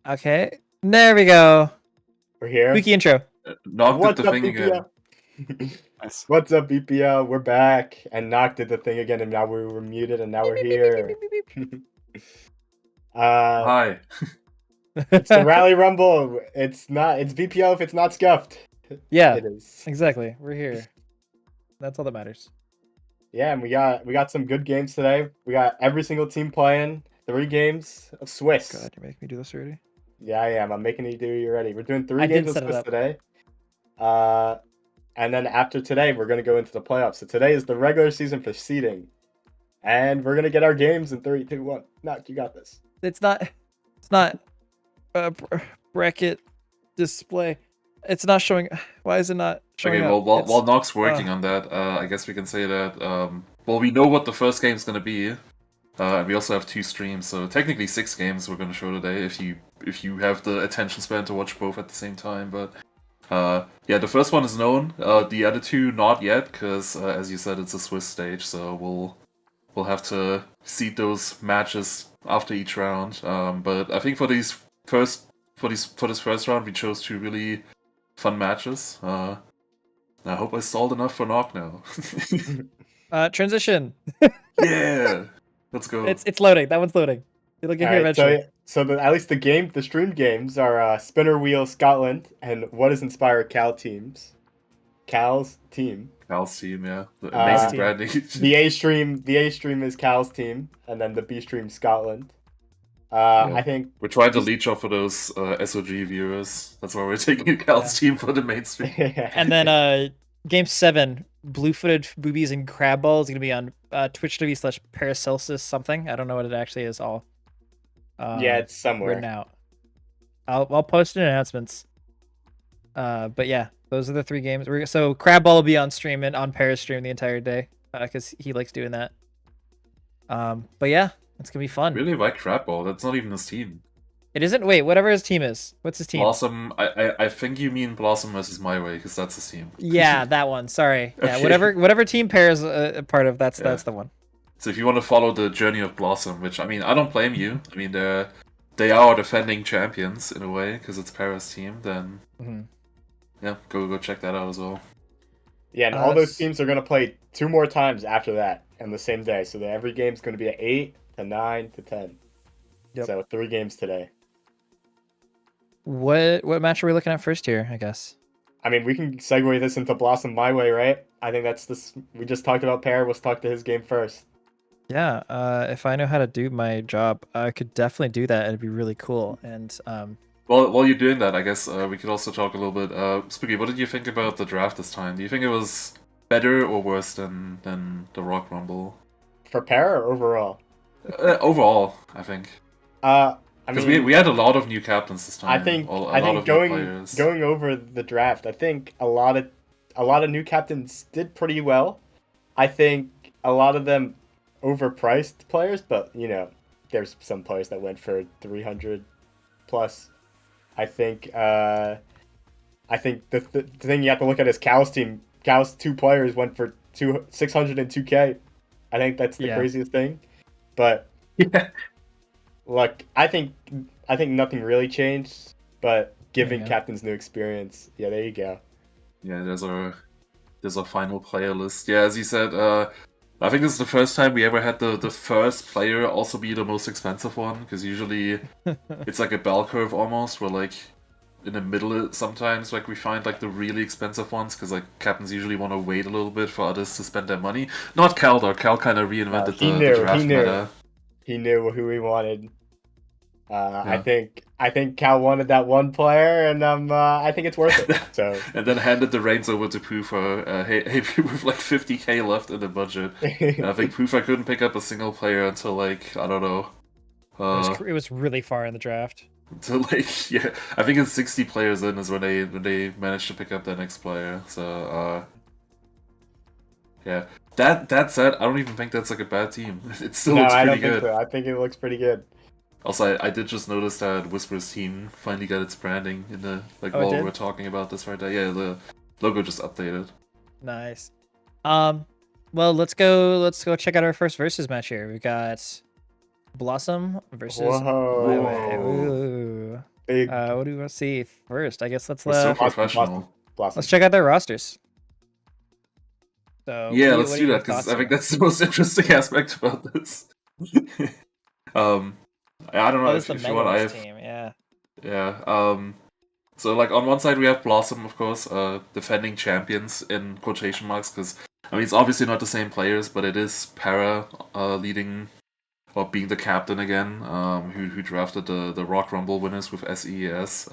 Okay. There we go. We're here. Wiki intro. Knock did What's the up, thing again. BPL? Nice. What's up, BPL? We're back, and Knock did the thing again, and now we were muted, and now we're here. Hi. It's the Rally Rumble. It's BPL if it's not scuffed. Yeah, It is. exactly. We're here. That's all that matters. Yeah, and we got some good games today. We got every single team playing 3 games of Swiss. God, you're making me do this already. Yeah, I am. I'm making you do you ready. We're doing 3 I games did of set it Swiss up. today. And then after today, we're gonna go into the playoffs. So today is the regular season for seeding. And we're gonna get our games in 3, 2, 1. Knock, you got this. It's not bracket display. It's not showing. Why is it not showing Okay, up? while Nox working on that, I guess we can say that, well, we know what the first game's gonna be. And we also have 2 streams, so technically 6 games we're gonna show today if you have the attention span to watch both at the same time. But yeah, the first one is known. The other 2 not yet, because as you said, it's a Swiss stage, so we'll have to seed those matches after each round. But I think for this first round, we chose 2 really fun matches. I hope I stalled enough for Knock now. Transition. Yeah, let's go. It's loading. That one's loading. It'll get here eventually. So at least the stream games are Spinner Wheel Scotland and What Is Inspired Cal teams. Cal's team. Cal's team, yeah. The amazing team. branding. The A stream is Cal's team, and then the B stream Scotland. Yeah. I think We're trying to leech off for those SOG viewers. That's why we're taking Cal's team for the mainstream. And then game 7, blue-footed boobies and crab ball is gonna be on twitch.tv/Paracelsus something. I don't know what it actually is. All yeah, it's somewhere written out. I'll post in announcements. But yeah, those are the 3 games. So crab ball will be on stream and on Paris stream the entire day because he likes doing that. But yeah, it's gonna be fun. Really like Crapball. That's not even his team. It isn't. Wait, whatever his team is. What's his team? Blossom. I think you mean Blossom versus My Way because that's his team. Yeah, that one. Sorry. Yeah, Okay. whatever team Paris a part of. That's the one. So if you want to follow the journey of Blossom, which I mean, I don't blame you. I mean, they are defending champions in a way because it's Paris' team. Then yeah, go check that out as well. Yeah, and all those teams are gonna play 2 more times after that on the same day. So that every game's gonna be at 8 to 9 to 10. Yep. So 3 games today. What match are we looking at first here? I guess. I mean, we can segue this into Blossom My Way, right? I think that's this. We just talked about Pear. Let's talk to his game first. Yeah. If I know how to do my job, I could definitely do that. It'd be really cool. And Well, while you're doing that, I guess we could also talk a little bit. Spooky, what did you think about the draft this time? Do you think it was better or worse than the Rock Rumble? For Pear or overall? Overall, I think. I Because mean, we had a lot of new captains this time. I think going over the draft, I think a lot of new captains did pretty well. I think a lot of them overpriced players, but you know, there's some players that went for 300 plus. I think the thing you have to look at is Cal's team. Cal's 2 players went for 602K. I think that's the craziest thing. But yeah. Look, I think nothing really changed, but giving captains new experience. Yeah, there you go. Yeah, there's our final player list. Yeah, as you said, I think this is the first time we ever had the first player also be the most expensive one, because usually it's like a bell curve almost, where like in the middle sometimes like we find like the really expensive ones, because like captains usually want to wait a little bit for others to spend their money. Not Cal though. Cal kind of reinvented the draft meta. He knew who he wanted. I think Cal wanted that one player, and I think it's worth it. So and then handed the reins over to Poofa. Hey, with like 50K left in the budget. And I think Poofa couldn't pick up a single player until like I don't know. It was really far in the draft. So like yeah, I think it's 60 players in is when they managed to pick up their next player. So yeah. That said, I don't even think that's like a bad team. It still looks pretty good. Think so. I think it looks pretty good. Also, I did just notice that Whisper's team finally got its branding in the while we were talking about this right there. Yeah, the logo just updated. Nice. Well, let's go check out our first versus match here. We got Blossom versus My Way. Ooh. Big What do we want to see first? I guess We're so Blossom, professional. Blossom. let's check out their rosters. So Yeah, what let's are do your that because thoughts I think here? that's the most interesting aspect about this. um, I don't Oh, know this is the if you want. I Megalith have team. Yeah. yeah. So like on one side we have Blossom, of course, defending champions in quotation marks because I mean it's obviously not the same players, but it is Para leading or being the captain again, who drafted the Rock Rumble winners with SES.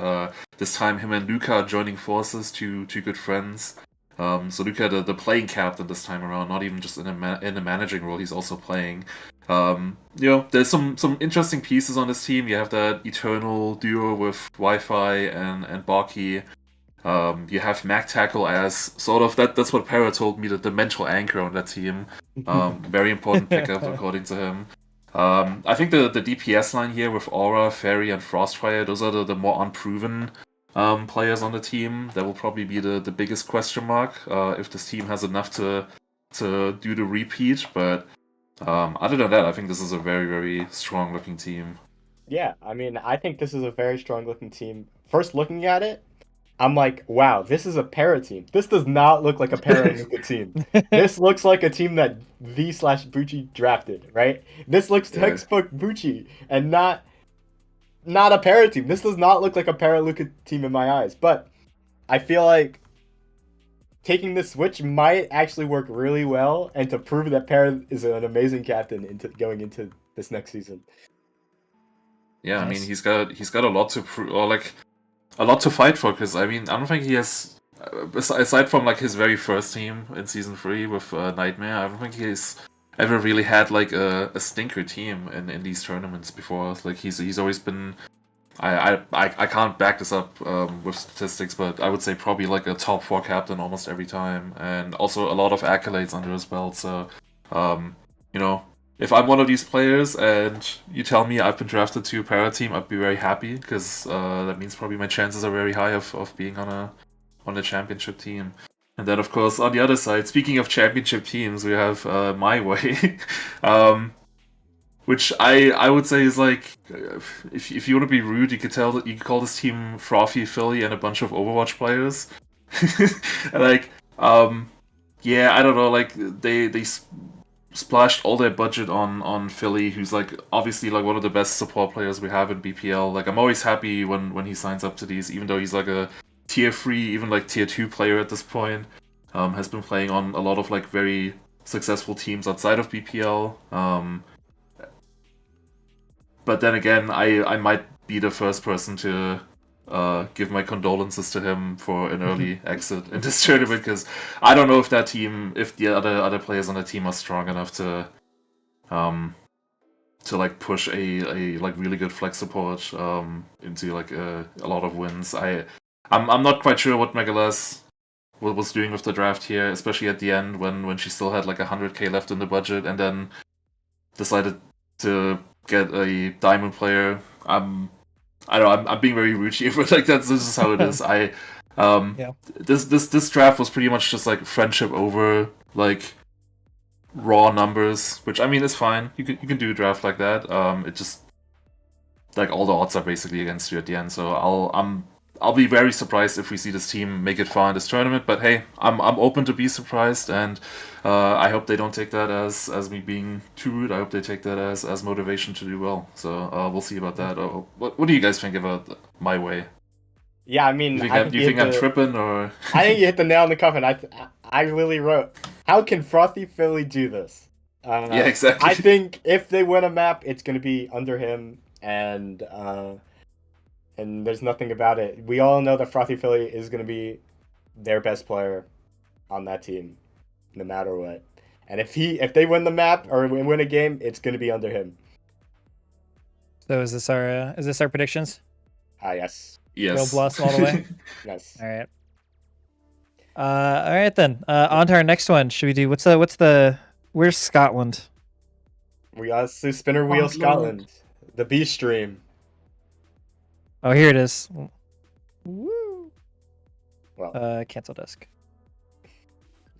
This time him and Luca are joining forces, two good friends. So Luca, the playing captain this time around, not even just in a managing role, he's also playing. There's some interesting pieces on this team. You have that Eternal duo with Wi-Fi and Baki. You have Mac Tackle as sort of that's what Para told me, the mental anchor on that team. Very important pickup according to him. I think the DPS line here with Aura, Fairy, and Frostfire, those are the more unproven players on the team. That will probably be the biggest question mark if this team has enough to do the repeat. But other than that, I think this is a very, very strong looking team. Yeah, I mean, I think this is a very strong looking team. First looking at it, I'm like, wow, this is a para team. This does not look like a para Luca team. This looks like a team that V/Bucci drafted, right? This looks Yeah. textbook Bucci and not a para team. This does not look like a para Luca team in my eyes. But I feel like taking this switch might actually work really well, and to prove that Para is an amazing captain into going into this next season. Yeah, Nice. I mean he's got a lot to prove, or like a lot to fight for. Because I mean I don't think he has, aside from like his very first team in season 3 with Nightmare, I don't think he's ever really had like a stinker team in these tournaments before. Like he's always been. I can't back this up with statistics, but I would say probably like a top 4 captain almost every time, and also a lot of accolades under his belt. So, you know, if I'm one of these players and you tell me I've been drafted to a para team, I'd be very happy because that means probably my chances are very high of being on a championship team. And then, of course, on the other side, speaking of championship teams, we have My Way. Which I would say is like, if you want to be rude, you could call this team Frothy Philly and a bunch of Overwatch players. Like, yeah, I don't know, like they splashed all their budget on Philly, who's like obviously like one of the best support players we have in BPL. Like I'm always happy when he signs up to these, even though he's like a tier 3, even like tier 2 player at this point. Has been playing on a lot of like very successful teams outside of BPL. But then again, I might be the first person to give my condolences to him for an early exit in this tournament, because I don't know if the other players on the team are strong enough to like push a like really good flex support into like a lot of wins. I'm not quite sure what Megalith was doing with the draft here, especially at the end when she still had like 100k left in the budget and then decided to get a diamond player. I don't know, I'm being very rude here, but like this is how it is. Yeah. This draft was pretty much just like friendship over like raw numbers, which I mean is fine. You can do a draft like that. It just like all the odds are basically against you at the end. So I'll be very surprised if we see this team make it far in this tournament. But hey, I'm open to be surprised, and I hope they don't take that as me being too rude. I hope they take that as motivation to do well. So we'll see about that. What do you guys think about My Way? Yeah, I mean, Do you think I'm tripping or? I think you hit the nail on the coffin. I really wrote, how can Frothy Philly do this? Yeah, exactly. I think if they win a map, it's going to be under him, and there's nothing about it. We all know that Frothy Philly is going to be their best player on that team, no matter what. And if they win the map or win a game, it's going to be under him. So is this our predictions? Yes. Yes. Go Blossom all the way. Yes. All right. All right then. On to our next one. Should we do where's Scotland? We got Spinner Wheel Scotland. Scotland, the B stream. Oh, here it is. Woo. Well, Cancel disk.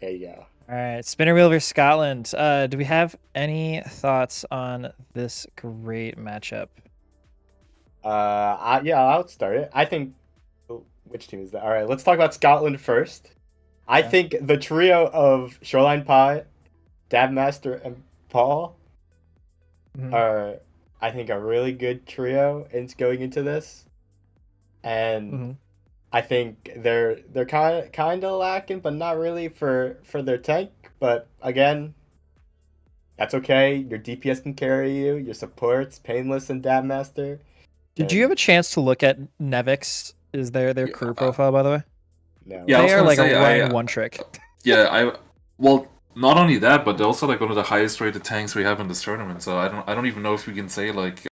there you go. All right, Spinner Wheel versus Scotland. Do we have any thoughts on this great matchup? Yeah, I'll start it. I think. Oh, which team is that? All right, let's talk about Scotland first. I Yeah. think the trio of Shoreline Pie, Dabmaster, and Paul Mhm. are, I think, a really good trio going into this, and Mhm. I think they're kind of lacking, but not really for their tank. But again, that's okay. Your DPS can carry you. Your supports, Painless and Dabmaster. Did you have Can a chance to look at Nevix? Is their Yeah, crew profile, by the way? no. yeah, I They was are gonna like a say running one trick. well, not only that, but they're also like one of the highest rated tanks we have in this tournament. So I don't even know if we can say like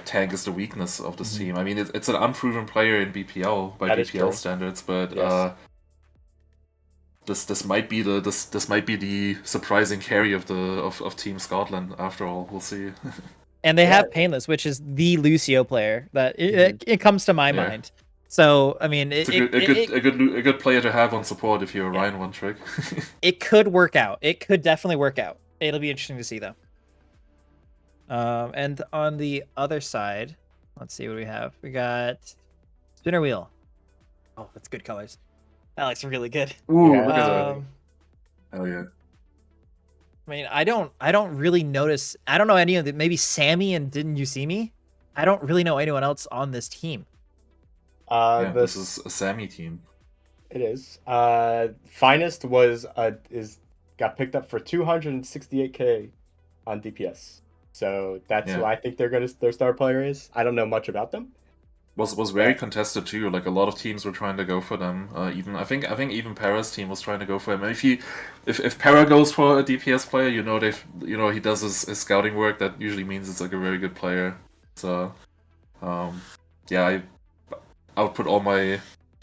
tank is the weakness of this team. I mean, it's an unproven player in BPL by That is BPL true. standards, but Yes. this might be this might be the surprising carry of Team Scotland after all. We'll see. And they Yeah. have Painless, which is the Lucio player that Mhm. it comes to my Yeah. mind. So I mean, It's a good player to have on support if you're a Ryan one trick. it could work out. It could definitely work out. It'll be interesting to see though. And on the other side, let's see what we have. We got spinner wheel. Oh, that's good colors. That looks really good. Ooh, Yeah, look at that! Um, Hell yeah. I mean, I don't really notice. I don't know any of the. Maybe Sammy and Didn't You See Me? I don't really know anyone else on this team. Yeah, this is This a Sammy team. it is. Finest is got picked up for 268K on DPS. So that's who Yeah. I think their star player is. I don't know much about them. Was very But contested too. Like a lot of teams were trying to go for them. Even I think even Para's team was trying to go for him. And if Para goes for a DPS player, he does his scouting work. That usually means it's like a very good player. So, um, yeah, I would put all my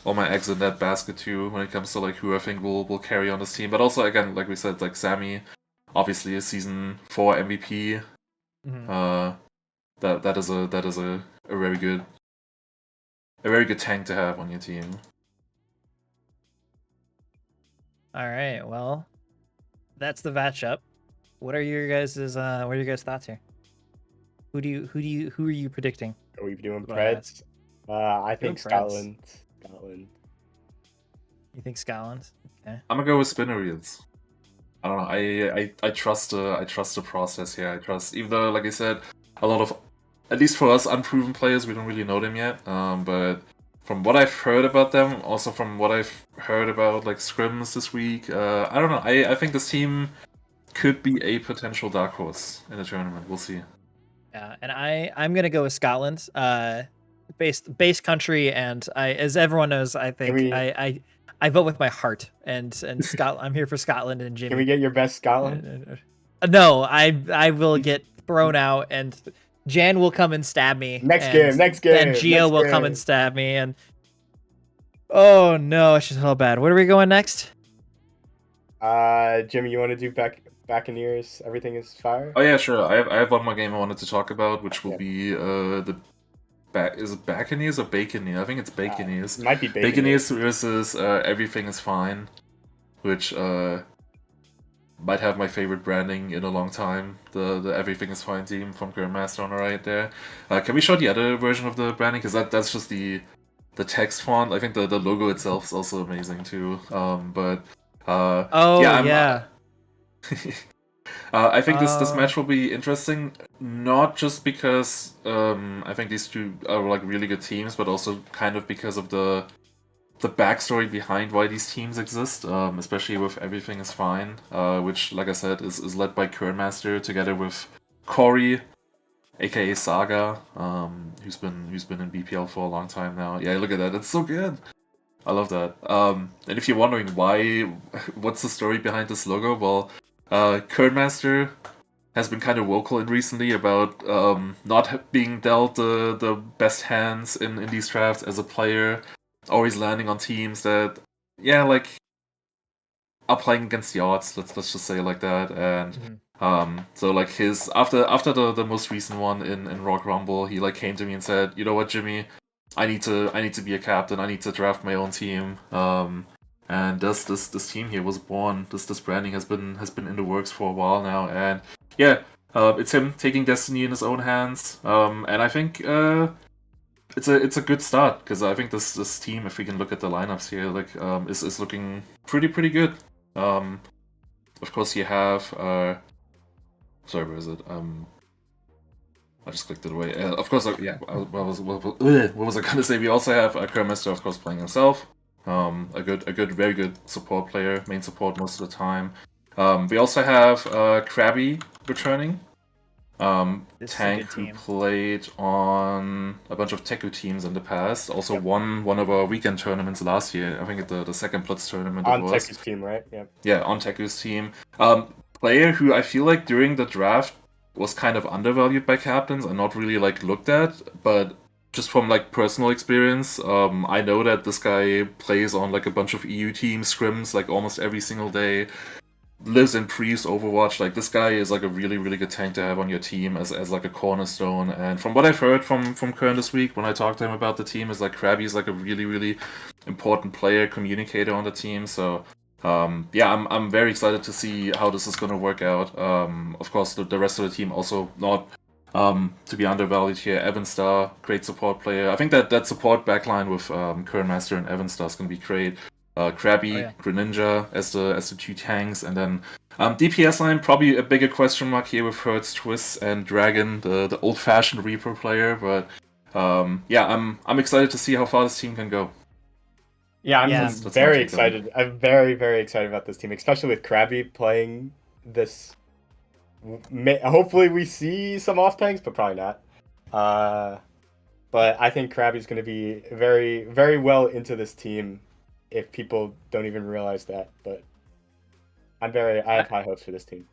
eggs in that basket too when it comes to like who I think will carry on this team. But also again, like we said, like Sammy, obviously a season 4 MVP. Mhm. That is a very good tank to have on your team. All right. Well, that's the matchup. What are your guys's what are your guys' thoughts here? Who are you predicting? are we doing That's what I asked. Preds? I Doing think Preds. Scotland. You think Scotland? Okay. I'm gonna go with spinner wheels. I don't know. I trust the process here. I trust, even though, like I said, a lot of, at least for us, unproven players, we don't really know them yet. But from what I've heard about them, also from what I've heard about like scrims this week, I don't know. I think this team could be a potential dark horse in the tournament. We'll see. Yeah, and I'm gonna go with Scotland. Base country, and as everyone knows, I Can think we I vote with my heart, and Scott. I'm here for Scotland and can we Jimmy. get your best Scotland? No, I will get thrown out, and Jan will come and stab me, Next and game, next then game, Gio next will come and game. stab me, and oh no, it's just all bad. What are we going next? Jimmy, you want to do Bakineers? Everything is fire. Oh yeah, sure. I have one more game I wanted to talk about, which will Yeah. be the is it Bakineers or Bakineers? I think it's Bakineers. Might be Bakineers versus Everything is Fine, which might have my favorite branding in a long time. The Everything is Fine team from Grandmaster on the right there. Can we show the other version of the branding? Because that's just the text font. I think the logo itself is also amazing too. But Oh yeah, yeah. I think this match will be interesting, not just because I think these two are like really good teams, but also kind of because of the backstory behind why these teams exist, especially with Everything is Fine, which, like I said, is led by Kernmaster together with Corey, aka Saga, who's been in BPL for a long time now. Yeah, look at that, it's so good. I love that. And if you're wondering what's the story behind this logo, well, Kernmaster has been kind of vocal in recently about not being dealt the best hands in these drafts as a player, always landing on teams that, yeah, like, are playing against the odds. Let's just say it like that. And so like his after the most recent one in Rock Rumble, he like came to me and said, you know what, Jimmy, I need to be a captain. I need to draft my own team. And this team here was born. This branding has been in the works for a while now. And yeah, It's him taking destiny in his own hands, and I think it's a good start because I think this team, if we can look at the lineups here, like is looking pretty good. Of course, you have sorry, where is it? I just clicked it away. Of course, yeah. What was I gonna say? We also have Kermester, of course, playing himself. A very good support player, main support most of the time. We also have Krabby returning. Tank who played on a bunch of Teku teams in the past. Also won one of our weekend tournaments last year. I think at the second Plutz tournament on it was. Teku's team, right? Yeah, on Teku's team. Player who I feel like during the draft was kind of undervalued by captains and not really like looked at, but just from like personal experience, I know that this guy plays on like a bunch of EU team scrims like almost every single day. Lives in Priest, Overwatch. Like this guy is like a really good tank to have on your team as like a cornerstone. And from what I've heard from Kern this week when I talked to him about the team, is like Krabby's like a really important player, communicator on the team. So yeah, I'm very excited to see how this is going to work out. Of course, the rest of the team also not to be undervalued here. Evanstar, great support player. I think that support backline with Kern Master and Evanstar is going to be great. Krabby, Greninja as the two tanks, and then DPS line probably a bigger question mark here with Hertz, Twist, and Dragon, the old-fashioned Reaper player. But yeah, I'm excited to see how far this team can go. Yeah, I'm very excited. I'm very excited about this team, especially with Krabby playing this. Hopefully, we see some off tanks, but probably not. But I think Krabby's going to be very well into this team. If people don't even realize that, but I have high hopes for this team.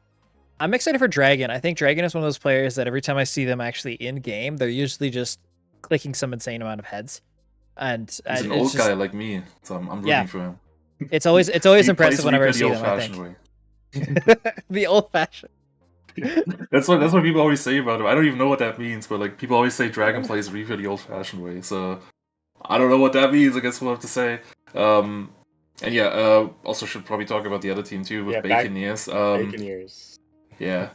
I'm excited for Dragon. I think Dragon is one of those players that every time I see them actually in game, they're usually just clicking some insane amount of heads. And he's an old guy like me, so I'm rooting for him. It's always impressive whenever I see them. I think the old-fashioned. That's what people always say about him. I don't even know what that means, but like people always say Dragon plays Reaper the old-fashioned way. So I don't know what that means. I guess we'll have to say. And yeah, also should probably talk about the other team too with Bakineers. Bakineers. Yeah.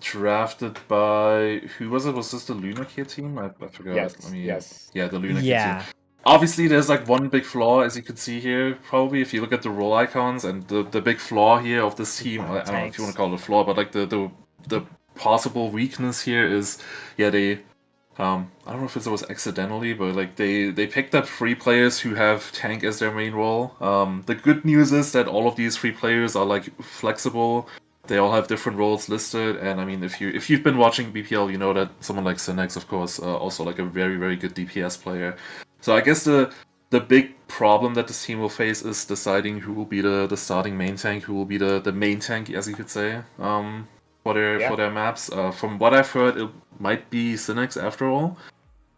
Drafted by who was it? Was this the Lunarcare team? I forgot. Yes. Yeah, the Lunarcare team. Obviously, there's like one big flaw, as you could see here. Probably, if you look at the role icons and the big flaw here of this team. I don't know if you want to call it a flaw, but like the possible weakness here is, yeah, they. I don't know if it was accidentally, but like they picked up 3 players who have tank as their main role. The good news is that all of these 3 players are like flexible. They all have different roles listed, and I mean, if you've been watching BPL, you know that someone like Synex, of course, also like a very good DPS player. So I guess the big problem that this team will face is deciding who will be the starting main tank, who will be the main tank, as you could say. For their maps. From what I've heard, it might be Synex after all,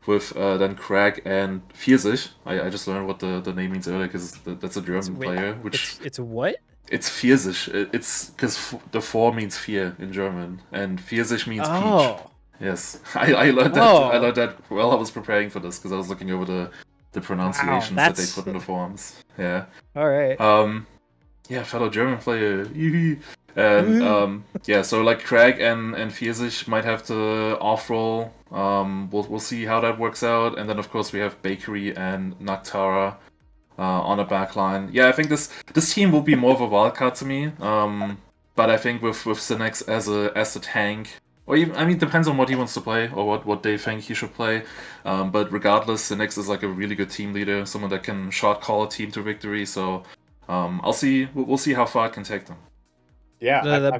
with then Krag and Pfirsich. I just learned what the name means earlier because that's a German player. Which it's what? It's Pfirsich. It's because the 4 means fear in German, and Pfirsich means peach. Yes, I learned that. I learned that while I was preparing for this because I was looking over the pronunciations that they put in the forms. Yeah. All right. Yeah, fellow German player. And yeah, so like Krag and Pfirsich might have to off-roll. We'll see how that works out. And then of course we have Bakery and Naktara on a backline. Yeah, I think this team will be more of a wildcard to me. But I think with Synex as a tank, or even, I mean, depends on what he wants to play or what they think he should play. But regardless, Synex is like a really good team leader, someone that can shot call a team to victory. So we'll see how far it can take them. Yeah.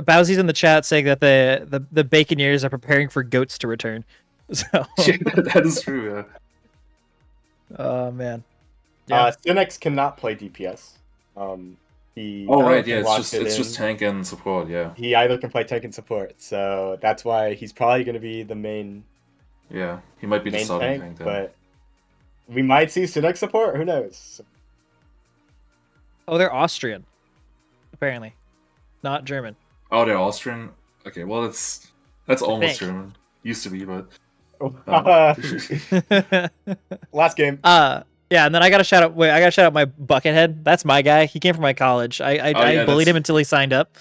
Bowsy's in the chat saying that the Baconeers are preparing for goats to return. So yeah, that is true. Yeah. Oh man. Yeah. Synex cannot play DPS. It's just tank and support. Yeah. He either can play tank and support, so that's why he's probably going to be the main. Yeah, he might be the starting tank then. But we might see Synex support. Who knows? Oh, they're Austrian. Apparently, not German. Oh, they're Austrian. Okay, well that's almost German. Used to be, but last game. Yeah, and then I gotta shout out. Wait, I gotta shout out my Buckethead. That's my guy. He came from my college. I bullied him until he signed up.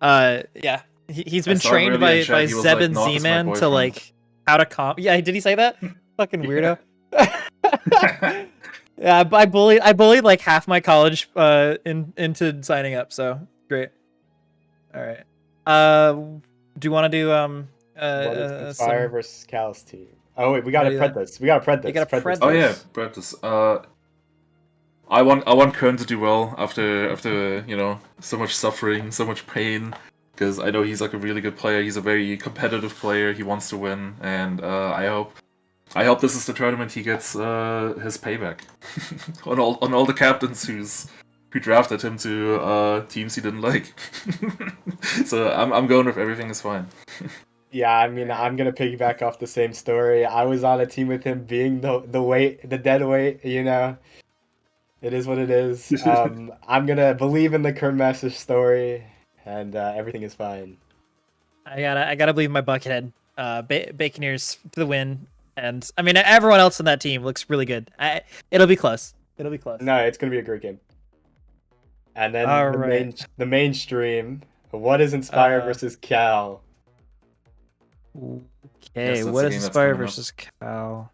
Yeah, He's I been saw him trained earlier in by chat, he was Zeb like, and "Not as my Z-Man to boyfriend." like how to comp. Yeah, did he say that? Fucking weirdo. Yeah, I bullied like half my college into signing up. So great. All right. Do you want to do What is Inspire some? versus Cal's team? Oh wait, we Wanna gotta do pred that? this. We gotta pred You this. gotta Pred this. pred Oh yeah, first. practice. I want Kern to do well after so much suffering, so much pain, because I know he's like a really good player. He's a very competitive player. He wants to win, and I hope this is the tournament he gets his payback on all the captains who drafted him to teams he didn't like. So I'm going with everything is fine. Yeah, I mean, I'm gonna piggyback off the same story. I was on a team with him being the dead weight. It is what it is. I'm gonna believe in the Kernmaster story, and everything is fine. I gotta believe my Buckethead. Bakineers for the win, and I mean everyone else on that team looks really good. It'll be close. It'll be close. No, it's gonna be a great game. And then All the right. mainstream. What is Inspire versus Cal? Okay, Yes, that's what the is game that's Inspire coming up. versus Cal?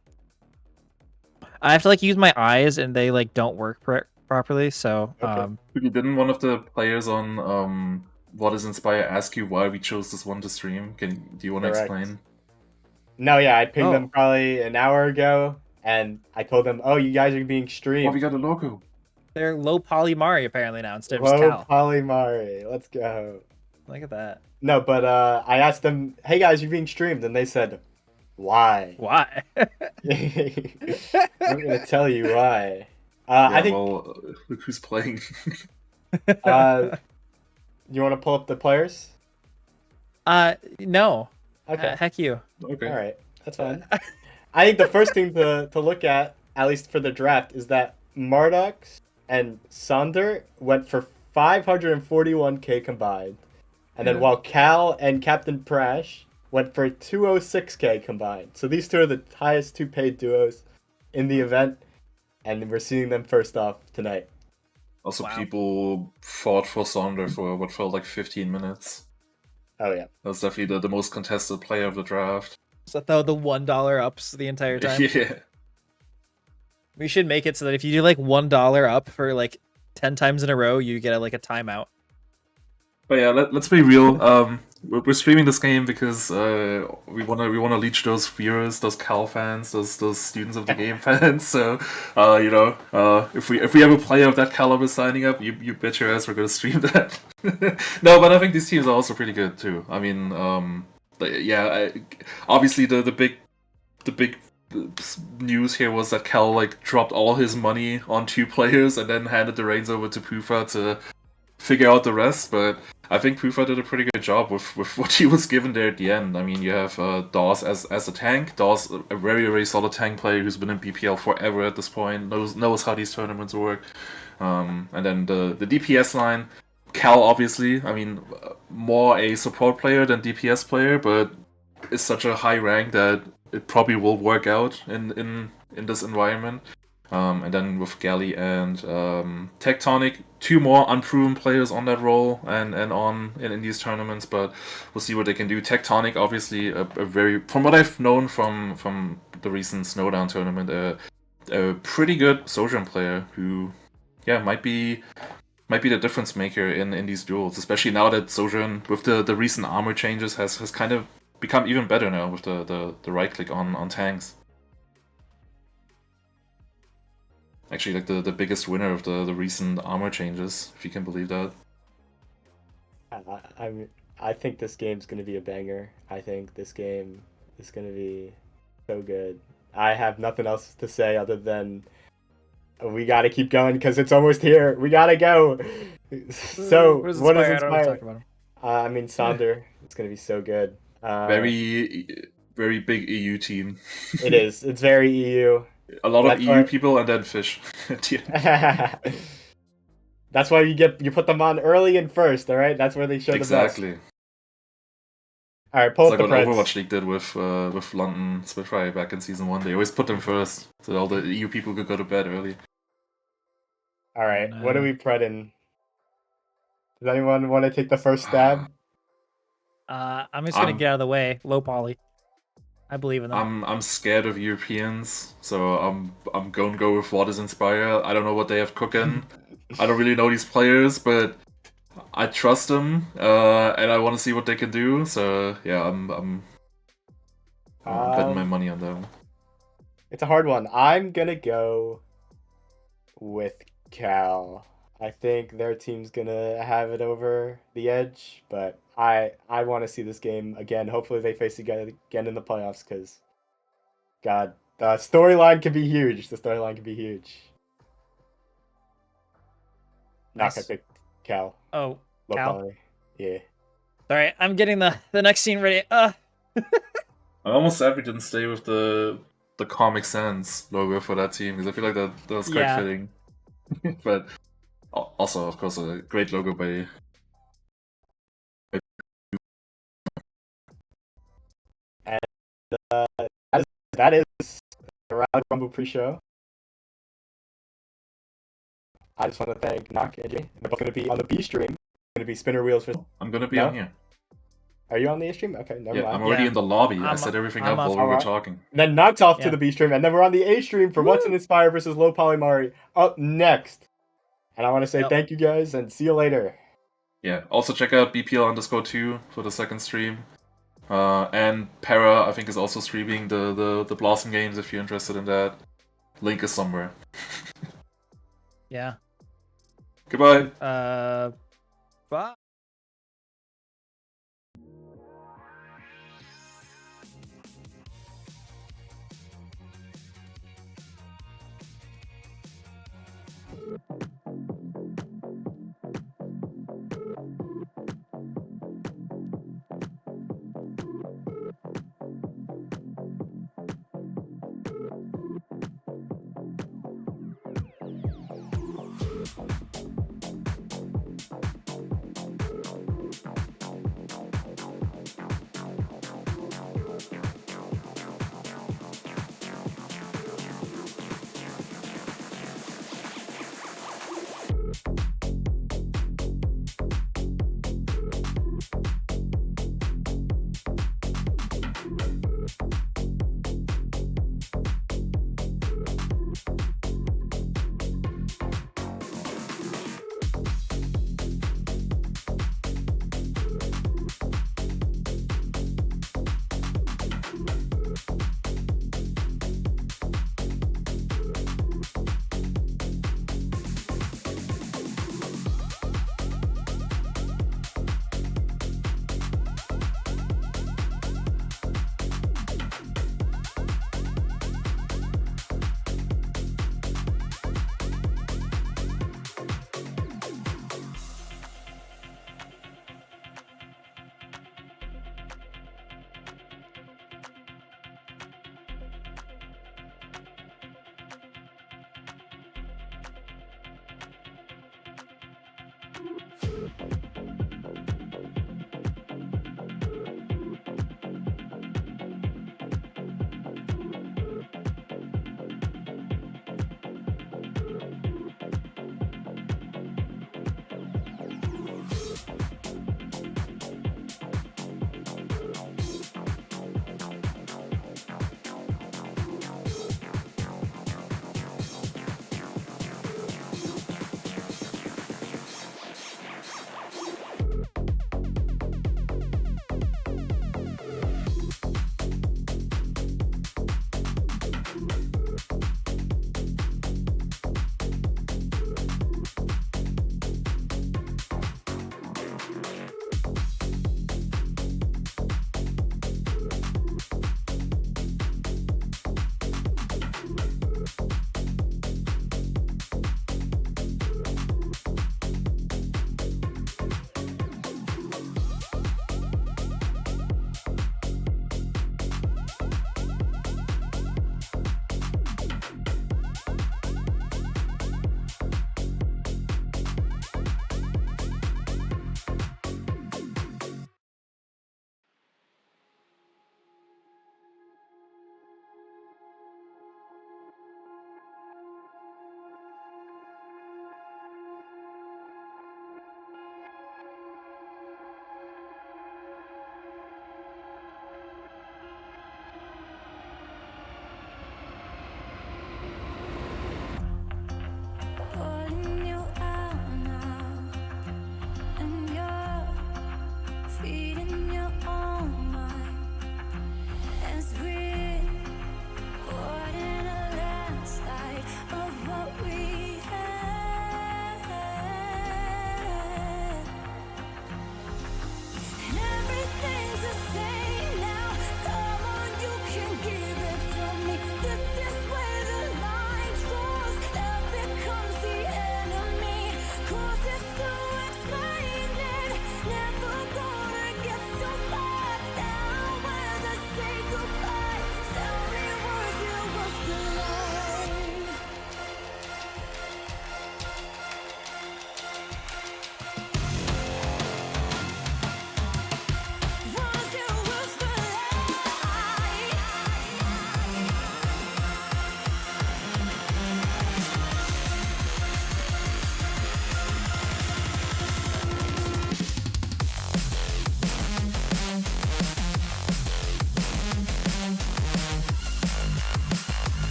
I have to like use my eyes, and they like don't work properly. So Okay. Didn't one of the players on What is Inspire ask you why we chose this one to stream? Do you want to Correct. explain? No, yeah, I pinged them Oh. probably an hour ago, and I told them, "Oh, you guys are being Oh, streamed." we got a logo. They're low Polymari apparently now instead of just Whoa, Cal. Polymari, let's go. Look at that. No, but I asked them, "Hey guys, you're being streamed," and they said, "Why?" Why? I'm gonna tell you why. Yeah, I think. well, look who's playing. You want to pull up the players? No. Okay. Heck you. Okay. All right, that's fine. I think the first thing to look at least for the draft, is that Mardox and Sonder went for 541k combined. And then Yeah. while Cal and Captain Prash went for 206k combined. So these two are the highest two paid duos in the event, and we're seeing them first off tonight. Also, Wow. people fought for Sonder for what felt like 15 minutes. Oh yeah. That was definitely the most contested player of the draft. So throw the $1 ups the entire time. Yeah. We should make it so that if you do like $1 up for like 10 times in a row, you get like a timeout. But yeah, let's be real. We're streaming this game because we wanna reach those viewers, those Cal fans, those students of the game fans. So, if we have a player of that caliber signing up, you bet your ass we're gonna stream that. No, but I think these teams are also pretty good too. I mean, obviously the big news here was that Cal like dropped all his money on two players and then handed the reins over to Pufa to figure out the rest, but I think Pufa did a pretty good job with what he was given there at the end. I mean, you have Dawes as a tank. Dawes, a very, very solid tank player who's been in BPL forever at this point, knows how these tournaments work. And then the DPS line, Cal, obviously, I mean, more a support player than DPS player, but is such a high rank that it probably will work out in this environment. And then with Galley and Tectonic, two more unproven players on that role and in these tournaments, but we'll see what they can do. Tectonic, obviously, a very, from what I've known from the recent Snowdown tournament, a pretty good Sojourn player who, yeah, might be the difference maker in these duels, especially now that Sojourn, with the recent armor changes, has kind of become even better now with the right click on tanks. Actually, like the biggest winner of the recent armor changes, if you can believe that. I think this game's gonna be a banger. I think this game is gonna be so good. I have nothing else to say other than we gotta keep going because it's almost here. We gotta go. So what is Inspire? I don't know what to talk about him. I mean, Sonder. It's gonna be so good. Very, very big EU team. It is. It's very EU. A lot of EU people and then Fish. That's why you put them on early and first. All right. That's where they show the best. Exactly. All right. Pull It's up like the what Preds. Overwatch League did with London Spitfire back in season 1. They always put them first, so all the EU people could go to bed early. All right. What are we predding? Does anyone want to take the first stab? I'm just gonna I'm- get out of the way. Low poly. I believe in them. I'm scared of Europeans, so I'm gonna go with what is Inspire. I don't know what they have cooking. I don't really know these players, but I trust them, and I want to see what they can do. So yeah, I'm betting my money on them. It's a hard one. I'm gonna go with Cal. I think their team's gonna have it over the edge, but I want to see this game again. Hopefully they face again in the playoffs because, God, the storyline can be huge. The storyline can be huge. Nice. Knock, I picked Cal. Oh, Low Cal. poly. Yeah. All right, I'm getting the next scene ready. I'm almost sad we didn't stay with the Comic Sans logo for that team because I feel like that was quite Yeah. fitting. But also, of course, a great logo by. And that is the Rally Rumble pre-show. I just want to thank Knock and Jay. They're both going to be on the B stream. Going to be spinner wheels for. I'm gonna be No? on here. Are you on the A stream? Okay, never Yeah, mind. I'm already Yeah. in the lobby. I I'm- set everything I'm up off. while we were Alright. talking. Then Knock's off Yeah. to the B stream, and then we're on the A stream for What's an Inspire versus Low Polymari up next. And I want to say Yep. thank you guys and see you later. Yeah. Also check out BPL_2 for the second stream. And Para, I think, is also streaming the Blossom games if you're interested in that. Link is somewhere. Yeah. Goodbye. Bye.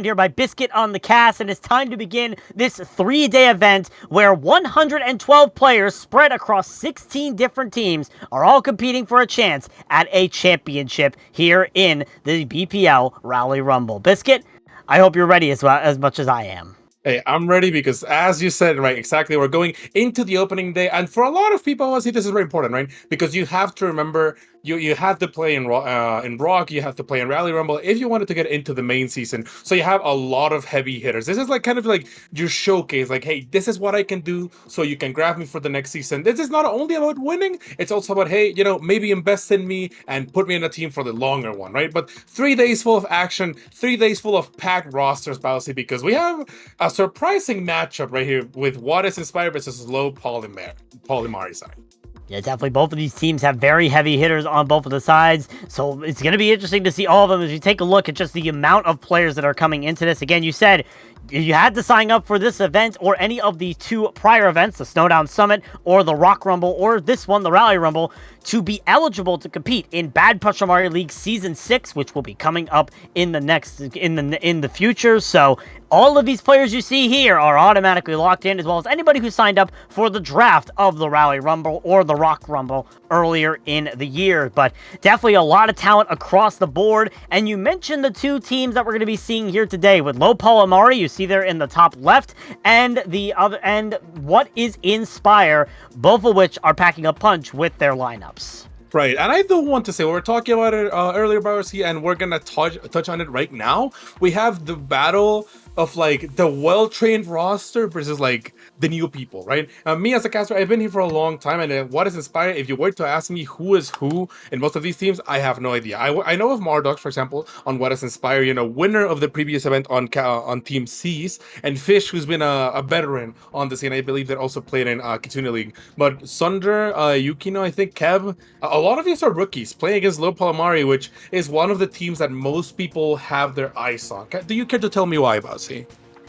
Here by Biscuit on the cast, and it's time to begin this 3-day event where 112 players spread across 16 different teams are all competing for a chance at a championship here in the BPL Rally Rumble. Biscuit, I hope you're ready as much as I am. Hey, I'm ready because, as you said, right, exactly, we're going into the opening day, and for a lot of people, I see this is very important, right? Because you have to remember, you have to play in Rock, you have to play in Rally Rumble if you wanted to get into the main season. So you have a lot of heavy hitters. This is like kind of like your showcase, like, hey, this is what I can do, so you can grab me for the next season. This is not only about winning; it's also about, hey, maybe invest in me and put me in a team for the longer one, right? But 3 days full of action, 3 days full of packed rosters, Bowsy, because we have a surprising matchup right here with What is Inspired versus Low Polymari side. Yeah, definitely. Both of these teams have very heavy hitters on both of the sides, so it's going to be interesting to see all of them as you take a look at just the amount of players that are coming into this. Again, you said you had to sign up for this event or any of the 2 prior events, the Snowdown Summit or the Rock Rumble, or this one, the Rally Rumble, to be eligible to compete in Bad Preshow League Season 6, which will be coming up in the future. So all of these players you see here are automatically locked in, as well as anybody who signed up for the draft of the Rally Rumble or the Rock Rumble earlier in the year. But definitely a lot of talent across the board. And you mentioned the 2 teams that we're going to be seeing here today with Low Polymari, you see there in the top left, and the other, and What is Inspire, both of which are packing a punch with their lineups. Right, and I do want to say, we were talking about it earlier, Bowsy, and we're gonna touch on it right now. We have the battle of like the well-trained roster versus like the new people, right? Me as a caster, I've been here for a long time, and What is Inspired, if you were to ask me who is who in most of these teams, I have no idea. I know of Mardox, for example, on What is Inspired, winner of the previous event on Team C's, and Fish, who's been a veteran on the scene. I believe that also played in Kitsune League. But Sunder, Yukino, I think, Kev, a lot of these are rookies playing against Low Polymari, which is one of the teams that most people have their eyes on. Do you care to tell me why, Bowsy?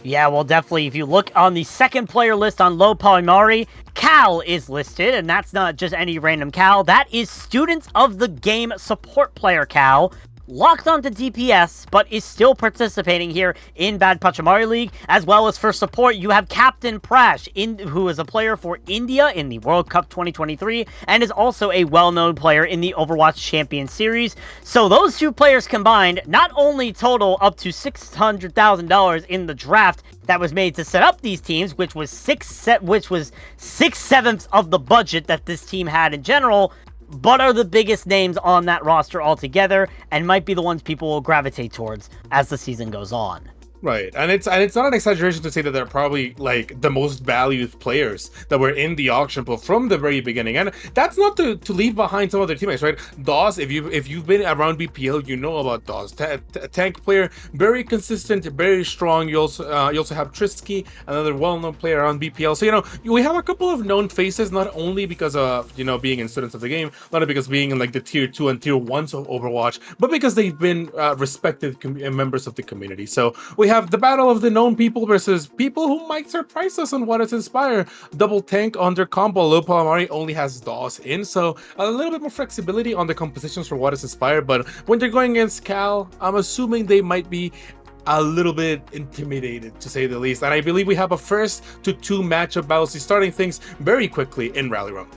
Yeah, well, definitely. If you look on the second player list on Low Polymari, Cal is listed, and that's not just any random Cal. That is Students of the Game support player Cal, locked onto DPS, but is still participating here in Bad Pachamari League, as well as for support, you have Captain Prash, who is a player for India in the World Cup 2023, and is also a well-known player in the Overwatch Champion Series. So those 2 players combined not only total up to $600,000 in the draft that was made to set up these teams, which was 6/7 of the budget that this team had in general, but are the biggest names on that roster altogether, and might be the ones people will gravitate towards as the season goes on. Right, and it's not an exaggeration to say that they're probably like the most valued players that were in the auction pool from the very beginning, and that's not to leave behind some of their teammates, right? Dawes, if you've been around BPL, you know about Dawes, tank player, very consistent, very strong. You also have Trisky, another well-known player on BPL. So we have a couple of known faces, not only because of being in Students of the Game, not only because being in like the tier 2 and tier 1s of Overwatch, but because they've been respected members of the community. So we have the battle of the known people versus people who might surprise us on What is Inspire. Double tank under combo. Low Polymari only has DOS in, so a little bit more flexibility on the compositions for What is Inspire. But when they're going against Cal, I'm assuming they might be a little bit intimidated, to say the least. And I believe we have a 1st to 2 matchup battles, starting things very quickly in Rally Rumble.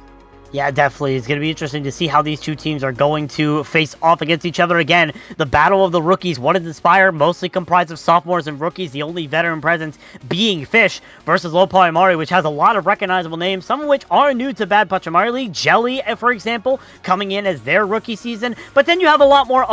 Yeah, definitely. It's going to be interesting to see how these 2 teams are going to face off against each other again. The battle of the rookies, What is Inspire, mostly comprised of sophomores and rookies, the only veteran presence being Fish, versus Low Polymari, which has a lot of recognizable names, some of which are new to Bad Pachamari League. Jelly, for example, coming in as their rookie season. But then you have a lot more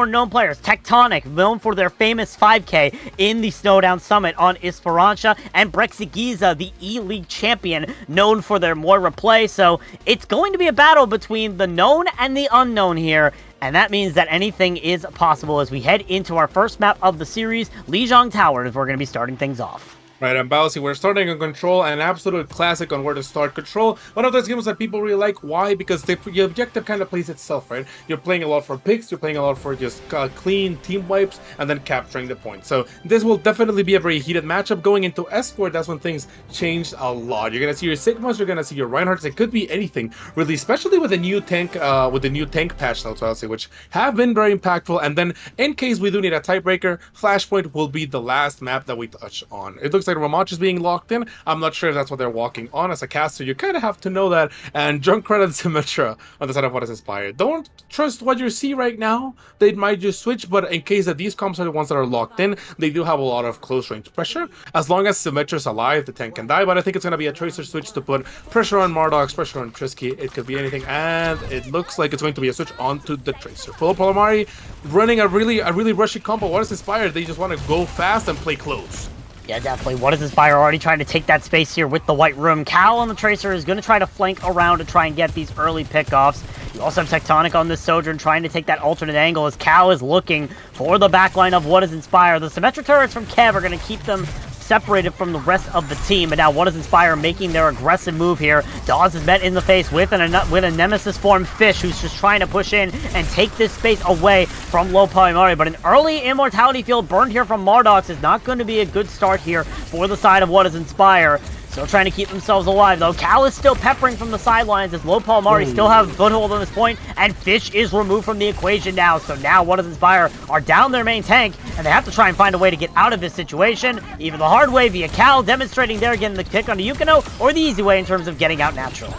known players. Tectonic, known for their famous 5K in the Snowdown Summit on Esperanza, and Brexigiza, the E-League champion, known for their Moira play. So it's going to be a battle between the known and the unknown here, and that means that anything is possible as we head into our first map of the series, Lijiang Tower, as we're going to be starting things off. Right, and Bowsy, we're starting on Control, an absolute classic on where to start. Control, one of those games that people really like. Why? Because the objective kind of plays itself, right? You're playing a lot for picks, you're playing a lot for just clean team wipes, and then capturing the point. So this will definitely be a very heated matchup. Going into Escort, that's when things changed a lot. You're gonna see your Sigmas, you're gonna see your Reinhardts. It could be anything, really, especially with the new tank, patch notes, Bowsy, which have been very impactful. And then, in case we do need a tiebreaker, Flashpoint will be the last map that we touch on. It looks like Ramach is being locked in. I'm not sure if that's what they're walking on as a caster. You kind of have to know that. And Junkrat and Symmetra on the side of what is inspired. Don't trust what you see right now. They might just switch, but in case that these comps are the ones that are locked in, they do have a lot of close range pressure. As long as Symmetra's alive, the tank can die, but I think it's going to be a Tracer switch to put pressure on Mardox, pressure on Trisky. It could be anything, and it looks like it's going to be a switch onto the Tracer. Polymari running a really rushy combo. What is inspired? They just want to go fast and play close. Yeah, definitely. What is Inspire already trying to take that space here with the White Room? Cal on the Tracer is going to try to flank around to try and get these early pickoffs. You also have Tectonic on this Sojourn trying to take that alternate angle as Cal is looking for the backline of What is Inspire. The Symmetra turrets from Kev are going to keep them separated from the rest of the team, and now What is Inspire making their aggressive move here. Dawes is met in the face with a Nemesis form Fish, who's just trying to push in and take this space away from low Polymari, but an early Immortality field burned here from Mardox is not going to be a good start here for the side of What is Inspire. Still trying to keep themselves alive, though. Cal is still peppering from the sidelines as low Polymari still have a foothold on this point, and Fish is removed from the equation now. So now What is Inspire are down their main tank, and they have to try and find a way to get out of this situation. Either the hard way via Cal, demonstrating they're getting the pick onto Yukino, or the easy way in terms of getting out naturally.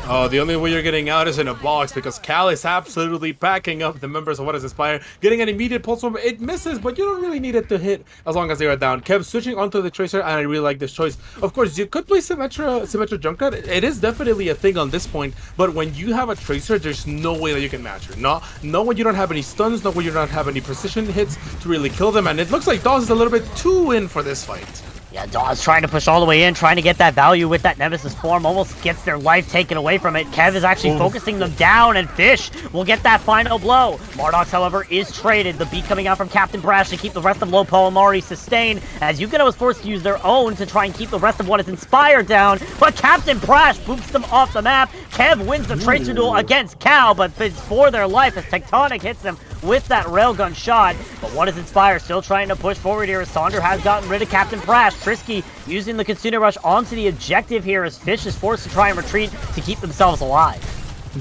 Oh, the only way you're getting out is in a box because Cal is absolutely packing up the members of What is Inspire. Getting an immediate pulse bomb, it misses, but you don't really need it to hit as long as they are down. Kev switching onto the Tracer, and I really like this choice. Of course, you could play Symmetra Junkrat. It is definitely a thing on this point, but when you have a Tracer, there's no way that you can match her. No when you don't have any stuns, no when you don't have any precision hits to really kill them, and it looks like Dawes is a little bit too in for this fight. Yeah, Dawes trying to push all the way in, trying to get that value with that Nemesis form, almost gets their life taken away from it. Kev is actually focusing them down, and Fish will get that final blow. Mardox, however, is traded. The beat coming out from Captain Brash to keep the rest of low Polymari sustained, as Yukino was forced to use their own to try and keep the rest of What is Inspired down, but Captain Brash boots them off the map. Kev wins the Tracer duel against Cal, but it's for their life as Tectonic hits them with that railgun shot. But What is Inspired still trying to push forward here as Sonder has gotten rid of Captain Brash. Trisky using the Kitsune Rush onto the objective here as Fish is forced to try and retreat to keep themselves alive.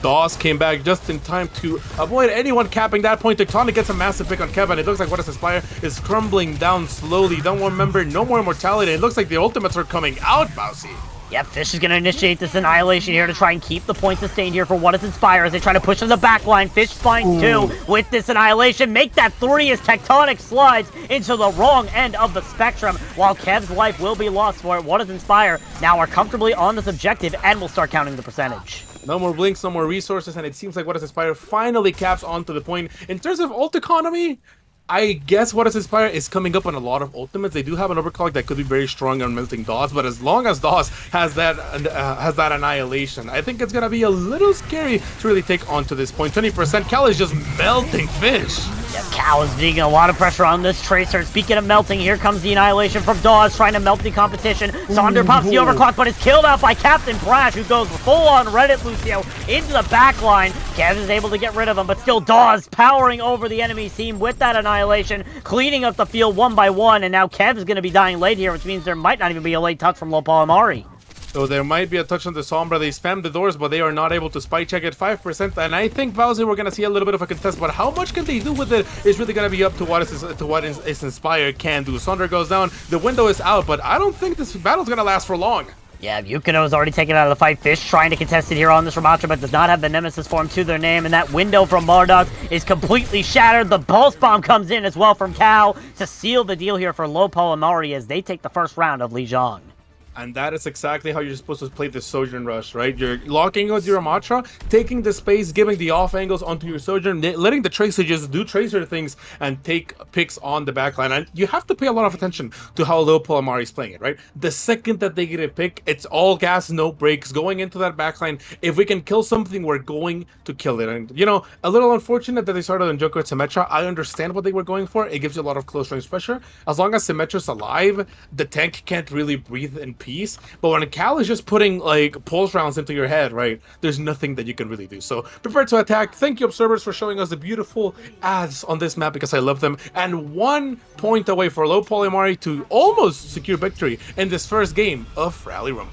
Dawes came back just in time to avoid anyone capping that point. Tectonic gets a massive pick on Kevin. It looks like What is Inspire is crumbling down slowly. Don't remember, no more immortality. It looks like the ultimates are coming out, Bousy. Yep, Fish is going to initiate this annihilation here to try and keep the point sustained here for What is Inspire as they try to push to the back line. Fish finds two with this annihilation. Make that three as Tectonic slides into the wrong end of the spectrum, while Kev's life will be lost for it. What is Inspire now are comfortably on this objective and will start counting the percentage. No more blinks, no more resources, and it seems like What is Inspire finally caps onto the point. In terms of ult economy, I guess What is Inspire is coming up on a lot of ultimates. They do have an overclock that could be very strong on melting Dawes, but as long as Dawes has that annihilation, I think it's gonna be a little scary to really take onto this point. 20%, Cal is just melting Fish. Yeah, Cal is being a lot of pressure on this Tracer. Speaking of melting, here comes the annihilation from Dawes trying to melt the competition. Sonder pops the overclock, but is killed out by Captain Brash, who goes full on Reddit Lucio into the back line. Kev is able to get rid of him, but still Dawes powering over the enemy team with that annihilation, cleaning up the field one by one, and now Kev is going to be dying late here, which means there might not even be a late touch from low Polymari. So there might be a touch on the Sombra. They spam the doors, but they are not able to spy check at 5%. And I think Bowser, we're going to see a little bit of a contest, but how much can they do with it is really going to be up to what is Inspired can do. Sonder goes down, the window is out, but I don't think this battle's going to last for long. Yeah, Yukino is already taken out of the fight. Fish trying to contest it here on this Ramatra, but does not have the Nemesis form to their name, and that window from Mardox is completely shattered. The Pulse Bomb comes in as well from Cal to seal the deal here for low Polymari as they take the first round of Lijiang. And that is exactly how you're supposed to play the Sojourn Rush, right? You're locking with your Ramatra, taking the space, giving the off angles onto your Sojourn, letting the Tracer just do Tracer things and take picks on the backline. And you have to pay a lot of attention to how low Polymari is playing it, right? The second that they get a pick, it's all gas, no brakes, going into that backline. If we can kill something, we're going to kill it. And, you know, a little unfortunate that they started on Joker at Symmetra. I understand what they were going for. It gives you a lot of close range pressure. As long as Symmetra's alive, the tank can't really breathe in peace. But when Cal is just putting like pulse rounds into your head, right, there's nothing that you can really do. So prepare to attack. Thank you, observers, for showing us the beautiful ads on this map because I love them. And 1 point away for low Polymari to almost secure victory in this first game of Rally Rumble.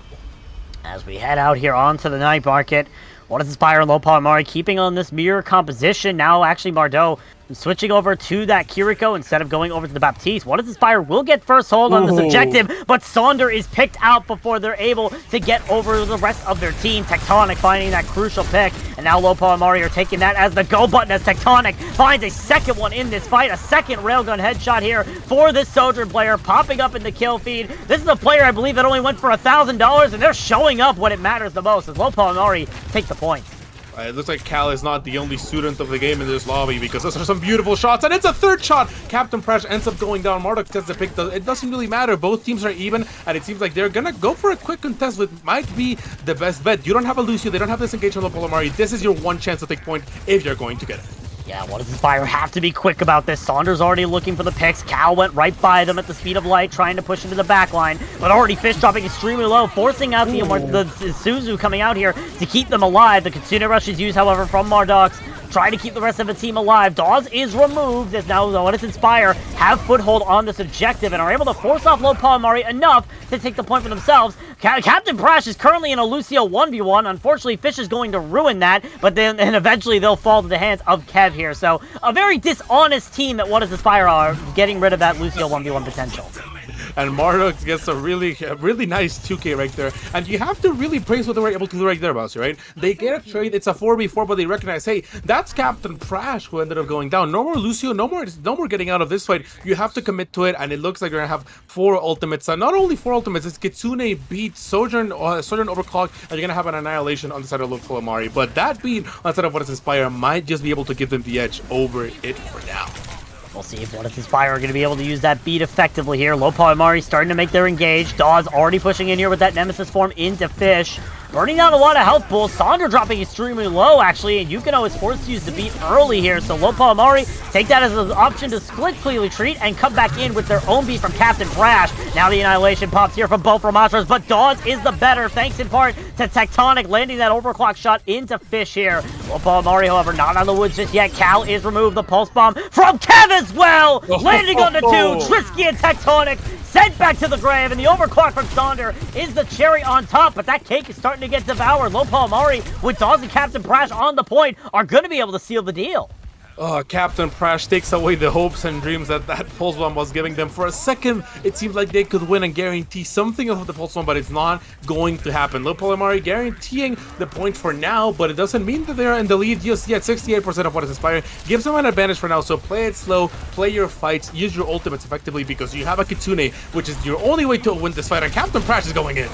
As we head out here onto the night market, what is Inspire and low Polymari keeping on this mirror composition? Now actually Mardot switching over to that Kiriko instead of going over to the Baptiste. What is Inspire will get first hold on this objective, but Sonder is picked out before they're able to get over the rest of their team. Tectonic finding that crucial pick, and now Low Polymari are taking that as the go button as Tectonic finds a second one in this fight. A second railgun headshot here for this Sojourn player, popping up in the kill feed. This is a player, I believe, that only went for $1,000, and they're showing up when it matters the most as Low Polymari take the point. It looks like Cal is not the only student of the game in this lobby because those are some beautiful shots, and it's a third shot. Captain Presh ends up going down. Marduk gets the pick. It doesn't really matter. Both teams are even, and it seems like they're gonna go for a quick contest, which might be the best bet. You don't have a Lucio. They don't have this engagement on Polymari. This is your one chance to take point if you're going to get it. Yeah, what does Inspire have to be quick about this? Saunders already looking for the picks. Cal went right by them at the speed of light, trying to push into the back line, but already Fish dropping extremely low, forcing out the Suzu coming out here to keep them alive. The Kitsune Rush is used, however, from Mardox, trying to keep the rest of the team alive. Dawes is removed as now what does Inspire have foothold on this objective and are able to force off low Polymari enough to take the point for themselves. Captain Prash is currently in a Lucio 1v1. Unfortunately, Fish is going to ruin that, but then and eventually they'll fall to the hands of Kev here. So a very dishonest team that What Does Inspire are getting rid of that Lucio 1v1 potential. And Marduk gets a really nice 2K right there. And you have to really praise what they were able to do right there, Bossy, right? They get a trade, it's a 4v4, but they recognize, hey, that's Captain Prash who ended up going down. No more Lucio, no more getting out of this fight. You have to commit to it, and it looks like you're gonna have 4 ultimates. And not only 4 ultimates, it's Kitsune beat Sojourn Overclock, and you're gonna have an Annihilation on the side of Low Polymari. But that beat on the side of What Is Inspire might just be able to give them the edge over it for now. We'll see if What Is Inspire are going to be able to use that beat effectively here. Low Polymari starting to make their engage. Dawes already pushing in here with that Nemesis form into Fish. Burning down a lot of health pools. Sonder dropping extremely low, actually, and Yukino is forced to use the beat early here. So Low Polymari take that as an option to split clean retreat and come back in with their own beat from Captain Crash. Now the Annihilation pops here from both Ramatras, but Dawes is the better, thanks in part to Tectonic landing that overclock shot into Fish here. Low Polymari, however, not on the woods just yet. Cal is removed. The pulse bomb from Kev as well, landing on the 2. Trisky and Tectonic sent back to the grave, and the overclock from Sonder is the cherry on top, but that cake is starting to get devoured. Low Polymari with Dawes and Captain Prash on the point are going to be able to seal the deal. Captain Prash takes away the hopes and dreams that Pulse Bomb was giving them. For a second, it seems like they could win and guarantee something of the Pulse Bomb, but it's not going to happen. Low Polymari guaranteeing the point for now, but it doesn't mean that they're in the lead just yet. 68% of What Is Inspire gives them an advantage for now, so play it slow, play your fights, use your ultimates effectively because you have a Kitsune, which is your only way to win this fight, and Captain Prash is going in.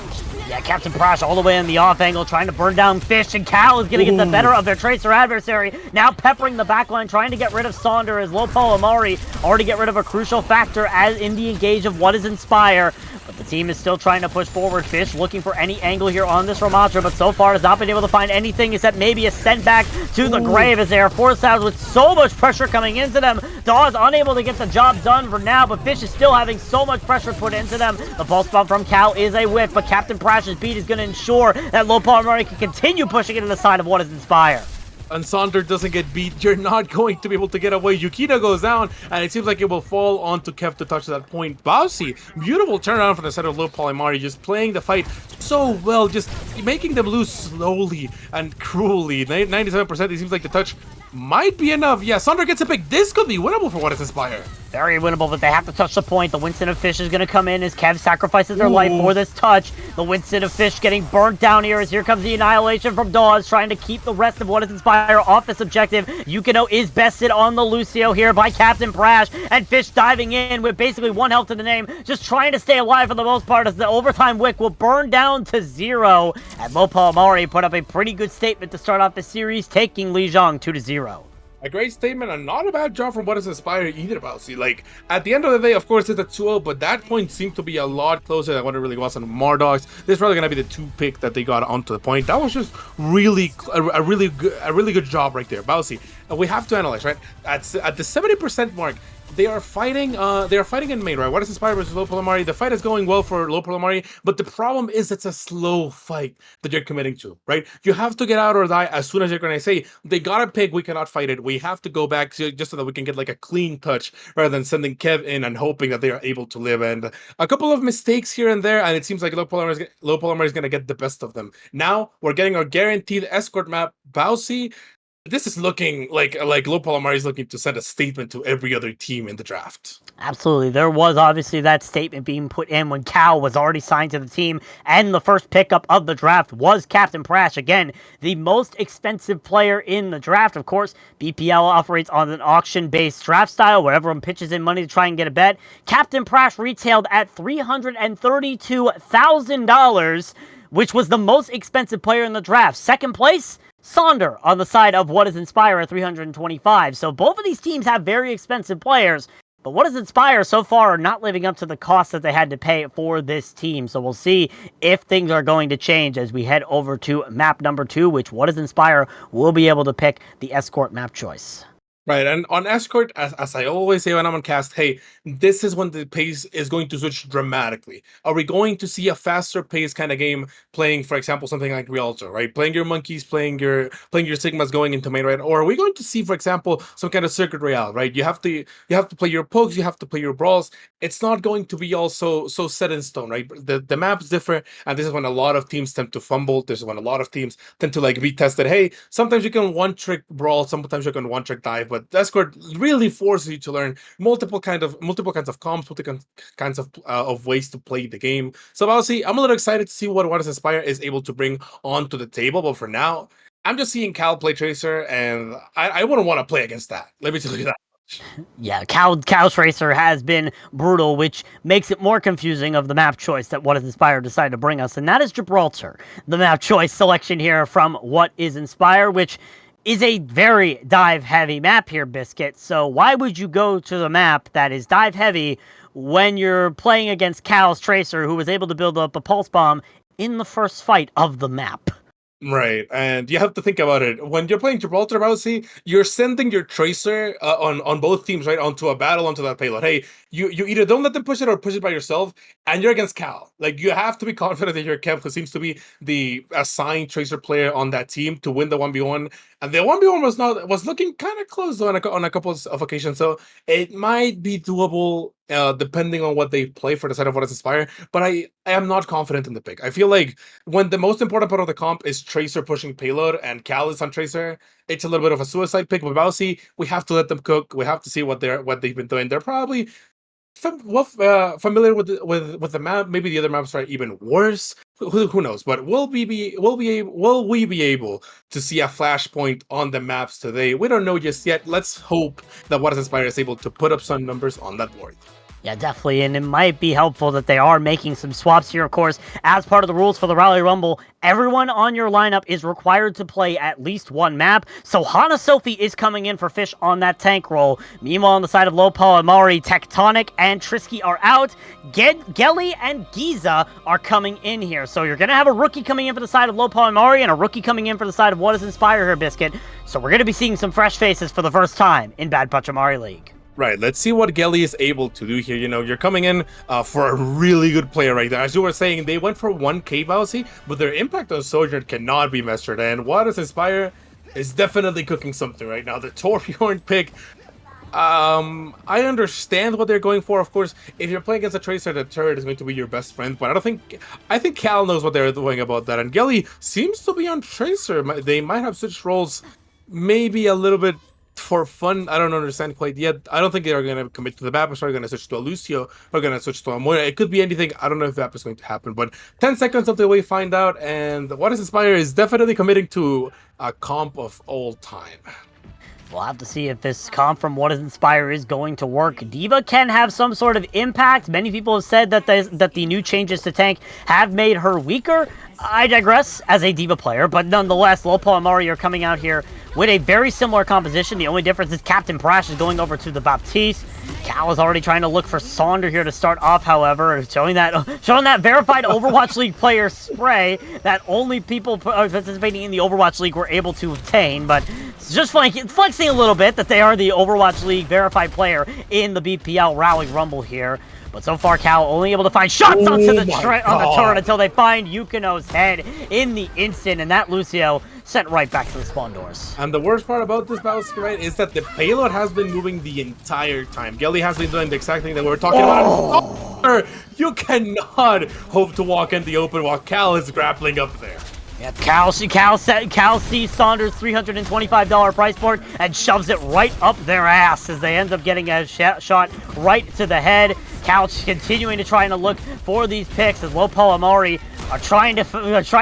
Yeah, Captain Prash all the way in the off angle, trying to burn down Fish, and Cal is going to get the better of their Tracer adversary. Now peppering the backline, trying to get rid of Sonder as Low Polymari already get rid of a crucial factor as in the engage of What Is Inspire. But the team is still trying to push forward. Fish looking for any angle here on this Ramatra, but so far has not been able to find anything except maybe a send back to the grave as they are forced out with so much pressure coming into them. Dawes unable to get the job done for now, but Fish is still having so much pressure put into them. The pulse bomb from Cal is a whiff, but Captain Prash's beat is going to ensure that Low Polymari can continue pushing it to the side of What Is Inspire. And Sonder doesn't get beat, you're not going to be able to get away. Yukino goes down, and it seems like it will fall onto Kev to touch that point. Bousy, beautiful turnaround from the side of Low Polymari, just playing the fight so well, just making them lose slowly and cruelly. 97%, it seems like the touch might be enough. Yeah, Sonder gets a pick. This could be winnable for What Is Inspire. Very winnable, but they have to touch the point. The Winston of Fish is going to come in as Kev sacrifices their life for this touch. The Winston of Fish getting burnt down here as here comes the Annihilation from Dawes, trying to keep the rest of What Is Inspire off this objective. Yukino is bested on the Lucio here by Captain Brash, and Fish diving in with basically 1 health to the name, just trying to stay alive for the most part as the overtime wick will burn down to 0. And Lo Polymari put up a pretty good statement to start off the series, taking Lijiang 2-0. A great statement and not a bad job from What Is Inspire either, Bousy. Like, at the end of the day, of course, it's a 2-0, but that point seemed to be a lot closer than what it really was on Mardogs. This is probably going to be the 2 pick that they got onto the point. That was just really a really good job right there, Bousy. And we have to analyze, right? At the 70% mark, they are fighting in main, right? What Is Inspire versus Lo Polymari. The fight is going well for Lo Polymari, but the problem is it's a slow fight that you're committing to, right? You have to get out or die as soon as you're going to say, they got a pick, we cannot fight it. We have to go back just so that we can get like a clean touch rather than sending Kev in and hoping that they are able to live. And a couple of mistakes here and there, and it seems like Lo Polymari is going to get the best of them. Now we're getting our guaranteed escort map, Bousy. This is looking like Lo Polymari is looking to send a statement to every other team in the draft. Absolutely. There was obviously that statement being put in when Cal was already signed to the team, and the first pickup of the draft was Captain Prash. Again, the most expensive player in the draft. Of course, BPL operates on an auction-based draft style where everyone pitches in money to try and get a bet. Captain Prash retailed at $332,000, which was the most expensive player in the draft. Second place, Sonder on the side of What Is Inspire at 325. So both of these teams have very expensive players, but What Is Inspire so far are not living up to the cost that they had to pay for this team. So we'll see if things are going to change as we head over to map number 2, which What Is Inspire will be able to pick the escort map choice. Right, and on escort, as I always say when I'm on cast, hey, this is when the pace is going to switch dramatically. Are we going to see a faster pace kind of game playing, for example, something like Rialto, right? Playing your monkeys, playing your Sigmas going into main, right? Or are we going to see, for example, some kind of Circuit Royale, right? You have to play your pokes, you have to play your brawls. It's not going to be all so set in stone, right? The map's different, and this is when a lot of teams tend to fumble. This is when a lot of teams tend to like be tested. Hey, sometimes you can one-trick brawl, sometimes you can one-trick dive, but escort really forces you to learn multiple kinds of comps, multiple kinds of ways to play the game. So obviously, I'm a little excited to see what Is Inspire is able to bring onto the table. But for now, I'm just seeing Cal play Tracer, and I wouldn't want to play against that. Let me tell you that. Yeah, Cal Tracer has been brutal, which makes it more confusing of the map choice that What Is Inspire decided to bring us, and that is Gibraltar, the map choice selection here from What Is Inspire, which is a very dive-heavy map here, Biscuit. So why would you go to the map that is dive-heavy when you're playing against Cal's Tracer, who was able to build up a pulse bomb in the first fight of the map? Right, and you have to think about it. When you're playing Gibraltar, Bousy, you're sending your Tracer on both teams, right, onto a battle, onto that payload. Hey, you either don't let them push it or push it by yourself, and you're against Cal. Like, you have to be confident that you're Kev, who seems to be the assigned Tracer player on that team to win the 1v1. And the 1v1 was looking kind of close on a couple of occasions, so it might be doable depending on what they play for the side of What Is Inspire. But I am not confident in the pick. I feel like when the most important part of the comp is Tracer pushing payload and Cal is on Tracer, it's a little bit of a suicide pick. With Bousy, we have to let them cook. We have to see what they've been doing. They're probably familiar with the map. Maybe the other maps are even worse. Who knows? But will we be able to see a flashpoint on the maps today? We don't know just yet. Let's hope that What Is Inspire is able to put up some numbers on that board. Yeah, definitely, and it might be helpful that they are making some swaps here, of course. As part of the rules for the Rally Rumble, everyone on your lineup is required to play at least one map, so Hana Sophie is coming in for Fish on that tank role. Meanwhile, on the side of Lo Polymari, Tectonic and Trisky are out. Gelly and Giza are coming in here, so you're going to have a rookie coming in for the side of Lo Polymari and a rookie coming in for the side of What Is Inspire here, Biscuit. So we're going to be seeing some fresh faces for the first time in Bad Pachamari League. Right, let's see what Gelly is able to do here. You know, you're coming in for a really good player right there. As you were saying, they went for 1k Bousy, but their impact on Sojourn cannot be measured. And What Is Inspire is definitely cooking something right now. The Torbjorn pick, I understand what they're going for. Of course, if you're playing against a Tracer, the turret is going to be your best friend. But I think Cal knows what they're doing about that. And Gelly seems to be on Tracer. They might have switched roles maybe a little bit for fun. I don't understand quite yet. I don't think they are going to commit to the map. Or are going to switch to a Lucio. Or going to switch to a Moira. It could be anything. I don't know if that is going to happen. But 10 seconds of the way, find out. And What is Inspire is definitely committing to a comp of all time. We'll have to see if this comp from What is Inspire is going to work. D.Va can have some sort of impact. Many people have said that the new changes to tank have made her weaker. I digress as a D.Va player, but nonetheless, Low Polymari are coming out here with a very similar composition. The only difference is Captain Prash is going over to the Baptiste. Cal is already trying to look for Sonder here to start off, however, showing that verified Overwatch League player spray that only people participating in the Overwatch League were able to obtain, but it's just flexing a little bit that they are the Overwatch League verified player in the BPL Rally Rumble here. But so far, Cal only able to find shots onto the turret until they find Yukino's head in the instant, and that Lucio sent right back to the spawn doors. And the worst part about this battle, right, is that the payload has been moving the entire time. Gelly has been doing the exact thing that we were talking about. You cannot hope to walk in the open while Cal is grappling up there. Yeah, Cal sees Saunders' $325 price point and shoves it right up their ass as they end up getting a shot right to the head. Cal continuing to try and look for these picks as Low Polymari are trying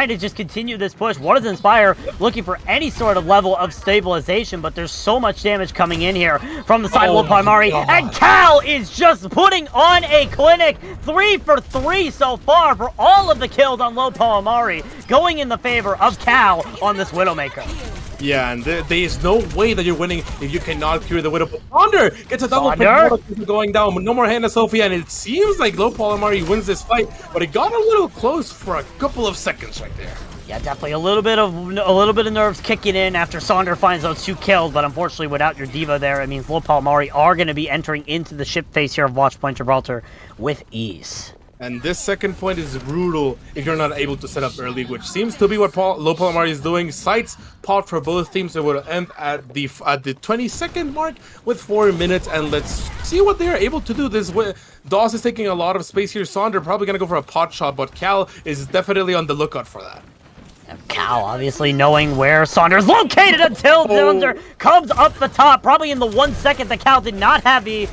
to just continue this push. What is Inspire looking for any sort of level of stabilization, but there's so much damage coming in here from the side of Low Polymari, and Cal is just putting on a clinic. 3 for 3 so far for all of the kills on Low Polymari, going in the favor of Cal on this Widowmaker. Yeah, and there is no way that you're winning if you cannot cure the Widow. Sonder gets a double pick going down. No more Hannah Sophia, and it seems like Low Polymari wins this fight, but it got a little close for a couple of seconds right there. Yeah, definitely a little bit of nerves kicking in after Sonder finds those 2 kills, but unfortunately without your D.Va there, it means Low Polymari are going to be entering into the ship phase here of Watch Point Gibraltar with ease. And this second point is brutal if you're not able to set up early, which seems to be what Low Polymari is doing. Sights pot for both teams. It will end at the 22nd mark with 4 minutes, and let's see what they are able to do. Dawes is taking a lot of space here. Sonder probably going to go for a pot shot, but Cal is definitely on the lookout for that. Cal obviously knowing where Sonder is located until Sonder comes up the top. Probably in the 1 second that Cal did not have the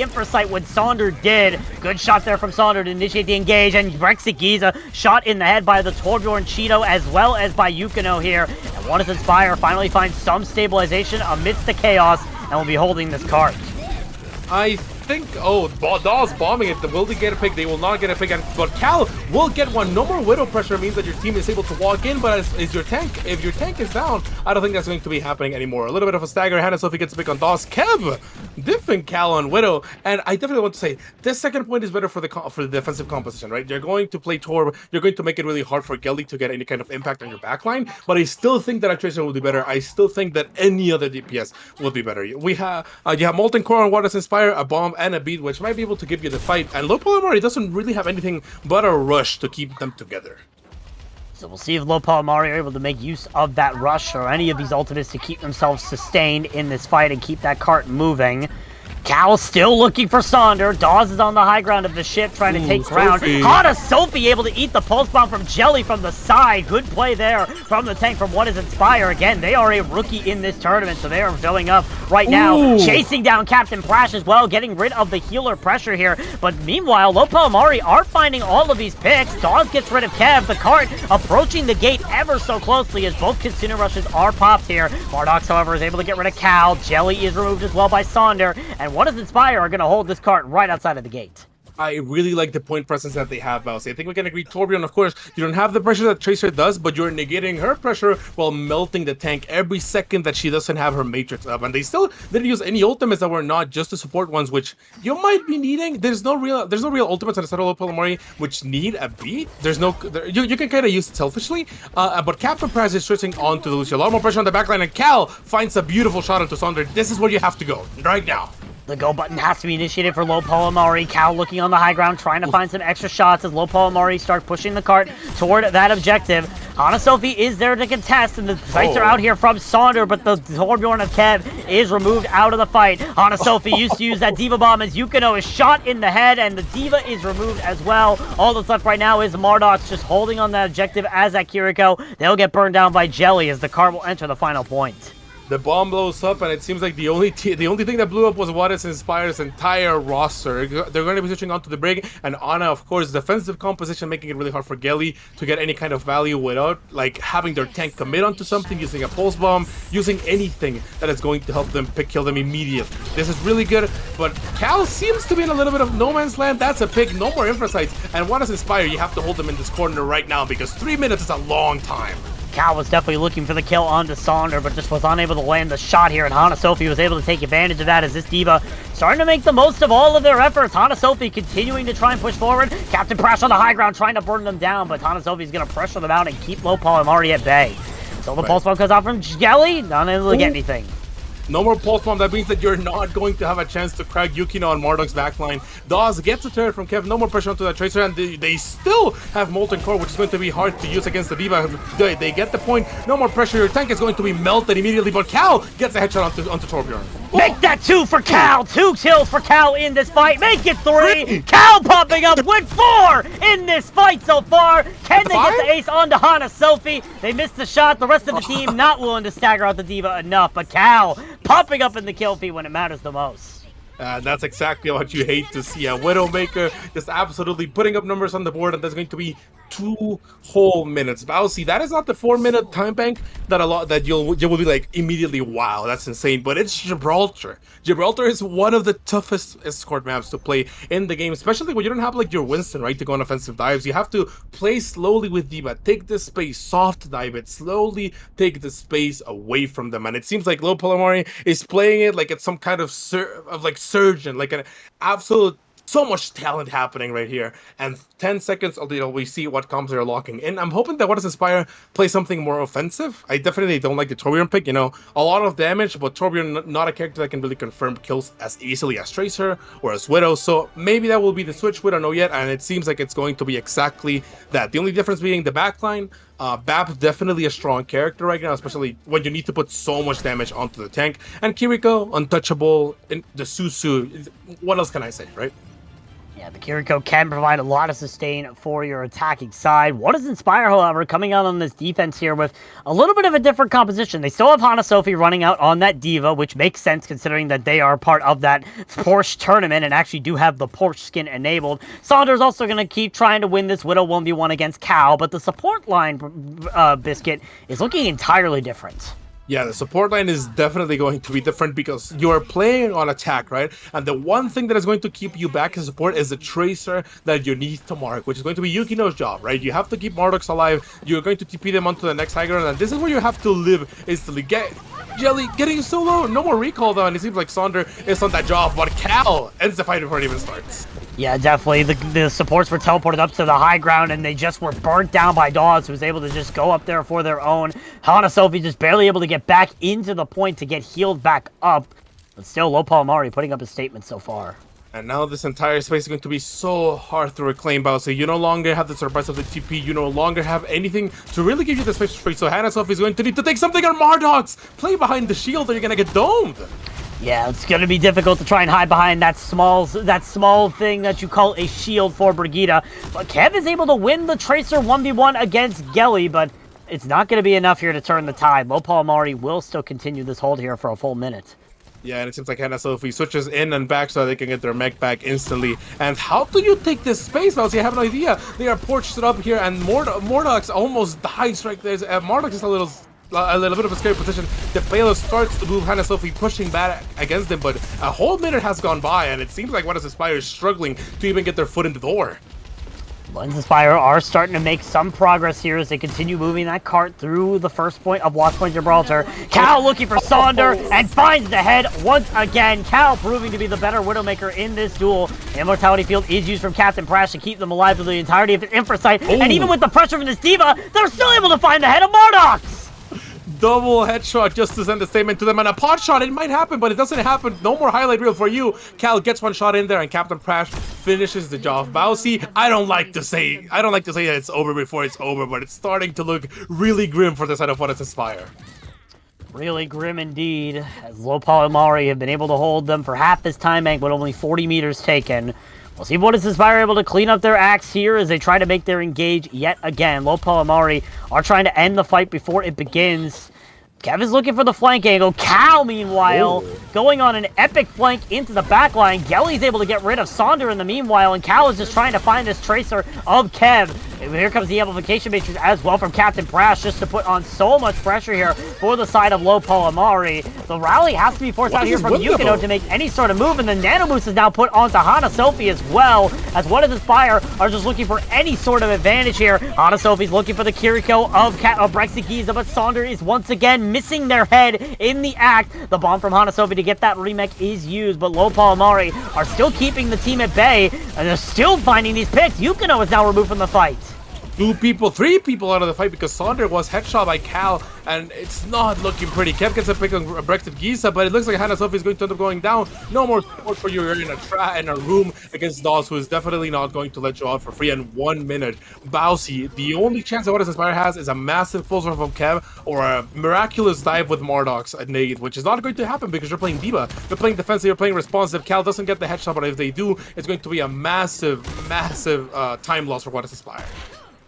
infra sight when Sonder did. Good shot there from Sonder to initiate the engage, and Brexit Giza shot in the head by the Torbjorn Cheeto as well as by Yukino here. And What is Inspire finally finds some stabilization amidst the chaos and will be holding this cart. I think, Dawes bombing it. Will they get a pick? They will not get a pick, but Cal will get one. No more Widow pressure means that your team is able to walk in, but if your tank is down, I don't think that's going to be happening anymore. A little bit of a stagger. Hannah Sophie gets a pick on Dawes. Kev, different Cal on Widow, and I definitely want to say this second point is better for the defensive composition, right? You're going to play Torb. You're going to make it really hard for Gelly to get any kind of impact on your backline, but I still think that Tracer will be better. I still think that any other DPS will be better. We have you have Molten Core on What is Inspire, a bomb, and a beat, which might be able to give you the fight, and Low Polymari doesn't really have anything but a rush to keep them together. So we'll see if Low Polymari are able to make use of that rush or any of these ultimates to keep themselves sustained in this fight and keep that cart moving. Cal still looking for Sonder. Dawes is on the high ground of the ship trying to take ground. Hana Sophie able to eat the pulse bomb from Jelly from the side. Good play there from the tank from What is Inspire. Again, they are a rookie in this tournament, so they are showing up right now. Chasing down Captain Prash as well, getting rid of the healer pressure here. But meanwhile, Low Polymari are finding all of these picks. Dawes gets rid of Kev. The cart approaching the gate ever so closely as both Kitsune rushes are popped here. Mardox, however, is able to get rid of Cal. Jelly is removed as well by Sonder. And What is Inspire are going to hold this cart right outside of the gate. I really like the point presence that they have, Valsy. I think we can agree, Torbjorn, of course, you don't have the pressure that Tracer does, but you're negating her pressure while melting the tank every second that she doesn't have her Matrix up. And they still didn't use any ultimates that were not just the support ones, which you might be needing. There's no real ultimates on the side of Polymari which need a beat. You can kind of use it selfishly, but Captain Prash is switching on to Lucio. A lot more pressure on the backline, and Cal finds a beautiful shot into Sonder. This is where you have to go right now. The go button has to be initiated for Low Polymari. Cal looking on the high ground, trying to find some extra shots as Low Polymari start pushing the cart toward that objective. Hana Sophie is there to contest, and the sights are out here from Sonder, but the Torbjorn of Kev is removed out of the fight. Hana Sophie used to use that D.Va bomb as Yukino is shot in the head, and the D.Va is removed as well. All that's left right now is Mardox just holding on that objective as that Kiriko. They'll get burned down by Jelly as the cart will enter the final point. The bomb blows up, and it seems like the only thing that blew up was what is Inspire's entire roster. They're going to be switching onto the Brig, and Ana, of course, defensive composition, making it really hard for Gelly to get any kind of value without like having their tank commit onto something, using a pulse bomb, using anything that is going to help them kill them immediately. This is really good, but Cal seems to be in a little bit of no man's land. That's a pick, no more infra sites, and what is Inspire? You have to hold them in this corner right now because 3 minutes is a long time. Cal was definitely looking for the kill onto Sonder, but just was unable to land the shot here, and Hanasofi was able to take advantage of that as this D.Va starting to make the most of all of their efforts. Hanasofi continuing to try and push forward. Captain Preshow on the high ground trying to burn them down, but Hanasofi's going to pressure them out and keep low Polymari at bay. So the pulse bomb comes out from Gelly, not able to get anything. No more pulse bomb. That means that you're not going to have a chance to crack Yukino on Marduk's backline. Dawes gets a turret from Kev. No more pressure onto that Tracer, and they still have Molten Core, which is going to be hard to use against the D.Va. They get the point. No more pressure. Your tank is going to be melted immediately, but Cal gets a headshot onto Torbjorn. Make that 2 for Cal. 2 kills for Cal in this fight. Make it 3. Cal popping up with 4 in this fight so far. Can they get the ace onto Hanasofi? They missed the shot. The rest of the team not willing to stagger out the D.Va enough, but Cal popping up in the kill feed when it matters the most. That's exactly what you hate to see. A Widowmaker just absolutely putting up numbers on the board, and there's going to be 2 whole minutes. Bowsy, that is not the 4-minute time bank that you will be like immediately, wow, that's insane. But it's Gibraltar. Gibraltar is one of the toughest escort maps to play in the game, especially when you don't have like your Winston, right, to go on offensive dives. You have to play slowly with D.Va, take the space, soft dive it, slowly take the space away from them. And it seems like Low Polymari is playing it like it's some kind of surgeon, like an absolute. So much talent happening right here, and 10 seconds until we see what comps they're locking in. I'm hoping that What is Inspire plays something more offensive. I definitely don't like the Torbjorn pick, you know, a lot of damage, but Torbjorn not a character that can really confirm kills as easily as Tracer or as Widow, so maybe that will be the switch. We don't know yet, and it seems like it's going to be exactly that. The only difference being the backline. Bap definitely a strong character right now, especially when you need to put so much damage onto the tank, and Kiriko untouchable, and the Susu, what else can I say, right? Yeah, the Kiriko can provide a lot of sustain for your attacking side. What is Inspire, however, coming out on this defense here with a little bit of a different composition. They still have Hanasofi running out on that D.Va, which makes sense considering that they are part of that Porsche tournament and actually do have the Porsche skin enabled. Saunders also going to keep trying to win this Widow 1v1 against Cal, but the support line, Biscuit, is looking entirely different. Yeah, the support line is definitely going to be different because you are playing on attack, right? And the one thing that is going to keep you back in support is the Tracer that you need to mark, which is going to be Yukino's job, right? You have to keep Marduk's alive. You're going to TP them onto the next high ground, and this is where you have to live instantly. Jelly getting so low. No more recall, though, and it seems like Sonder is on that job, but Cal ends the fight before it even starts. Yeah, definitely. The supports were teleported up to the high ground, and they just were burnt down by Dawes, who was able to just go up there for their own. Hanasofi just barely able to get back into the point to get healed back up. But still, Low Polymari putting up a statement so far. And now this entire space is going to be so hard to reclaim, Bowser. You no longer have the surprise of the TP. You no longer have anything to really give you the space for free. So Hanasofi is going to need to take something on Mardox. Play behind the shield or you're going to get domed. Yeah, it's going to be difficult to try and hide behind that small thing that you call a shield for Brigitte. But Kev is able to win the Tracer 1v1 against Gelly, but it's not going to be enough here to turn the tide. Low Polymari will still continue this hold here for a full minute. Yeah, and it seems like Hanasofi switches in and back so they can get their mech back instantly. And how do you take this space, Mouse? You have no idea. They are porched up here, and Mordox almost dies right there. Mordox is a little bit of a scary position. The payload starts to move, Hanasofi pushing back against him, but a whole minute has gone by, and it seems like What is Inspire is struggling to even get their foot in the door. Lens Inspire are starting to make some progress here as they continue moving that cart through the first point of Watch Point Gibraltar. Cal looking for Sonder and finds the head once again. Cal proving to be the better Widowmaker in this duel. Immortality Field is used from Captain Prash to keep them alive for the entirety of the infra site. And even with the pressure from this D.Va, they're still able to find the head of Mardox! Double headshot just to send a statement to them, and a pot shot. It might happen, but it doesn't happen. No more highlight reel for you. Cal gets one shot in there, and Captain Prash finishes the job. Bowsy, I don't like to say that it's over before it's over, but it's starting to look really grim for the side of What is Inspire. Really grim indeed, as Low Polymari have been able to hold them for half this time bank, but only 40 meters taken. We'll see What is Inspire able to clean up their acts here as they try to make their engage yet again. Low Polymari are trying to end the fight before it begins. Kev is looking for the flank angle. Cal, meanwhile, going on an epic flank into the back line. Gelly's able to get rid of Sonder in the meanwhile, and Cal is just trying to find this tracer of Kev. And here comes the amplification matrix as well from Captain Brash, just to put on so much pressure here for the side of low Polymari. The rally has to be forced out here from Yukino to make any sort of move, and the Nano Boost is now put onto Hana Sophie as well, as What Is Inspire are just looking for any sort of advantage here. Hana Sophie's looking for the Kiriko of Brexit Giza, but Sonder is once again missing their head in the act. The bomb from Hana Sophie to get that remake is used, but low Polymari are still keeping the team at bay, and they're still finding these picks. Yukino is now removed from the fight. 2 people, 3 people out of the fight because Sonder was headshot by Cal, and it's not looking pretty. Kev gets a pick on Brexit Giza, but it looks like Hana Sophie is going to end up going down. No more support for you. You're in a room against Dawes, who is definitely not going to let you out for free in 1 minute. Bousy, the only chance that What Is Inspire has is a massive full sword from Kev or a miraculous dive with Mardox at nade, which is not going to happen because you're playing D.Va. You're playing defensive, you're playing responsive. Cal doesn't get the headshot, but if they do, it's going to be a massive time loss for What Is Inspire.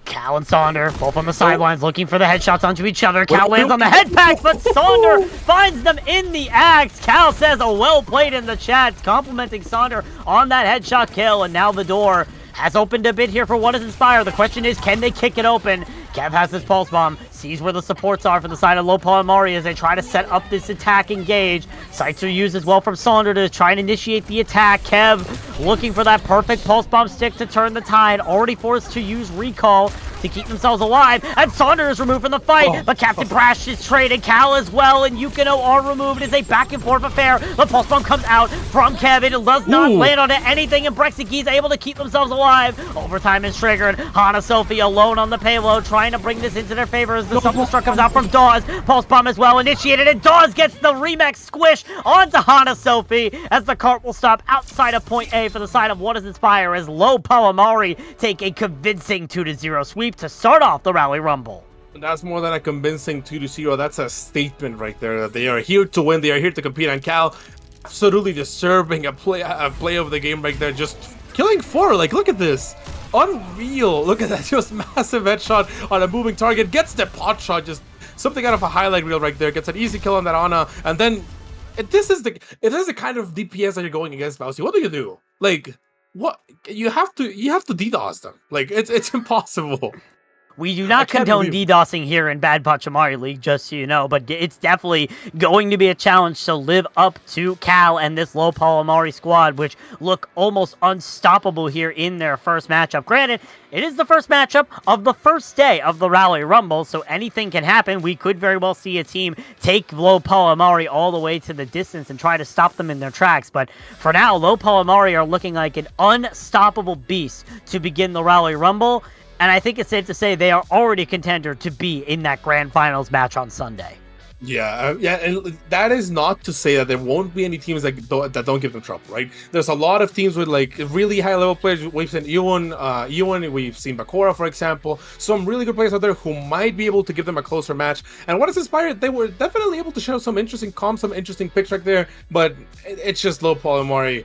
Cal and Sonder, both on the sidelines, looking for the headshots onto each other. Cal lands on the head packs, but Sonder finds them in the act. Cal says a well played in the chat, complimenting Sonder on that headshot kill, and now the door has opened a bit here for What Is Inspire. The question is, can they kick it open? Kev has his pulse bomb, sees where the supports are for the side of low Polymari as they try to set up this attack engage. Sights are used as well from Sonder to try and initiate the attack. Kev looking for that perfect pulse bomb stick to turn the tide, already forced to use recall to keep themselves alive, and Sonder is removed from the fight, but Captain Brash is traded. Cal as well, and Yukino are removed. It's a back and forth affair. The pulse bomb comes out from Kevin. It does not land onto anything, and Brexit is able to keep themselves alive. Overtime is triggered. Hana Sophie alone on the payload, trying to bring this into their favor as the self-destruct comes out from Dawes. Pulse bomb as well initiated, and Dawes gets the remix squish onto Hana Sophie as the cart will stop outside of point A for the side of What Is Inspire as low Polymari take a convincing 2-0 sweep to start off the Rally Rumble. That's more than a convincing 2-0. That's a statement right there that they are here to win. They are here to compete, and Cal absolutely deserving a play of the game right there. Just killing 4. Like, look at this. Unreal. Look at that. Just massive headshot on a moving target. Gets the pot shot. Just something out of a highlight reel right there. Gets an easy kill on that Ana. And then this is the kind of DPS that you're going against, Bousy. What do you do? Like, what? You have to DDoS them. Like, it's impossible. We do not condone DDoSing here in Bad Pachamari League, just so you know, but it's definitely going to be a challenge to live up to Cal and this low Polymari squad, which look almost unstoppable here in their first matchup. Granted, it is the first matchup of the first day of the Rally Rumble, so anything can happen. We could very well see a team take low Polymari all the way to the distance and try to stop them in their tracks, but for now, low Polymari are looking like an unstoppable beast to begin the Rally Rumble. And I think it's safe to say they are already a contender to be in that grand finals match on Sunday. Yeah, and that is not to say that there won't be any teams that don't give them trouble, right? There's a lot of teams with like really high level players. We've seen Ewan, we've seen Bakura, for example. Some really good players out there who might be able to give them a closer match. And What Is Inspired, they were definitely able to show some interesting comps, some interesting picks right there. But it's just low Polymari.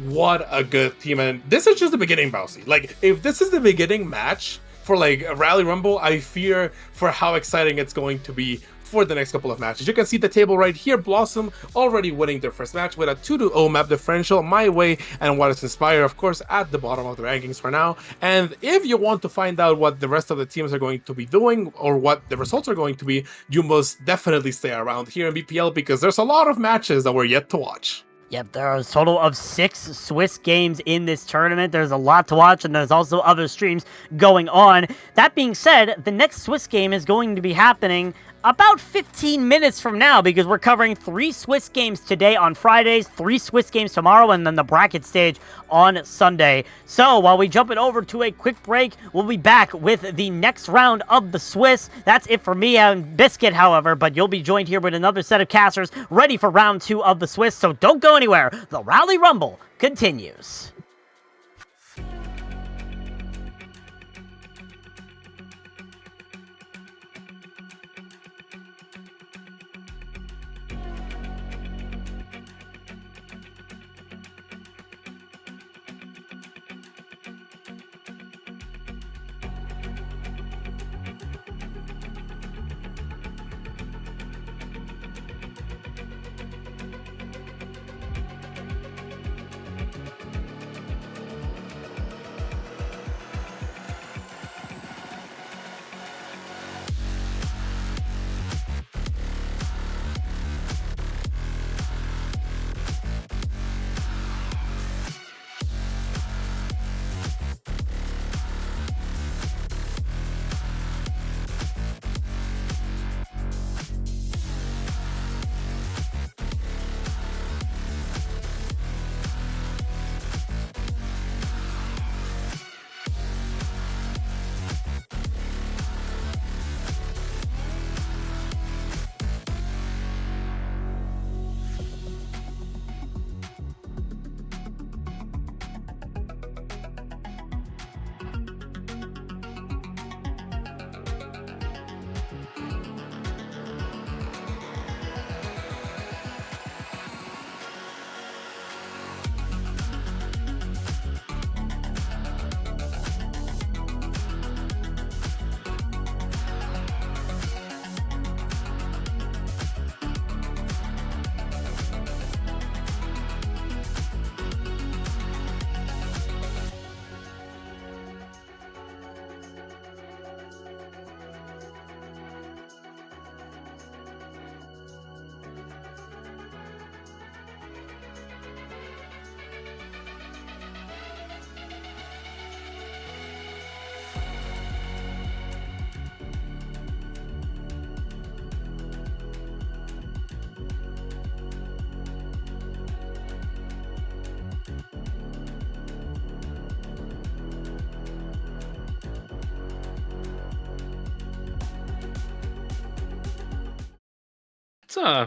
What a good team, and this is just the beginning, Bousy. Like, if this is the beginning match for like a Rally Rumble, I fear for how exciting it's going to be for the next couple of matches. You can see the table right here. Blossom already winning their first match with a 2-0 map differential, My Way and What Is Inspire, of course, at the bottom of the rankings for now. And if you want to find out what the rest of the teams are going to be doing or what the results are going to be, you must definitely stay around here in BPL because there's a lot of matches that we're yet to watch. Yep, there are a total of 6 Swiss games in this tournament. There's a lot to watch, and there's also other streams going on. That being said, the next Swiss game is going to be happening about 15 minutes from now because we're covering 3 Swiss games today on Fridays, 3 Swiss games tomorrow, and then the bracket stage on Sunday. So while we jump it over to a quick break, we'll be back with the next round of the Swiss. That's it for me and Biscuit, however, but you'll be joined here with another set of casters ready for round 2 of the Swiss, so don't go anywhere. The Rally Rumble continues.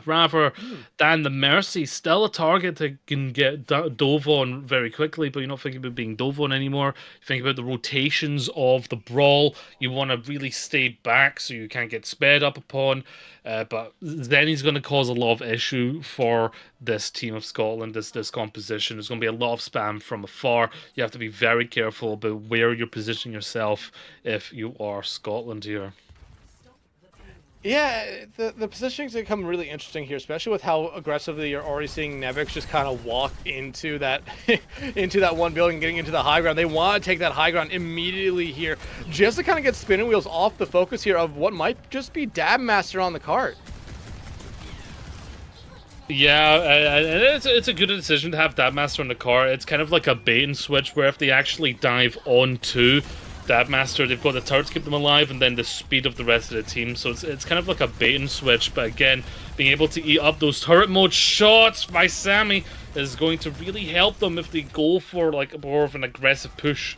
rather than the Mercy. Still a target that can get dove on very quickly, but you're not thinking about being dove on anymore. You think about the rotations of the Brawl. You want to really stay back so you can't get sped up upon. But then he's going to cause a lot of issue for this team of Scotland, this composition. There's going to be a lot of spam from afar. You have to be very careful about where you're positioning yourself if you are Scotland here. Yeah, the positioning's become really interesting here, especially with how aggressively you're already seeing Nevix just kind of walk into that into that one building, getting into the high ground. They want to take that high ground immediately here, just to kind of get spinning wheels off the focus here of what might just be Dab Master on the cart. Yeah, and it's a good decision to have Dab Master on the car. It's kind of like a bait and switch where if they actually dive onto Dab Master, they've got the turret to keep them alive and then the speed of the rest of the team. So it's kind of like a bait and switch, but again, being able to eat up those turret mode shots by Sammy is going to really help them if they go for like more of an aggressive push.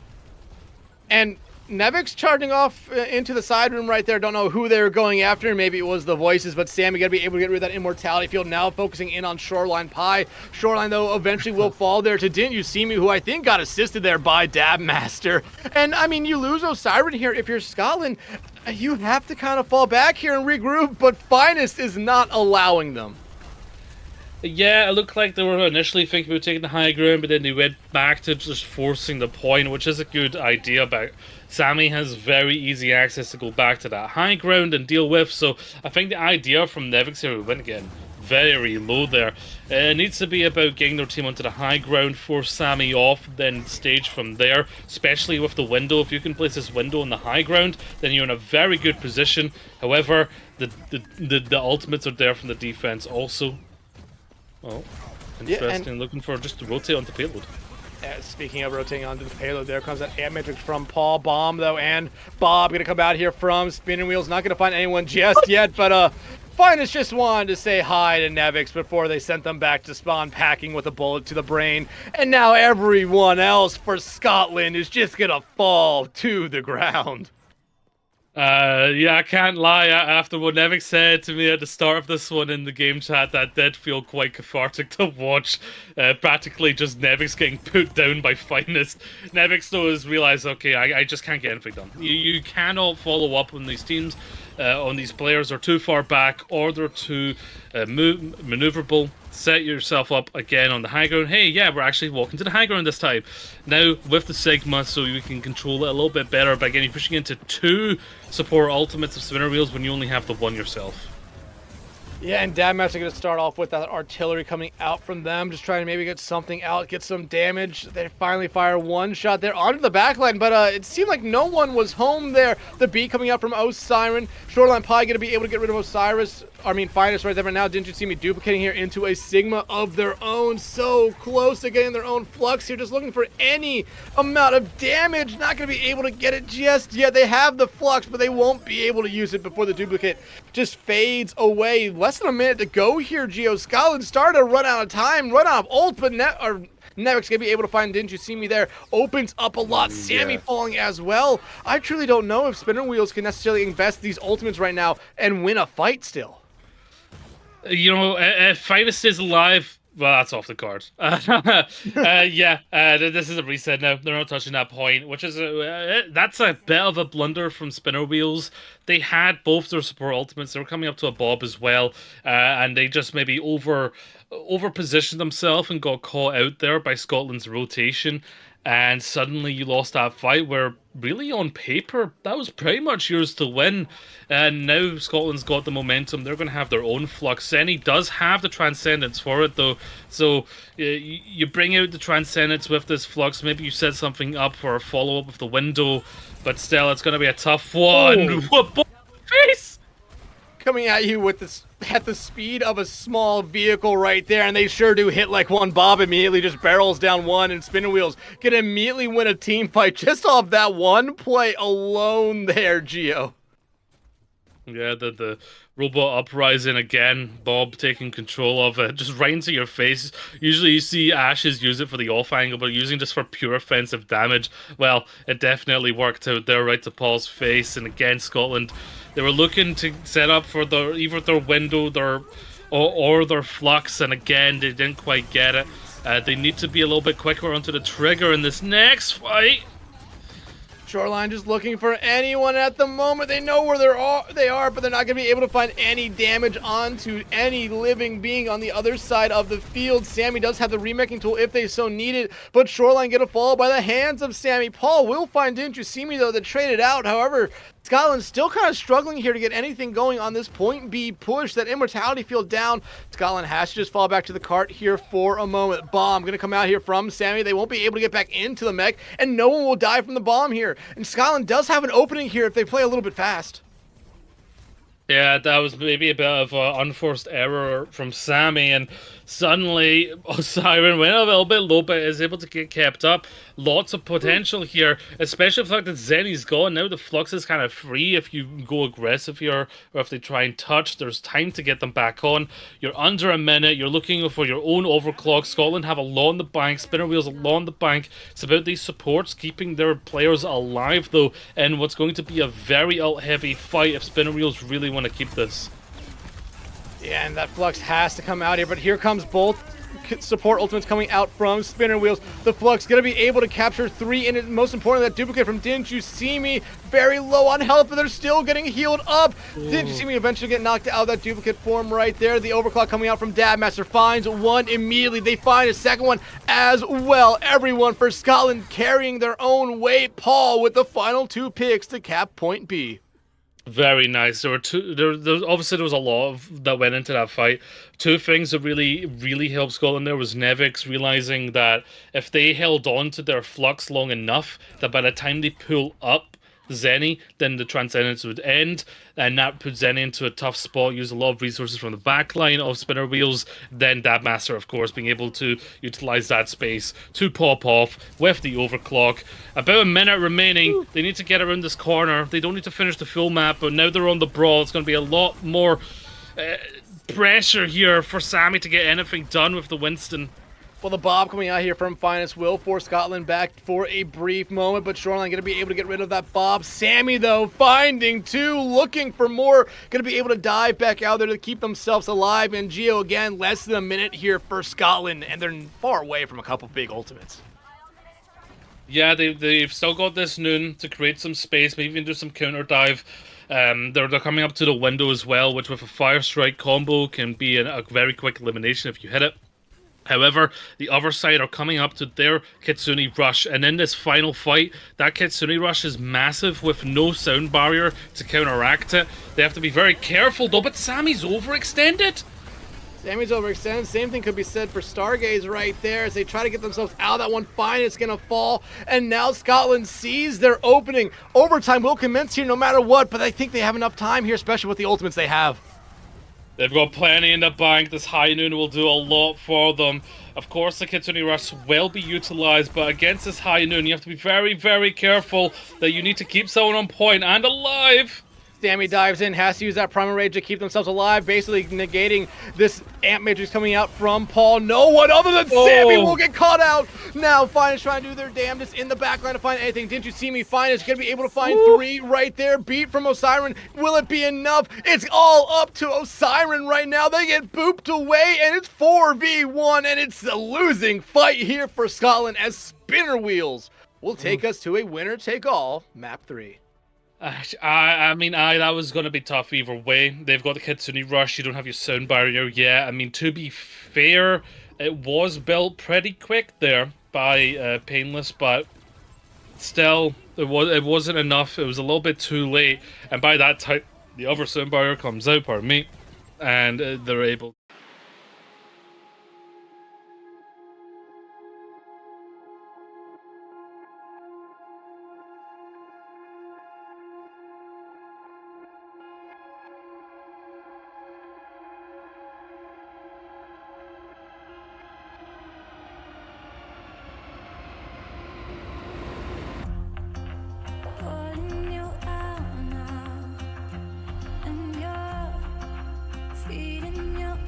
And Nevix charging off into the side room right there. Don't know who they were going after. Maybe it was the voices, but Sammy got to be able to get rid of that immortality field. Now focusing in on Shoreline Pie. Shoreline, though, eventually will fall there to Didn't You See Me, who I think got assisted there by Dab Master. And, I mean, you lose Osiren here. If you're Scotland, you have to kind of fall back here and regroup, but Finest is not allowing them. Yeah, it looked like they were initially thinking about taking the high ground, but then they went back to just forcing the point, which is a good idea, but Sammy has very easy access to go back to that high ground and deal with, so I think the idea from Nevix here went again very low there. It needs to be about getting their team onto the high ground, force Sammy off, then stage from there, especially with the window. If you can place this window on the high ground, then you're in a very good position. However, the ultimates are there from the defense also. Oh, interesting. Yeah, looking for just to rotate onto payload. Speaking of rotating onto the payload, there comes that Ant Matrix from Paul Bomb, though, and Bob going to come out here from Spinning Wheels. Not going to find anyone just yet, but Finest just wanted to say hi to Nevix before they sent them back to spawn, packing with a bullet to the brain. And now everyone else for Scotland is just going to fall to the ground. Yeah, I can't lie. After what Nevix said to me at the start of this one in the game chat, that did feel quite cathartic to watch. Practically just Nevix getting put down by Finest. Nevix, though, has realized, okay, I just can't get anything done. You cannot follow up on these teams, on these players. They're too far back, or they're too maneuverable. Set yourself up again on the high ground. Hey, yeah, we're actually walking to the high ground this time. Now, with the Sigma, so you can control it a little bit better. But again, you're pushing into 2 support ultimates of spinner wheels when you only have the 1 yourself. Yeah, and Dab Master going to start off with that artillery coming out from them, just trying to maybe get something out, get some damage. They finally fire one shot there onto the backline, but it seemed like no one was home there. The beat coming out from Osiren. Shoreline Pie going to be able to get rid of Finest right there, but now Didn't You See Me duplicating here into a Sigma of their own. So close to getting their own flux here, just looking for any amount of damage. Not going to be able to get it just yet. They have the flux, but they won't be able to use it before the duplicate just fades away. Less than a minute to go here, Geo. Scotland started to run out of time, run out of ult, but Nevix gonna be able to find Didn't You See Me there. Opens up a lot. Sammy falling as well. I truly don't know if Spinner Wheels can necessarily invest these ultimates right now and win a fight still. You know, if Finest is alive, well, that's off the cards. Yeah, this is a reset now. They're not touching that point, which is that's a bit of a blunder from Spinner Wheels. They had both their support ultimates. They were coming up to a Bob as well, and they just maybe over positioned themselves and got caught out there by Scotland's rotation. And suddenly you lost that fight where, really on paper, that was pretty much yours to win. And now Scotland's got the momentum. They're going to have their own flux. Zenny does have the Transcendence for it, though. So you bring out the Transcendence with this flux. Maybe you set something up for a follow-up with the window. But still, it's going to be a tough one. What face? Coming at you with this at the speed of a small vehicle right there, and they sure do hit like one. Bob immediately just barrels down one, and Spinner Wheels can immediately win a team fight just off that one play alone there, Geo. Yeah, the robot uprising again, Bob taking control of it, just right into your face. Usually you see Ashes use it for the off angle, but using just for pure offensive damage, well, it definitely worked out there right to Paul's face. And again, Scotland, they were looking to set up for either their window, their or their Flux, and again, they didn't quite get it. They need to be a little bit quicker onto the trigger in this next fight. Shoreline just looking for anyone at the moment. They know where they are, but they're not going to be able to find any damage onto any living being on the other side of the field. Sammy does have the remaking tool if they so need it, but Shoreline get a fall by the hands of Sammy. Paul will find Didn't You See Me, though, that traded out. However, Scotland's still kind of struggling here to get anything going on this point B push. That immortality field down. Scotland has to just fall back to the cart here for a moment. Bomb going to come out here from Sammy. They won't be able to get back into the mech, and no one will die from the bomb here. And Scotland does have an opening here if they play a little bit fast. Yeah, that was maybe a bit of an unforced error from Sammy, and suddenly Siren went a little bit low, but is able to get kept up. Lots of potential here, especially the fact that Zenny's gone. Now the Flux is kind of free if you go aggressive here, or if they try and touch. There's time to get them back on. You're under a minute. You're looking for your own overclock. Scotland have a lot on the bank. Spinner Wheels along the bank. It's about these supports keeping their players alive, though, in what's going to be a very ult-heavy fight if Spinner Wheels really want to keep this. Yeah, and that Flux has to come out here, but here comes both support ultimates coming out from Spinner Wheels. The Flux going to be able to capture 3, and most importantly, that duplicate from Didn't You See Me, very low on health, but they're still getting healed up. Ooh. Didn't You See Me eventually get knocked out of that duplicate form right there. The overclock coming out from Dabmaster finds one immediately. They find a second one as well. Everyone for Scotland carrying their own weight. Paul with the final 2 picks to cap point B. Very nice. There were obviously there was a lot that went into that fight. 2 things that really helped Scotland there was Nevix realizing that if they held on to their Flux long enough, that by the time they pull up Zenny, then the Transcendence would end, and that put Zenny into a tough spot, use a lot of resources from the backline of Spinner Wheels, then Dabmaster, of course, being able to utilize that space to pop off with the overclock. About a minute remaining. Ooh. They need to get around this corner. They don't need to finish the full map, but now they're on the brawl. It's going to be a lot more pressure here for Sammy to get anything done with the Winston. Well, the Bob coming out here from Finest will force Scotland back for a brief moment, but Shoreline going to be able to get rid of that Bob. Sammy, though, finding 2, looking for more, going to be able to dive back out there to keep themselves alive. And Geo, again, less than a minute here for Scotland, and they're far away from a couple big ultimates. Yeah, they've still got this noon to create some space, maybe even do some counter dive. They're coming up to the window as well, which with a Fire Strike combo can be a very quick elimination if you hit it. However, the other side are coming up to their Kitsune Rush, and in this final fight, that Kitsune Rush is massive with no sound barrier to counteract it. They have to be very careful though, but Sammy's overextended. Sammy's overextended. Same thing could be said for Stargaze right there as they try to get themselves out of that one. Fine, it's going to fall, and now Scotland sees their opening. Overtime will commence here no matter what, but I think they have enough time here, especially with the ultimates they have. They've got plenty in the bank. This high noon will do a lot for them. Of course, the Kitsune Rush will be utilized, but against this high noon, you have to be very, very careful that you need to keep someone on point and alive. Sammy dives in, has to use that Primal Rage to keep themselves alive, basically negating this Amp Matrix coming out from Paul. No one other than Sammy will get caught out. Now, Finest trying to do their damnedest in the backline to find anything. Didn't You See Me? Finest going to be able to find 3 right there. Beat from Osiren. Will it be enough? It's all up to Osiren right now. They get booped away, and it's 4v1, and it's a losing fight here for Scotland as Spinner Wheels will take us to a winner-take-all map 3. I mean, that was going to be tough either way. They've got the Kitsune Rush. You don't have your sound barrier yet. I mean, to be fair, it was built pretty quick there by Painless, but still, it wasn't enough. It was a little bit too late. And by that time, the other sound barrier comes out, pardon me, and they're able. Feeding your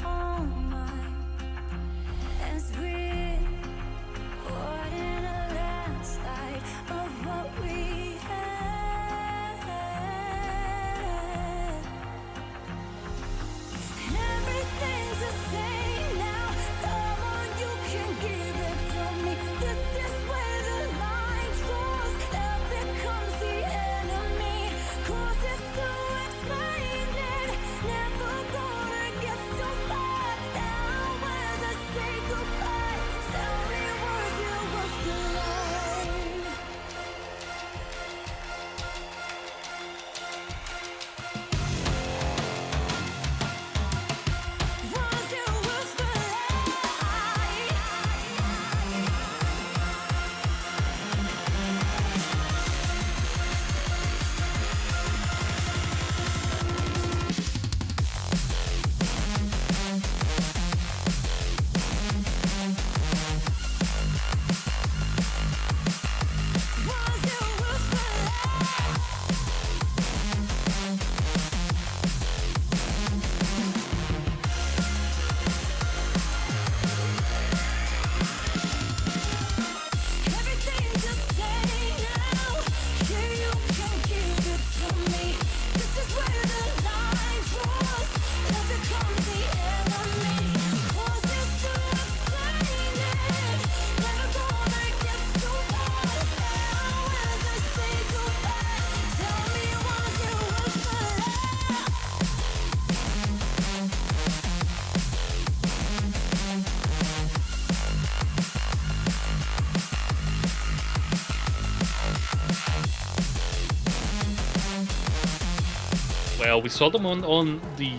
well. We saw them on the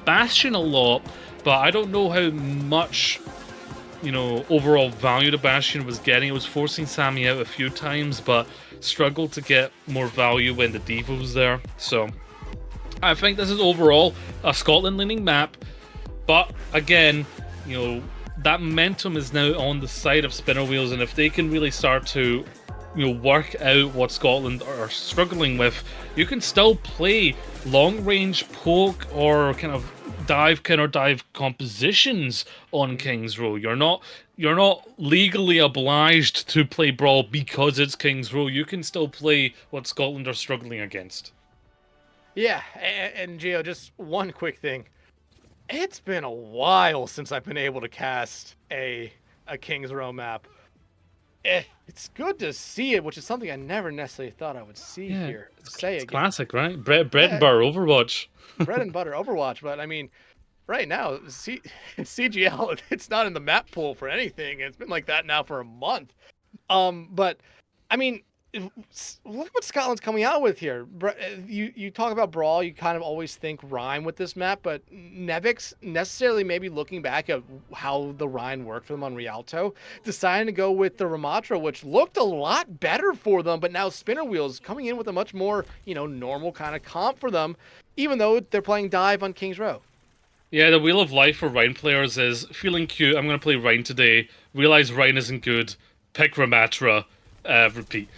Bastion a lot, but I don't know how much, you know, overall value the Bastion was getting. It was forcing Sammy out a few times, but struggled to get more value when the Devo was there. So I think this is overall a Scotland-leaning map, but again, you know, that momentum is now on the side of Spinner Wheels, and if they can really start to, you know, work out what Scotland are struggling with, you can still play long-range poke or kind of counter dive compositions on King's Row. You're not legally obliged to play Brawl because it's King's Row. You can still play what Scotland are struggling against. Yeah, and Gio, just one quick thing. It's been a while since I've been able to cast a King's Row map. It's good to see it, which is something I never necessarily thought I would see here. It's classic, right? Bread and butter Overwatch. Bread and butter Overwatch, but I mean, right now, CGL, it's not in the map pool for anything. It's been like that now for a month. But I mean, look what Scotland's coming out with here. You talk about Brawl, you kind of always think Rhine with this map, but Nevix necessarily maybe looking back at how the Rhine worked for them on Rialto, deciding to go with the Ramatra, which looked a lot better for them, but now Spinner Wheels coming in with a much more, you know, normal kind of comp for them, even though they're playing Dive on King's Row. Yeah, the wheel of life for Rhine players is feeling cute. I'm going to play Rhine today. Realize Rhine isn't good. Pick Ramatra. Repeat.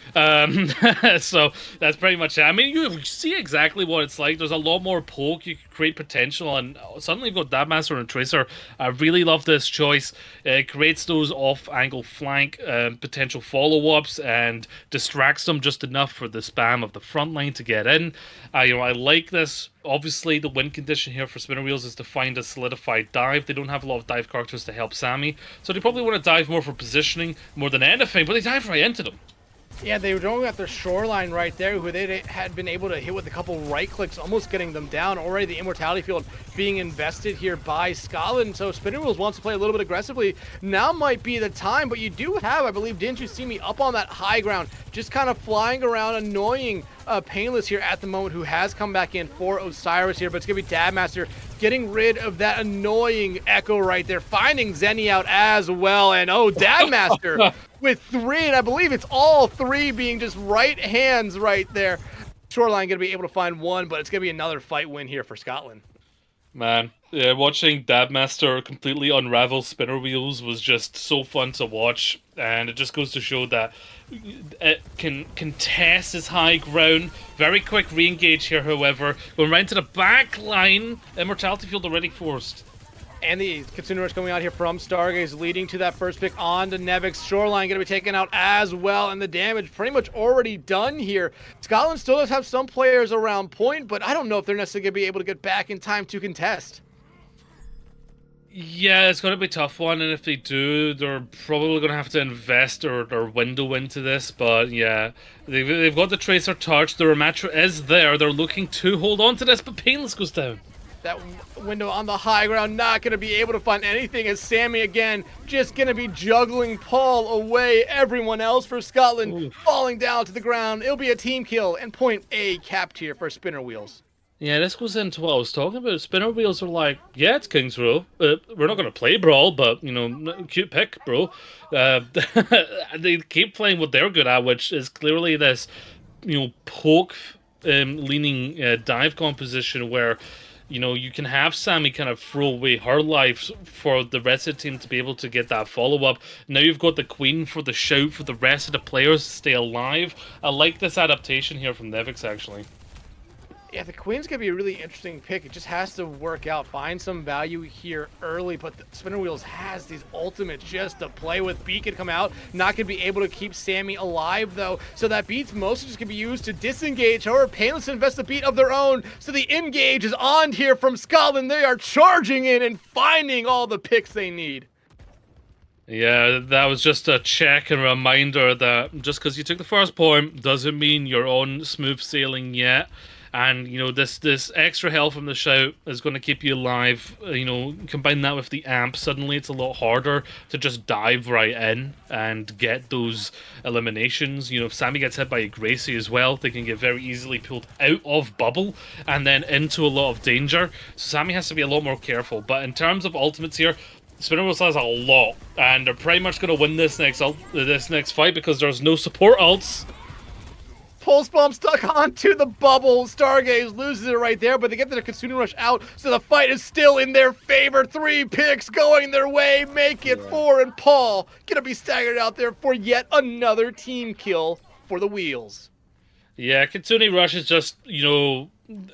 So that's pretty much it. I mean, you see exactly what it's like. There's a lot more poke. You can create potential, and suddenly you've got Dabmaster and Tracer. I really love this choice. It creates those off-angle flank potential follow-ups and distracts them just enough for the spam of the front line to get in. You know, I like this. Obviously, the win condition here for Spinner Wheels is to find a solidified dive. They don't have a lot of dive characters to help Sammy, so they probably want to dive more for positioning more than anything, but they dive right into them. Yeah, they were going at their shoreline right there, who they had been able to hit with a couple right clicks, almost getting them down. Already the Immortality Field being invested here by Scotland, so Spinner Wheels wants to play a little bit aggressively. Now might be the time, but you do have, I believe, didn't you see me up on that high ground, just kind of flying around, annoying Painless here at the moment, who has come back in for Osiris here, but it's going to be Dabmaster getting rid of that annoying Echo right there, finding Zenny out as well, and Dabmaster with 3, and I believe it's all 3 being just right hands right there. Shoreline going to be able to find 1, but it's going to be another fight win here for Scotland. Man, yeah, watching Dabmaster completely unravel Spinner Wheels was just so fun to watch, and it just goes to show that it can contest his high ground. Very quick re-engage here, however. Going right into the back line. Immortality Field already forced. And the Kitsune Rush coming out here from Stargaze, leading to that first pick on to Nevix. Shoreline going to be taken out as well, and the damage pretty much already done here. Scotland still does have some players around point, but I don't know if they're necessarily going to be able to get back in time to contest. Yeah, it's going to be a tough one, and if they do, they're probably going to have to invest or window into this, but yeah, they've got the Tracer touch, the Ramatra is there, they're looking to hold on to this, but Painless goes down. That window on the high ground, not going to be able to find anything, as Sammy again just going to be juggling Paul away. Everyone else for Scotland falling down to the ground. It'll be a team kill, and point A capped here for Spinner Wheels. Yeah, this goes into what I was talking about. Spinner Wheels are like, yeah, it's King's Row. We're not going to play Brawl, but, you know, cute pick, bro. They keep playing what they're good at, which is clearly this, you know, poke leaning dive composition where, you know, you can have Sammy kind of throw away her life for the rest of the team to be able to get that follow-up. Now you've got the Queen for the shout for the rest of the players to stay alive. I like this adaptation here from Nevix, actually. Yeah, the Queen's going to be a really interesting pick. It just has to work out. Find some value here early, but the Spinner Wheels has these ultimates just to play with. Beacon come out. Not going to be able to keep Sammy alive, though. So that beat's mostly just going to be used to disengage. However, Painless invest a beat of their own. So the engage is on here from Scotland. They are charging in and finding all the picks they need. Yeah, that was just a check and reminder that just because you took the first point doesn't mean you're on smooth sailing yet. And, you know, this extra health from the shout is going to keep you alive. You know, combine that with the amp, suddenly it's a lot harder to just dive right in and get those eliminations. You know, if Sammy gets hit by a Gracie as well, they can get very easily pulled out of bubble and then into a lot of danger. So Sammy has to be a lot more careful. But in terms of ultimates here, Spinner Wheels has a lot, and they're pretty much going to win this next fight because there's no support ults. Pulse Bomb stuck onto the bubble. Stargaze loses it right there, but they get the Kitsune Rush out, so the fight is still in their favor. 3 picks going their way, make it 4, and Paul gonna be staggered out there for yet another team kill for the Wheels. Yeah, Kitsune Rush is just, you know,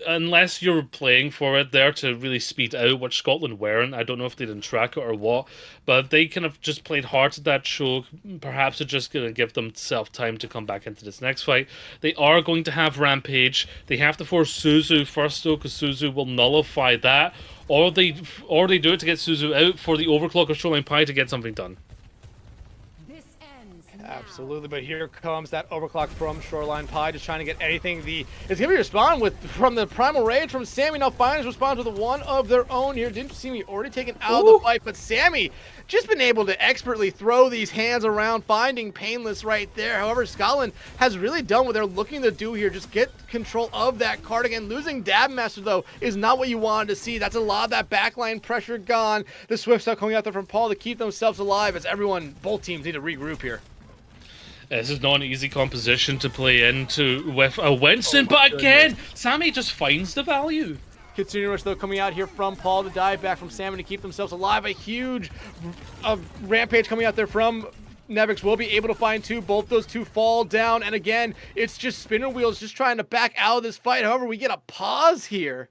unless you're playing for it there to really speed out, which Scotland weren't. I don't know if they didn't track it or what, but they kind of just played hard at that show. Perhaps it's just going to give themselves time to come back into this next fight. They are going to have Rampage. They have to force Suzu first, though, because Suzu will nullify that, or they do it to get Suzu out for the overclock of Shoreline Pie to get something done. Absolutely, but here comes that overclock from Shoreline Pie, just trying to get anything. It's gonna be respond with from the Primal Rage from Sammy. Now finally responds with one of their own here. Didn't you see me already taken out of the fight, but Sammy just been able to expertly throw these hands around, finding Painless right there. However, Scotland has really done what they're looking to do here, just get control of that cardigan. Losing Dab Master, though, is not what you wanted to see. That's a lot of that backline pressure gone. The Swift stuff coming out there from Paul to keep themselves alive as both teams need to regroup here. This is not an easy composition to play into with a Winston, but again, Sammy just finds the value. Kitsune Rush, though, coming out here from Paul to dive back from Salmon to keep themselves alive. A huge rampage coming out there from Nevix. Will be able to find 2. Both those 2 fall down. And again, it's just Spinner Wheels just trying to back out of this fight. However, we get a pause here.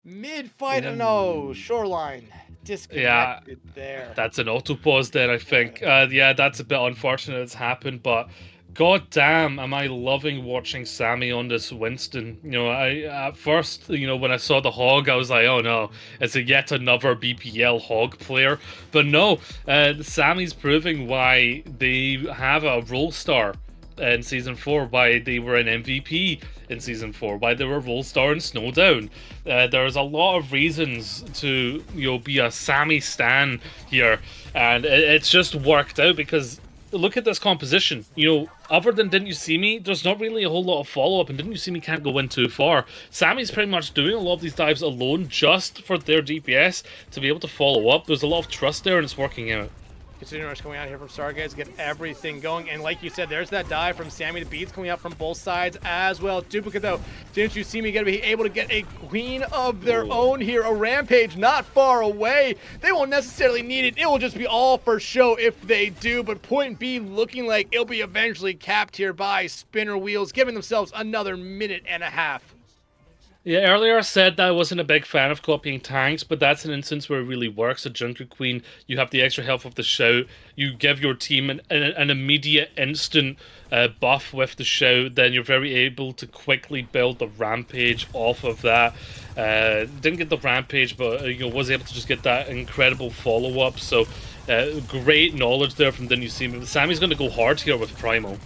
Mid-fight. No, Shoreline disconnected there. That's an auto pause there, I think. Yeah, that's a bit unfortunate it's happened, but god damn, am I loving watching Sammy on this Winston. You know, at first, you know, when I saw the Hog, I was like, oh no, it's yet another BPL Hog player. But no, Sammy's proving why they have a role star in Season 4, why they were an MVP in Season 4, why they were Role Star in Snowdown. There's a lot of reasons to, you know, be a Sammy stan here, and it's just worked out because look at this composition. You know, other than Didn't You See Me, there's not really a whole lot of follow-up, and Didn't You See Me can't go in too far. Sammy's pretty much doing a lot of these dives alone just for their DPS to be able to follow up. There's a lot of trust there, and it's working out. Kitsune Rush coming out here from Stargaze, get everything going. And like you said, there's that dive from Sammy. The beats coming out from both sides as well. Duplicate, though. Didn't You See Me gonna be able to get a queen of their own here. A Rampage not far away. They won't necessarily need it. It will just be all for show if they do. But Point B looking like it'll be eventually capped here by Spinner Wheels, giving themselves another minute and a half. Yeah, earlier I said that I wasn't a big fan of copying tanks, but that's an instance where it really works. A Junker Queen, you have the extra health of the shout, you give your team an immediate, instant buff with the shout, then you're very able to quickly build the Rampage off of that. Didn't get the Rampage, but you know, was able to just get that incredible follow-up, so great knowledge there from Didn't You See Me. Sammy's going to go hard here with Primal.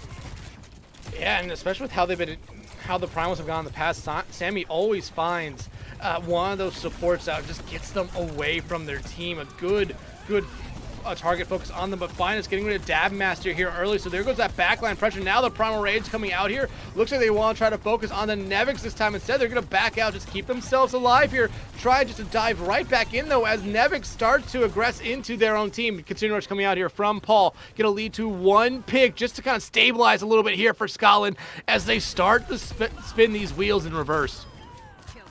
Yeah, and especially with how the Primals have gone in the past, Sammy always finds one of those supports out, just gets them away from their team. A good target focus on them, but fine, it's getting rid of Dab Master here early, so there goes that backline pressure. Now the Primal Rage coming out here. Looks like they want to try to focus on the Nevix this time. Instead, they're going to back out, just keep themselves alive here. Try just to dive right back in, though, as Nevix starts to aggress into their own team. Kitsune Rush coming out here from Paul. Going to lead to 1 pick, just to kind of stabilize a little bit here for Scotland as they start to spin these wheels in reverse.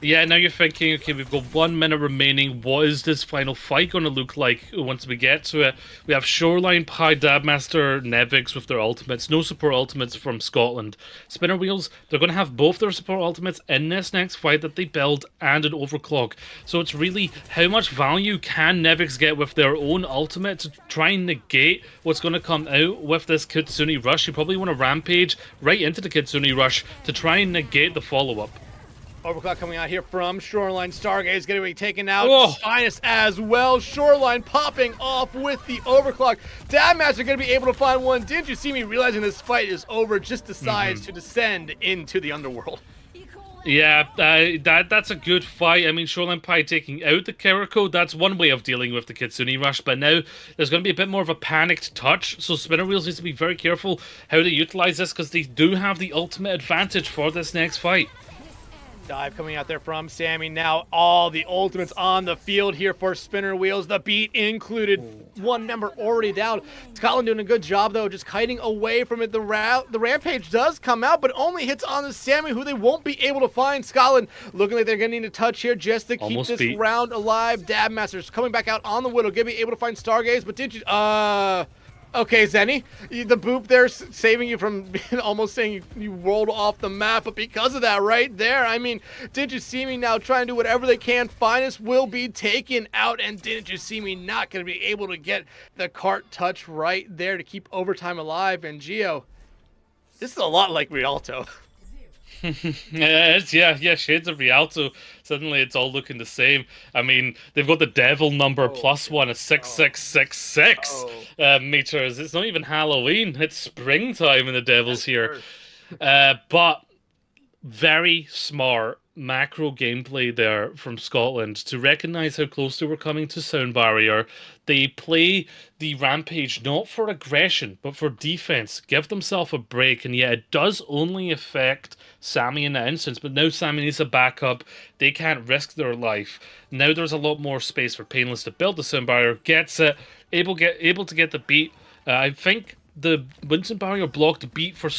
Yeah, now you're thinking, okay, we've got 1 minute remaining. What is this final fight going to look like once we get to it? We have Shoreline Pie, Dabmaster, Nevix with their ultimates. No support ultimates from Scotland. Spinner Wheels, they're going to have both their support ultimates in this next fight that they build and an overclock. So it's really how much value can Nevix get with their own ultimate to try and negate what's going to come out with this Kitsune Rush. You probably want to Rampage right into the Kitsune Rush to try and negate the follow-up. Overclock coming out here from Shoreline. Stargaze going to be taken out. Finest as well. Shoreline popping off with the overclock. Dabmaster going to be able to find one. Didn't You See Me, realizing this fight is over, just decides to descend into the underworld. Yeah, that's a good fight. I mean, Shoreline Pie taking out the Kiriko, that's one way of dealing with the Kitsune Rush, but now there's going to be a bit more of a panicked touch, so Spinner Wheels needs to be very careful how to utilize this, because they do have the ultimate advantage for this next fight. Dive coming out there from Sammy. Now all the ultimates on the field here for Spinner Wheels. The beat included. One member already down. Scotland doing a good job, though, just kiting away from it. The Rampage does come out, but only hits on the Sammy, who they won't be able to find. Scotland looking like they're going to need a touch here just to keep this round alive. Dab Masters coming back out on the Widow. Gonna be able to find Stargaze, but did you... Okay, Zenny, the boop there saving you from almost saying you rolled off the map, but because of that right there, I mean, Did You See Me now trying to do whatever they can. Finest will be taken out, and Didn't You See Me not going to be able to get the cart touch right there to keep overtime alive. And Gio, this is a lot like Rialto. Yeah, shades of Rialto. Suddenly it's all looking the same. I mean, they've got the devil number +1 at 6666 meters. It's not even Halloween. It's springtime in the Devils here. But very smart macro gameplay there from Scotland to recognize how close they were coming to sound barrier. They play the Rampage not for aggression but for defense, give themselves a break, and yet it does only affect Sammy in that instance, but now Sammy needs a backup. They can't risk their life. Now there's a lot more space for Painless to build the sound barrier, gets it, able to get the beat. I think the Winston barrier blocked the beat for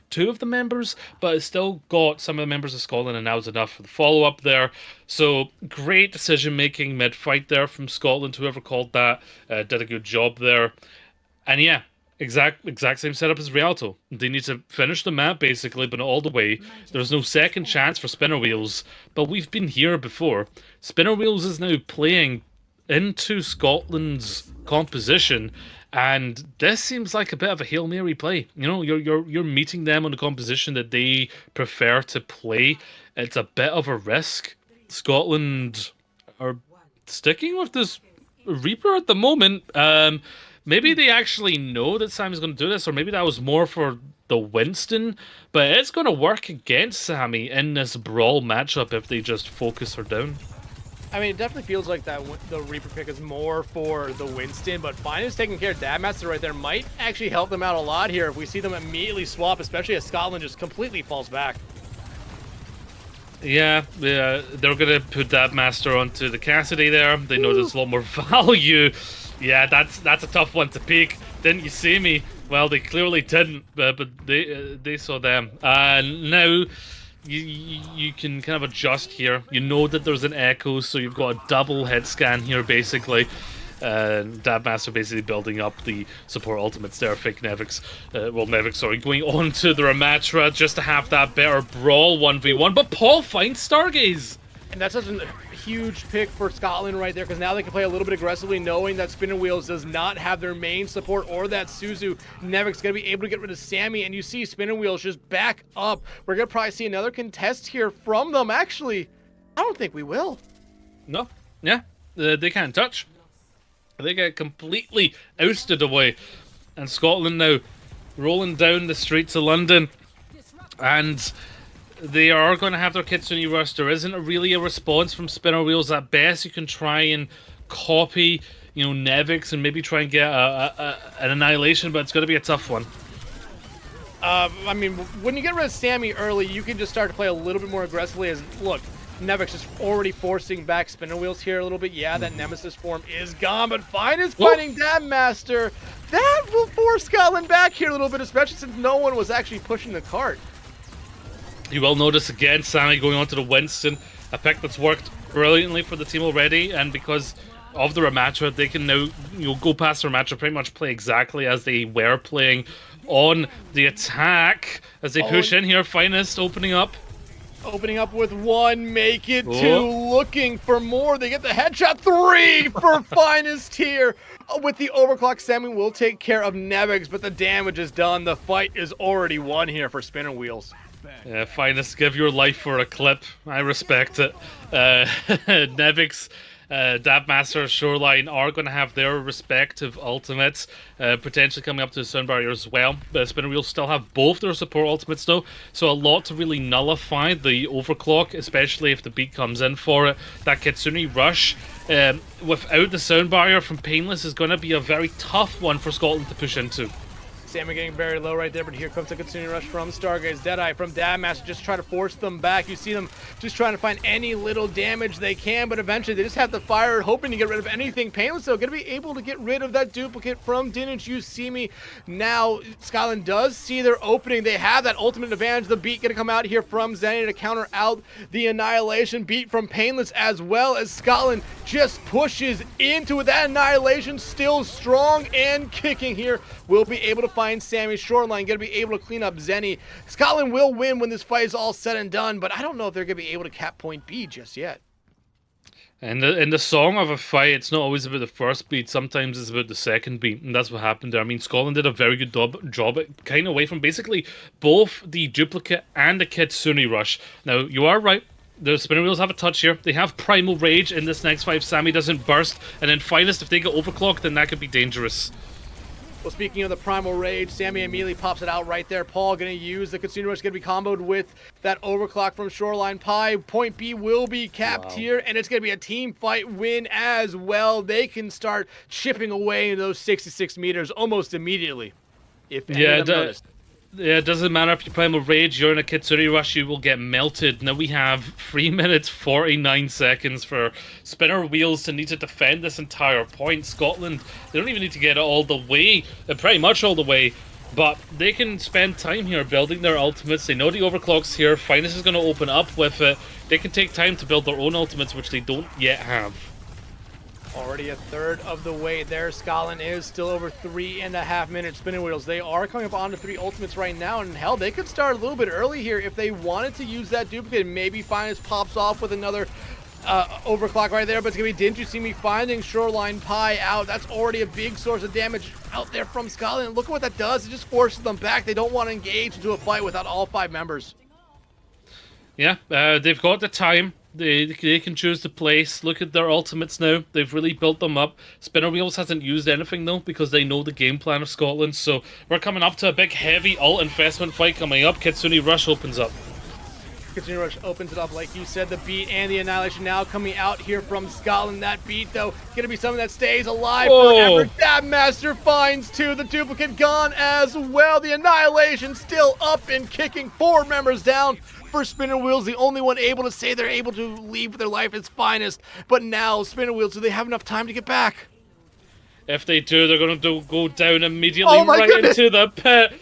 two of the members, but it still got some of the members of Scotland, and that was enough for the follow-up there. So great decision-making mid-fight there from Scotland. Whoever called that did a good job there. And yeah, exact same setup as Rialto. They need to finish the map, basically, but not all the way. There's no second chance for Spinner Wheels, but we've been here before. Spinner Wheels is now playing into Scotland's composition, and this seems like a bit of a Hail Mary play. You know, you're meeting them on the composition that they prefer to play. It's a bit of a risk. Scotland are sticking with this Reaper at the moment. Maybe they actually know that Sammy's going to do this, or maybe that was more for the Winston, but it's going to work against Sammy in this brawl matchup if they just focus her down. I mean, it definitely feels like that the Reaper pick is more for the Winston, but Finest taking care of Dab Master right there might actually help them out a lot here if we see them immediately swap, especially as Scotland just completely falls back. Yeah, they're going to put Dab Master onto the Cassidy there. They know there's a lot more value. Yeah, that's a tough one to pick. Didn't you see me? Well, they clearly didn't, but they saw them. Now you can kind of adjust here. You know that there's an echo, so you've got a double head scan here, basically. Dab Master basically building up the support ultimates there. Fake Nevix, going on to the Ramatra just to have that better brawl 1v1. But Paul finds Stargaze. And that's such a huge pick for Scotland right there, because now they can play a little bit aggressively, knowing that Spinner Wheels does not have their main support, or that Suzu. Nevic's going to be able to get rid of Sammy, and you see Spinner Wheels just back up. We're going to probably see another contest here from them. Actually, I don't think we will. No. Yeah. They can't touch. They get completely ousted away. And Scotland now rolling down the streets of London. And they are going to have their Kitsune Rush. There isn't really a response from Spinner Wheels. At best, you can try and copy, Nevix and maybe try and get an annihilation, but it's going to be a tough one. I mean, when you get rid of Sammy early, you can just start to play a little bit more aggressively. Look, Nevix is already forcing back Spinner Wheels here a little bit. Yeah, that Nemesis form is gone, but Fine is fighting Dab Master. That will force Scotland back here a little bit, especially since no one was actually pushing the cart. You will notice again Sammy going on to the Winston, a pick that's worked brilliantly for the team already, and because of the Ramatra, they can now go past the Ramatra, pretty much play exactly as they were playing on the attack as they push in here. Finest opening up with one, make it two, looking for more. They get the headshot, 3 for Finest here. With the overclock, Sammy will take care of Nevix, but the damage is done. The fight is already won here for Spinner Wheels. Yeah, Finest, give your life for a clip. I respect it. Nevix Dabmaster, Shoreline are going to have their respective ultimates, potentially coming up to the Sun Barrier as well. Spinner Wheels still have both their support ultimates though, so a lot to really nullify the overclock, especially if the beat comes in for it. That Kitsune Rush, without the Sound Barrier from Painless, is going to be a very tough one for Scotland to push into. Sammy getting very low right there, but here comes the Kitsune Rush from Stargaze. Deadeye from Dabmaster just try to force them back. You see them just trying to find any little damage they can, but eventually they just have to fire, hoping to get rid of anything. Painless, though, going to be able to get rid of that duplicate from Didn't You See Me. Now, Scotland does see their opening. They have that ultimate advantage. The beat going to come out here from Zenny to counter out the Annihilation beat from Painless, as well as Scotland just pushes into it. That Annihilation still strong and kicking here. Will be able to find Sammy. Shoreline going to be able to clean up Zenny. Scotland will win when this fight is all said and done, but I don't know if they're going to be able to cap point B just yet. And in the song of a fight, it's not always about the first beat. Sometimes it's about the second beat, and that's what happened there. I mean, Scotland did a very good job at kind of away from basically both the duplicate and the Kitsune Rush. Now, you are right. The Spinner Wheels have a touch here. They have Primal Rage in this next fight. Sammy doesn't burst, and then Finest, if they get overclocked, then that could be dangerous. Well, speaking of the Primal Rage, Sammy immediately pops it out right there. Paul going to use the Kitsune Rush, going to be comboed with that overclock from Shoreline Pie. Point B will be capped here, and it's going to be a team fight win as well. They can start chipping away in those 66 meters almost immediately. If any of them noticed. Yeah, it doesn't matter if you Primal Rage, you're in a Kitsune Rush, you will get melted. Now we have 3 minutes 49 seconds for Spinner Wheels to need to defend this entire point. Scotland, they don't even need to get it all the way, pretty much all the way, but they can spend time here building their ultimates. They know the overclock's here. Finest is going to open up with it. They can take time to build their own ultimates, which they don't yet have. Already a third of the way there. Scotland is still over 3.5 minutes. Spinning Wheels, they are coming up onto 3 ultimates right now, and hell, they could start a little bit early here if they wanted to use that duplicate. Maybe Finest pops off with another overclock right there, but it's gonna be Didn't You See Me finding Shoreline Pie out. That's already a big source of damage out there from Scotland. Look at what that does. It just forces them back. They don't want to engage into a fight without all 5 members. Yeah, they've got the time. They can choose the place. Look at their ultimates now. They've really built them up. Spinner Wheels hasn't used anything though because they know the game plan of Scotland. So we're coming up to a big heavy ult investment fight coming up. Kitsune Rush opens up. Kitsune Rush opens it up, like you said. The beat and the Annihilation now coming out here from Scotland. That beat, though, gonna be something that stays alive forever. Dabmaster finds 2. The duplicate gone as well. The Annihilation still up and kicking. 4 members down for Spinner Wheels. The only one able to say they're able to leave with their life is Finest. But now, Spinner Wheels, do they have enough time to get back? If they do, they're going to go down immediately into the pit.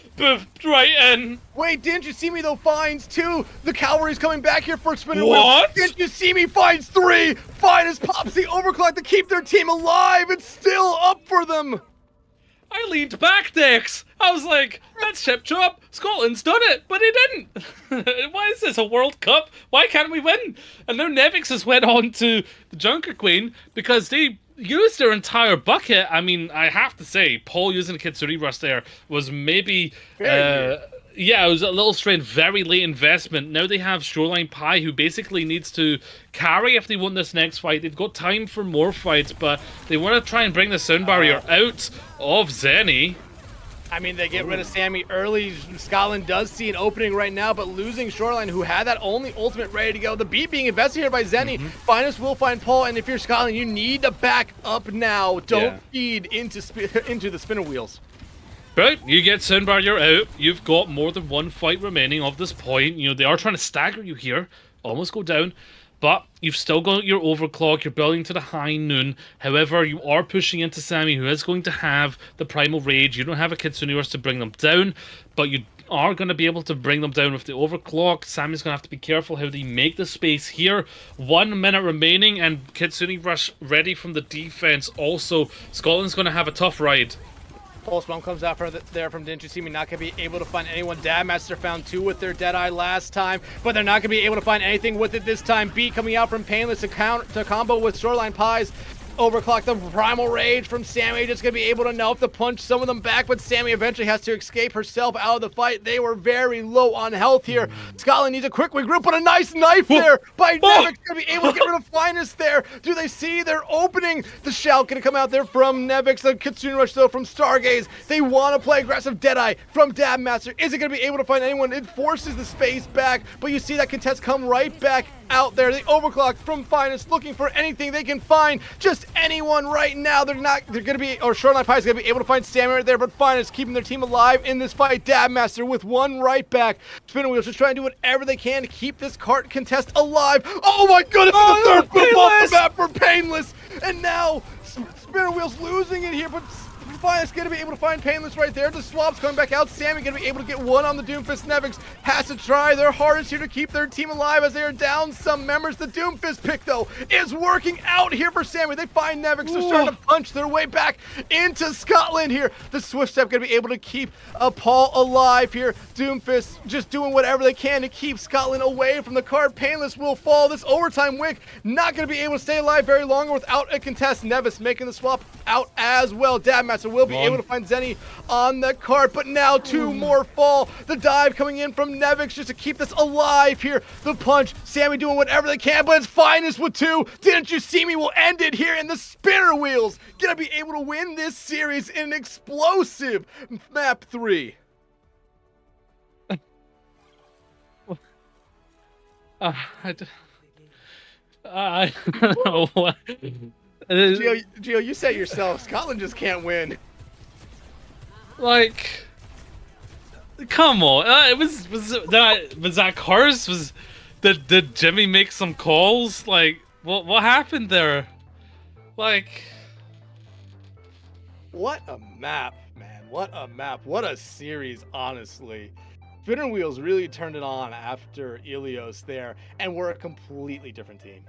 Right in. Wait, Didn't You See Me, though, finds 2. The cavalry's coming back here for Spinner Wheels. What? Didn't You See Me finds 3. Finest pops the overclock to keep their team alive. It's still up for them. I leaned back, Dex. I was like, that's chip chop. Scotland's done it, but he didn't. Why is this a World Cup? Why can't we win? And now Nevix has went on to the Junker Queen because they used their entire bucket. I mean, I have to say, Paul using the Kitsune Rush there was maybe... yeah, it was a little strange, very late investment. Now they have Shoreline Pie, who basically needs to carry if they want this next fight. They've got time for more fights, but they want to try and bring the Sound Barrier out of Zenny. I mean, they get rid of Sammy early. Scotland does see an opening right now, but losing Shoreline, who had that only ultimate ready to go. The beat being invested here by Zenny. Finest will find Paul, and if you're Scotland, you need to back up now. Don't feed into the Spinner Wheels. Right, you get Sound Barrier out. You've got more than 1 fight remaining of this point. You know, they are trying to stagger you here. Almost go down. But you've still got your overclock. You're building to the high noon. However, you are pushing into Sammy, who is going to have the Primal Rage. You don't have a Kitsune Rush to bring them down, but you are going to be able to bring them down with the overclock. Sammy's going to have to be careful how they make the space here. 1 minute remaining, and Kitsune Rush ready from the defense. Also, Scotland's going to have a tough ride. Pulse Bomb comes out there from Didn't You See Me. Not going to be able to find anyone. Dabmaster found 2 with their Deadeye last time, but they're not going to be able to find anything with it this time. Beat coming out from Painless to combo with Shoreline Pies. Overclock the Primal Rage from Sammy, just gonna be able to know if to punch some of them back, but Sammy eventually has to escape herself out of the fight. They were very low on health here. Scotland needs a quick regroup, but a nice knife there by Nevix, gonna be able to get rid of Finest there. Do they see their opening? The shout gonna come out there from Nevix, the Kitsune Rush though from Stargaze. They wanna play aggressive Deadeye from Dabmaster. Is it gonna be able to find anyone? It forces the space back, but you see that contest come right back out there. The overclock from Finest looking for anything they can find, just anyone right now. They're gonna be, or Shoreline Pie is gonna be able to find Sammy right there, but Finest keeping their team alive in this fight. Dabmaster with one right back. Spinner Wheels just trying to do whatever they can to keep this cart contest alive. Oh my goodness, the third flip off the map for Painless, and now Spinner Wheels losing it here, but Finest gonna be able to find Painless right there. The swap's coming back out. Sammy gonna be able to get one on the Doomfist. Nevix has to try their hardest here to keep their team alive as they are down some members. The Doomfist pick, though, is working out here for Sammy. They find Nevix. They're starting to punch their way back into Scotland here. The Swift Step gonna be able to keep Paul alive here. Doomfist just doing whatever they can to keep Scotland away from the card. Painless will fall. This overtime wick not gonna be able to stay alive very long without a contest. Nevis making the swap out as well. Dabmaster will be able to find Zenny on the cart, but now two more fall. The dive coming in from Nevix just to keep this alive here. The punch, Sammy doing whatever they can, but it's Finest with two. Didn't you see me? Will end it here, and the Spinner Wheels gonna be able to win this series in an explosive map 3. I don't know what. Gio, you said yourself, Scotland just can't win. Like, come on. Was that Cars? Did Jimmy make some calls? Like, what happened there? Like, what a map, man. What a map. What a series, honestly. Spinner Wheels really turned it on after Ilios there, and we're a completely different team.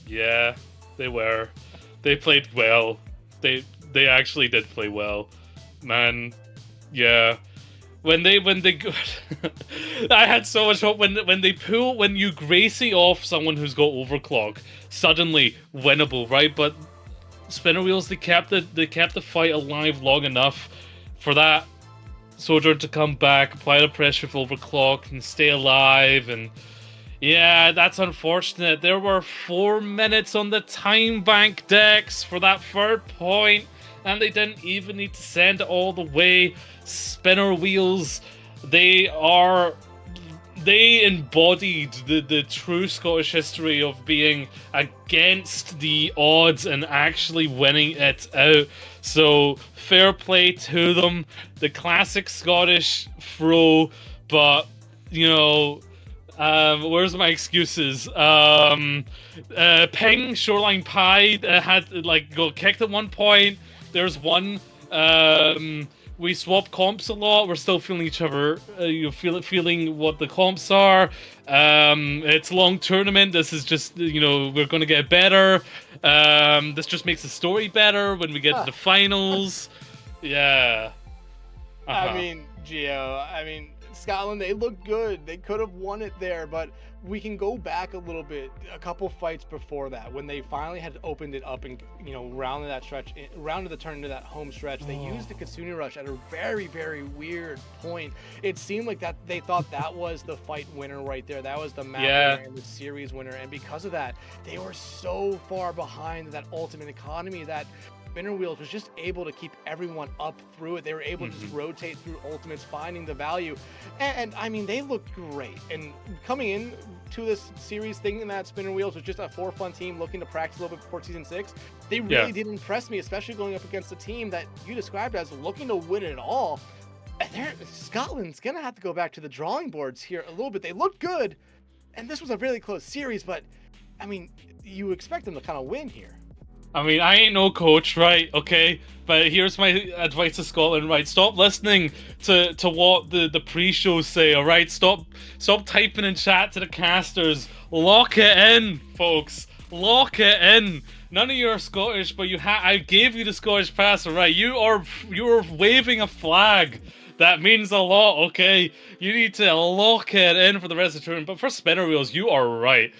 Yeah, they were. They played well. They actually did play well. Man, yeah. When they I had so much hope when you Gracie off someone who's got overclock, suddenly winnable, right? But Spinner Wheels, they kept the fight alive long enough for that Sojourn to come back, apply the pressure for overclock, and stay alive. And yeah, that's unfortunate. There were 4 minutes on the time bank decks for that third point, and they didn't even need to send it all the way. Spinner Wheels, they embodied the true Scottish history of being against the odds and actually winning it out. So fair play to them. The classic Scottish throw, but you know, where's my excuses? Ping Shoreline Pie had got kicked at one point. There's one. We swap comps a lot. We're still feeling each other. Feeling what the comps are. It's a long tournament. This is just, we're gonna get better. This just makes the story better when we get to the finals. Yeah. I mean, Gio. Scotland, they look good. They could have won it there, but we can go back a little bit, a couple fights before that, when they finally had opened it up and, rounded the turn into that home stretch. They used the Kitsune Rush at a very, very weird point. It seemed like that they thought that was the fight winner right there. That was the map winner and the series winner. And because of that, they were so far behind that ultimate economy that Spinner Wheels was just able to keep everyone up through it. They were able to just rotate through ultimates, finding the value. And they looked great. And coming in to this series thinking that Spinner Wheels was just a for-fun team looking to practice a little bit before Season 6, they really did impress me, especially going up against a team that you described as looking to win it all. And Scotland's going to have to go back to the drawing boards here a little bit. They looked good, and this was a really close series, but, you expect them to kind of win here. I ain't no coach, right? Okay, but here's my advice to Scotland, right? Stop listening to what the pre-shows say, all right? Stop typing in chat to the casters. Lock it in, folks. Lock it in. None of you are Scottish, but I gave you the Scottish pass, all right? You're waving a flag. That means a lot, okay? You need to lock it in for the rest of the tournament. But for Spinner Wheels, you are right,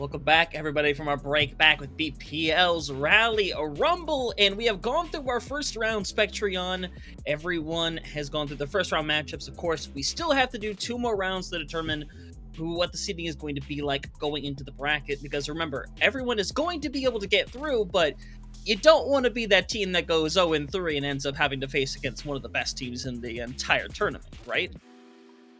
Welcome back, everybody, from our break, back with BPL's Rally Rumble, and we have gone through our first round Spectreon. Everyone has gone through the first round matchups. Of course, we still have to do 2 more rounds to determine what the seeding is going to be like going into the bracket, because remember, everyone is going to be able to get through, but you don't want to be that team that goes 0-3 and ends up having to face against one of the best teams in the entire tournament, right?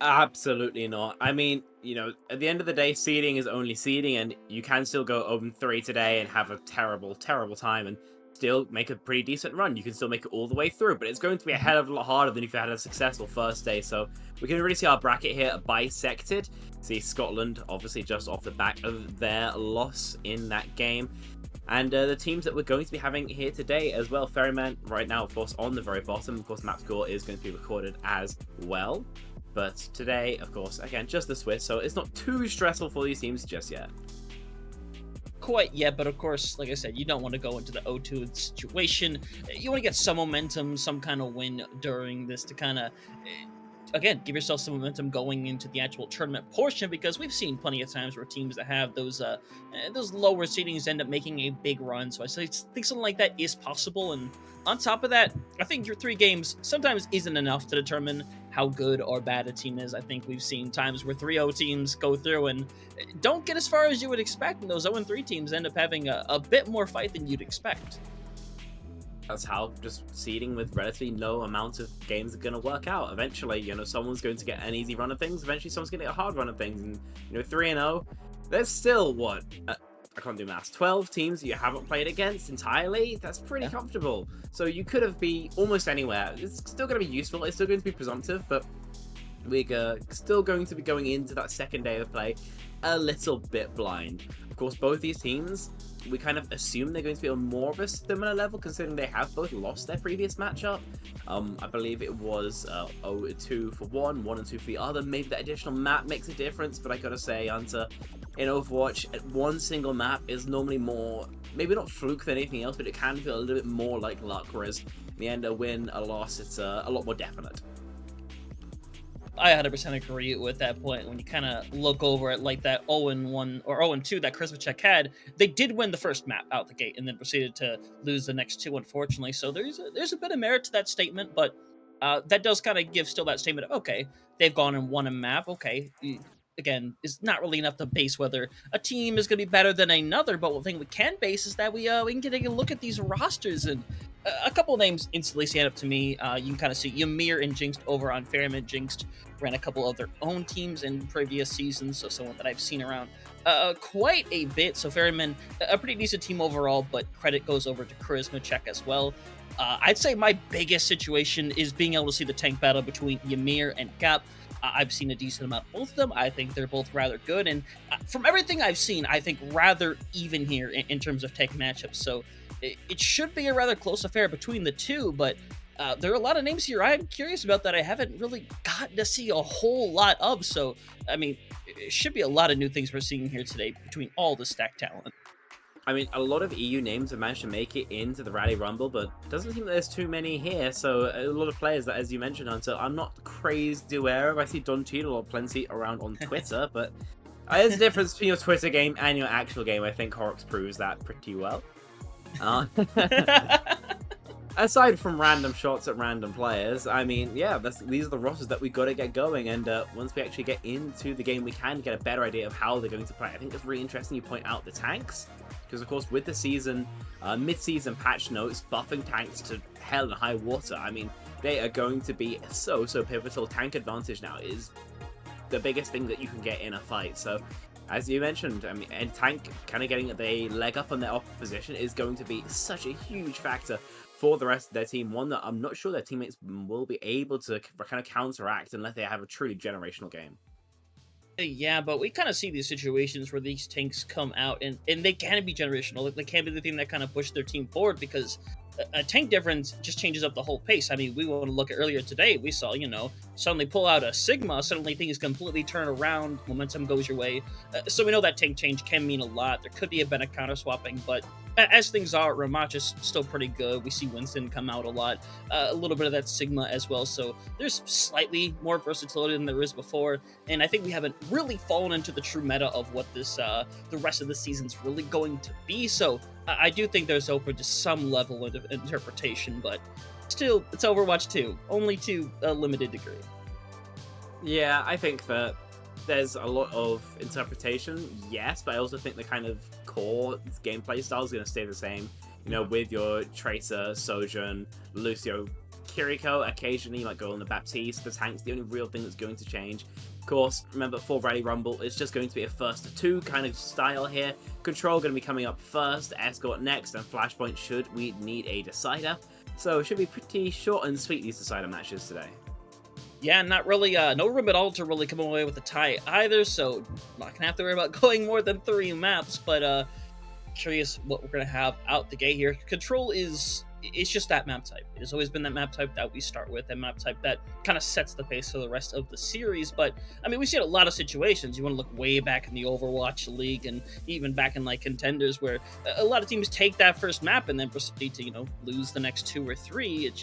Absolutely not. I mean, you know, at the end of the day, seeding is only seeding, and you can still go 0-3 today and have a terrible, terrible time and still make a pretty decent run. You can still make it all the way through, but it's going to be a hell of a lot harder than if you had a successful first day. So we can really see our bracket here bisected. See Scotland, obviously, just off the back of their loss in that game. And the teams that we're going to be having here today as well. Ferrymen, right now, of course, on the very bottom. Of course, map score is going to be recorded as well. But today, of course, again, just the Swiss, so it's not too stressful for these teams just yet. Quite yet, but of course, like I said, you don't want to go into the 0-2 situation. You want to get some momentum, some kind of win during this to kind of, again, give yourself some momentum going into the actual tournament portion, because we've seen plenty of times where teams that have those lower seedings end up making a big run. So I think something like that is possible. And on top of that, I think your 3 games sometimes isn't enough to determine how good or bad a team is. I think we've seen times where 3-0 teams go through and don't get as far as you would expect, and those 0-3 teams end up having a bit more fight than you'd expect. That's how just seeding with relatively low amounts of games are going to work out. Eventually, you know, someone's going to get an easy run of things. Eventually, someone's going to get a hard run of things. And, you know, 3-0, there's still, what? I can't do maths. 12 teams you haven't played against entirely? That's pretty comfortable. So you could have been almost anywhere. It's still going to be useful. It's still going to be presumptive, but we're still going to be going into that second day of play a little bit blind. Of course, both these teams, we kind of assume they're going to be on more of a similar level, considering they have both lost their previous matchup. I believe it was 0-2 for one, 1-2 for the other. Maybe that additional map makes a difference, but I gotta say, Hunter, in Overwatch, one single map is normally more, maybe not fluke than anything else, but it can feel a little bit more like luck, whereas in the end, a win, a loss, it's a lot more definite. I 100% agree with that point. When you kind of look over at like that 0-1 or 0-2 that Chrisvicek had, they did win the first map out the gate and then proceeded to lose the next 2, unfortunately. So there's a bit of merit to that statement, but that does kind of give still that statement of, okay, they've gone and won a map. Okay, again, it's not really enough to base whether a team is going to be better than another, but one thing we can base is that we can take a look at these rosters, and a couple of names instantly stand up to me. You can kind of see Ymir and Jinxed over on Ferrymen. Jinxed ran a couple of their own teams in previous seasons, so someone that I've seen around quite a bit. So Ferrymen, a pretty decent team overall, but credit goes over to Charisma as well. I'd say my biggest situation is being able to see the tank battle between Ymir and Cap. I've seen a decent amount of both of them. I think they're both rather good, and from everything I've seen, I think rather even here in terms of tank matchups. So it should be a rather close affair between the two, but there are a lot of names here I'm curious about that I haven't really gotten to see a whole lot of. So, I mean, it should be a lot of new things we're seeing here today between all the stacked talent. I mean, a lot of EU names have managed to make it into the Rally Rumble, but it doesn't seem that there's too many here. So a lot of players that, as you mentioned, Hunter, I'm not crazy aware of. I see Don Cheadle or plenty around on Twitter, but there's a difference between your Twitter game and your actual game. I think Horrocks proves that pretty well. Aside from random shots at random players, I mean, yeah, these are the rosters that we got to get going, and once we actually get into the game, we can get a better idea of how they're going to play. I think it's really interesting you point out the tanks, because of course with the season, mid-season patch notes, buffing tanks to hell and high water, I mean, they are going to be so pivotal. Tank advantage now is the biggest thing that you can get in a fight, so as you mentioned, I mean, and tank kind of getting a leg up on their opposition is going to be such a huge factor for the rest of their team, one that I'm not sure their teammates will be able to kind of counteract unless they have a truly generational game. Yeah, but we kind of see these situations where these tanks come out and they can be generational. They can be the thing that kind of push their team forward, because a tank difference just changes up the whole pace. I mean, we want to look at earlier today. We saw, suddenly pull out a Sigma, suddenly things completely turn around, momentum goes your way. So we know that tank change can mean a lot. There could be a bit of counter swapping, but as things are, Ramach is still pretty good. We see Winston come out a lot, a little bit of that Sigma as well. So there's slightly more versatility than there is before, and I think we haven't really fallen into the true meta of what this the rest of the season's really going to be. So I do think there's open to some level of interpretation, but still, it's Overwatch 2, only to a limited degree. Yeah, I think that there's a lot of interpretation, yes, but I also think the kind of core gameplay style is going to stay the same. With your Tracer, Sojourn, Lucio, Kiriko, occasionally you might go on the Baptiste. The tank's the only real thing that's going to change. Of course, remember, for Rally Rumble, it's just going to be a first to two kind of style here. Control going to be coming up first, Escort next, and Flashpoint should we need a decider. So it should be pretty short and sweet, these decider matches today. Yeah, not really, no room at all to really come away with a tie either, so not gonna have to worry about going more than 3 maps, but curious what we're gonna have out the gate here. Control it's just that map type. It has always been that map type that we start with, that map type that kind of sets the pace for the rest of the series. But I mean, we've seen a lot of situations. You want to look way back in the Overwatch League and even back in like Contenders, where a lot of teams take that first map and then proceed to lose the next 2 or 3. It's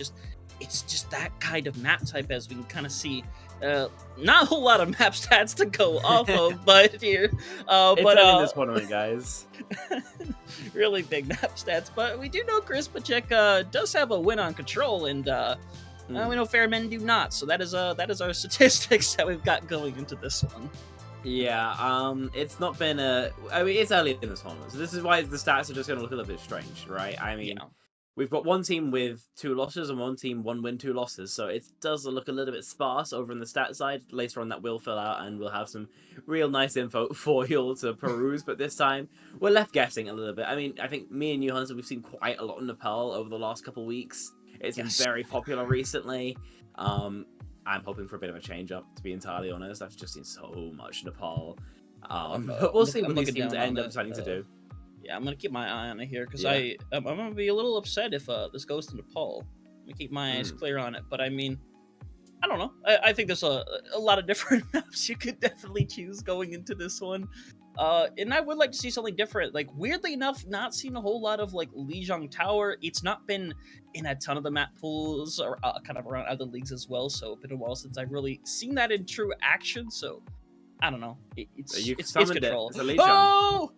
just that kind of map type, as we can kind of see. Not a whole lot of map stats to go off of, but here, it's in this tournament, guys. Really big map stats, but we do know Chris Pachek does have a win on Control, and we know Ferrymen do not. So that is our statistics that we've got going into this one. Yeah, it's not been it's early in this tournament, so this is why the stats are just going to look a little bit strange, right? I mean. Yeah. We've got one team with 2 losses and one team 1 win, 2 losses. So it does look a little bit sparse over in the stat side. Later on that will fill out and we'll have some real nice info for you all to peruse. But this time we're left guessing a little bit. I mean, I think me and you, Hunter, we've seen quite a lot of Nepal over the last couple of weeks. It's been very popular recently. I'm hoping for a bit of a change up, to be entirely honest. I've just seen so much Nepal. But we'll see what these teams end up deciding to do. Yeah, I'm gonna keep my eye on it here because I'm gonna be a little upset if this goes to Nepal. I'm gonna keep my eyes clear on it, but I mean, I don't know. I think there's a lot of different maps you could definitely choose going into this one, and I would like to see something different. Like, weirdly enough, not seeing a whole lot of like Lijiang Tower. It's not been in a ton of the map pools or kind of around other leagues as well. So it's been a while since I've really seen that in true action. So I don't know. It's Control. It's a Lijiang. Oh!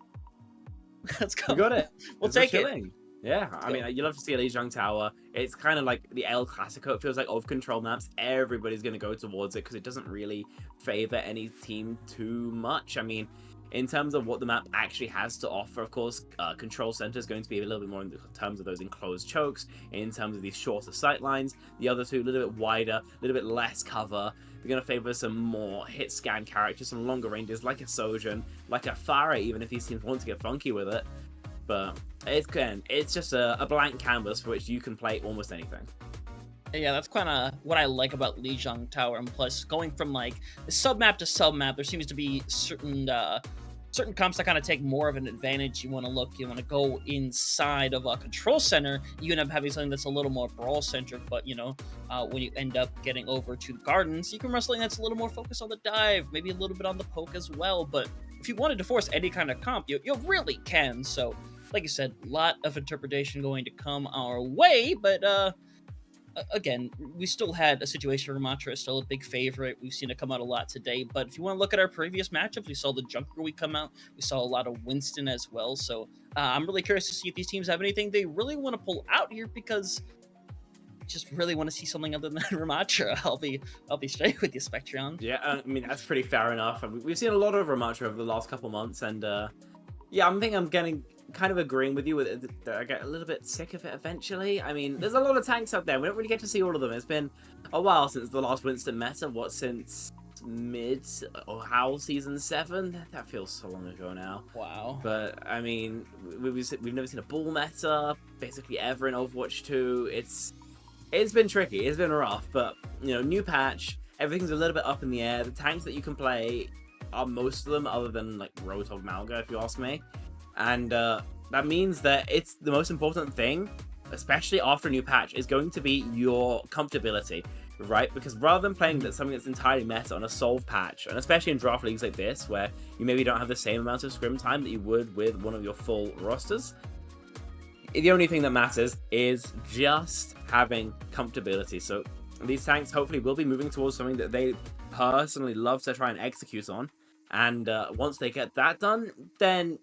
Let's go. You got it. We'll take it. Yeah, I mean, you love to see a Lijiang Tower. It's kind of like the El Clasico, it feels like, of Control maps. Everybody's going to go towards it because it doesn't really favor any team too much. I mean, in terms of what the map actually has to offer, of course, Control Center is going to be a little bit more in terms of those enclosed chokes, in terms of these shorter sight lines. The other two, a little bit wider, a little bit less cover. They're going to favor some more hit scan characters, some longer ranges, like a Sojourn, like a Farah, even if these teams want to get funky with it. But it's just a blank canvas for which you can play almost anything. Yeah, that's kind of what I like about Lijiang Tower, and plus going from like sub-map to sub-map, there seems to be certain comps that kind of take more of an advantage. You want to go inside of a control center, you end up having something that's a little more brawl-centric, but when you end up getting over to the gardens, you can run something that's a little more focused on the dive, maybe a little bit on the poke as well. But if you wanted to force any kind of comp, you really can. So, like you said, a lot of interpretation going to come our way, but again, we still had a situation where Ramatra is still a big favorite. We've seen it come out a lot today, but if you want to look at our previous matchups, we saw the Junker come out. We saw a lot of Winston as well, so I'm really curious to see if these teams have anything they really want to pull out here, because I just really want to see something other than Ramatra. I'll be straight with you, Spectron. Yeah, I mean, that's pretty fair enough. I mean, we've seen a lot of Ramatra over the last couple months, and yeah, I'm getting kind of agreeing with you with it, that I get a little bit sick of it eventually. I mean, there's a lot of tanks out there. We don't really get to see all of them. It's been a while since the last Winston meta. Since mid or Howl season 7? That feels so long ago now. Wow. But I mean, we've never seen a bull meta basically ever in Overwatch 2. It's been tricky. It's been rough. But new patch. Everything's a little bit up in the air. The tanks that you can play are most of them, other than like Roadhog Malga, if you ask me. And that means that it's the most important thing especially after a new patch, is going to be your comfortability, right? Because rather than playing something that's entirely meta on a solve patch, and especially in draft leagues like this, where you maybe don't have the same amount of scrim time that you would with one of your full rosters, the only thing that matters is just having comfortability. So these tanks hopefully will be moving towards something that they personally love to try and execute on. And once they get that done, then,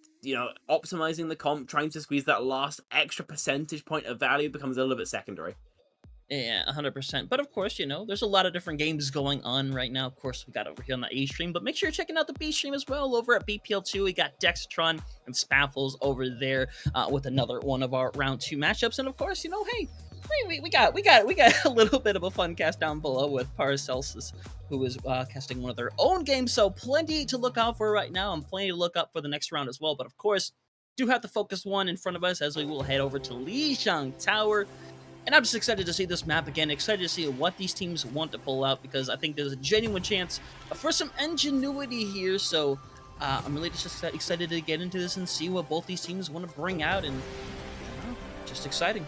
optimizing the comp, trying to squeeze that last extra percentage point of value becomes a little bit secondary. Yeah, 100%. But of course, there's a lot of different games going on right now. Of course, we got over here on the A stream, but make sure you're checking out the B stream as well. Over at BPL2, we got Dextron and Spaffles over there with another one of our round 2 matchups. And of course, hey, we got a little bit of a fun cast down below with Paracelsus, who is casting one of their own games. So plenty to look out for right now, and plenty to look up for the next round as well. But of course, do have the focus one in front of us as we will head over to Lijiang Tower. And I'm just excited to see this map again, excited to see what these teams want to pull out, because I think there's a genuine chance for some ingenuity here. So I'm really just excited to get into this and see what both these teams want to bring out, and just exciting.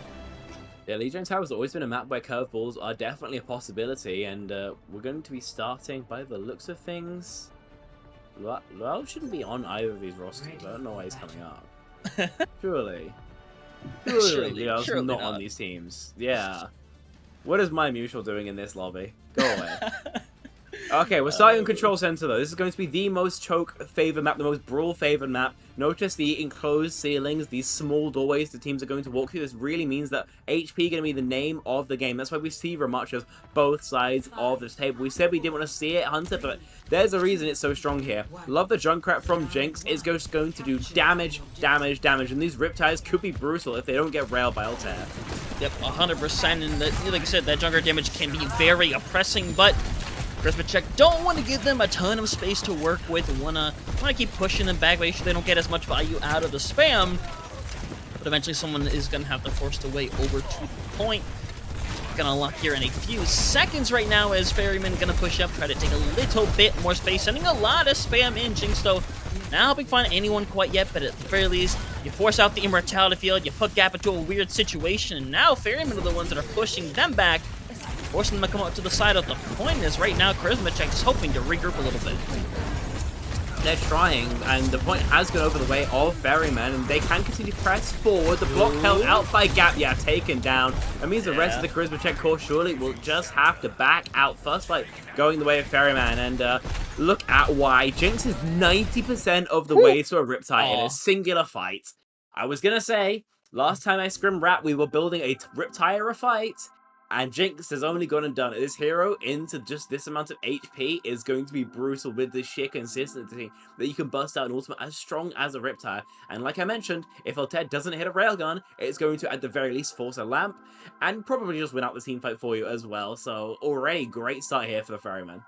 Yeah, Lijiang Tower has always been a map where curveballs are definitely a possibility, and we're going to be starting, by the looks of things, Luau shouldn't be on either of these rosters. I don't know why he's coming up. Surely Luau's not on these teams. Yeah. What is my mutual doing in this lobby? Go away. Okay, we're starting on Control Center, though. This is going to be the most choke-favored map, the most brawl-favored map. Notice the enclosed ceilings, these small doorways the teams are going to walk through. This really means that HP going to be the name of the game. That's why we see Ramachas both sides of this table. We said we didn't want to see it, Hunter, but there's a reason it's so strong here. Love the Junkrat from Jinx. It's just going to do damage, and these Riptides could be brutal if they don't get railed by Altair. Yep, 100%, and like I said, that Junkrat damage can be very oppressing, but Christmas don't want to give them a ton of space to work with, and wanna keep pushing them back, make sure they don't get as much value out of the spam. But eventually someone is gonna have to force their way over to the point. Gonna lock here in a few seconds right now as Ferrymen gonna push up, try to take a little bit more space, sending a lot of spam in. Jinx, though, not helping find anyone quite yet, but at the very least, you force out the Immortality Field, you put Gap into a weird situation, and now Ferrymen are the ones that are pushing them back, forcing them to come up to the side of the point. Is right now Charisma Check is hoping to regroup a little bit. They're trying, and the point has gone over the way of Ferrymen, and they can continue to press forward. The block held out by Gap, taken down. That means the rest of the Charisma Check core surely will just have to back out. First fight going the way of Ferryman, and look at why. Jinx is 90% of the way to a Riptide in a singular fight. I was gonna say, last time I scrim rap, we were building a Riptire fight, and Jinx has only gone and done it. This hero into just this amount of HP is going to be brutal with the sheer consistency that you can bust out an ultimate as strong as a Riptire. And like I mentioned, if Altair doesn't hit a railgun, it's going to at the very least force a lamp, and probably just win out the team fight for you as well. So already great start here for the Ferryman.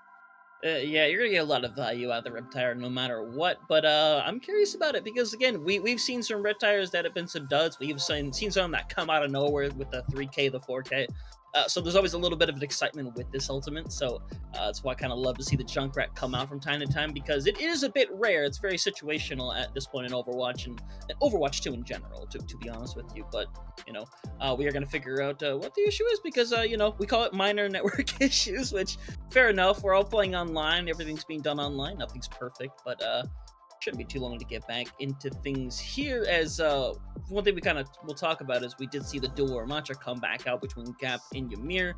Yeah, you're gonna get a lot of value out of the Riptire no matter what, but I'm curious about it because, again, we've seen some Riptires that have been some duds. We've seen some that come out of nowhere with the 3K, the 4K. So there's always a little bit of an excitement with this ultimate, so that's why I kind of love to see the Junkrat come out from time to time, because it is a bit rare. It's very situational at this point in Overwatch, and Overwatch 2 in general, to be honest with you. But, we are going to figure out what the issue is, because, we call it minor network issues, which, fair enough, we're all playing online, everything's being done online, nothing's perfect, but shouldn't be too long to get back into things here, as one thing we'll talk about is we did see the dual Ramattra come back out between Gap and Ymir.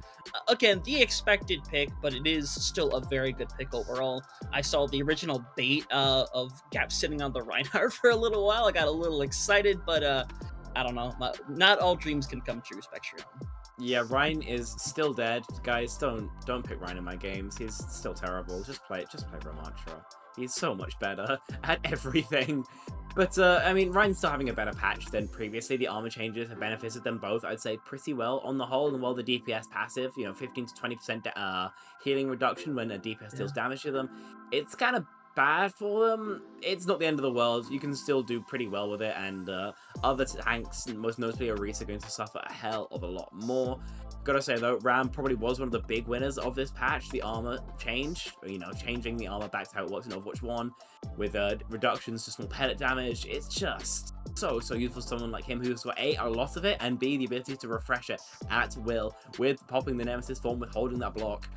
Again, the expected pick, but it is still a very good pick overall. I saw the original bait of Gap sitting on the Reinhardt for a little while. I got a little excited, but I don't know. Not all dreams can come true, Spectrum. Yeah, Ryan is still dead. Guys, don't pick Ryan in my games. He's still terrible. Just play Ramattra. He's so much better at everything. But, I mean, Ryan's still having a better patch than previously. The armor changes have benefited them both, I'd say, pretty well on the whole. And while the DPS passive, 15 to 20% healing reduction when a DPS deals damage to them, it's kind of bad for them. It's not the end of the world. You can still do pretty well with it, and other tanks, most notably Orisa, are going to suffer a hell of a lot more. Gotta say though, Ram probably was one of the big winners of this patch, the armor change, changing the armor back to how it works in Overwatch 1, with reductions to small pellet damage. It's just so useful for someone like him who's got A, a lot of it, and B, the ability to refresh it at will with popping the Nemesis form, with holding that block.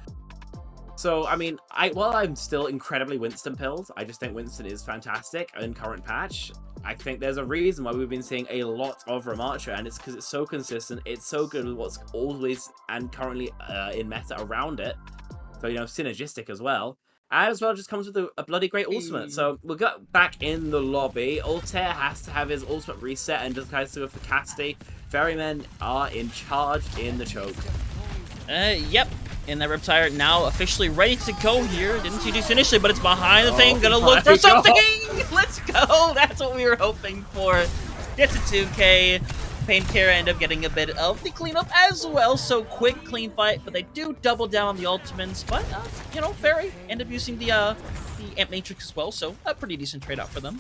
So, I mean, while I'm still incredibly Winston pilled, I just think Winston is fantastic in current patch. I think there's a reason why we've been seeing a lot of Ramatra, and it's because it's so consistent, it's so good with what's always and currently in meta around it. So, you know, synergistic as well. And as well, just comes with a bloody great ultimate. So, we'll get back in the lobby. Altair has to have his ultimate reset and just decides to go for Cassidy. Ferrymen are in charge in the choke. Yep. And that Riptire now officially ready to go here. Didn't see this initially, but it's behind the thing. Gonna look for something. Let's go. That's what we were hoping for. Gets a 2K. Painkiller end up getting a bit of the cleanup as well. So quick, clean fight. But they do double down on the ultimates. But, you know, Ferry end up using the Amp Matrix as well. So a pretty decent trade-off for them.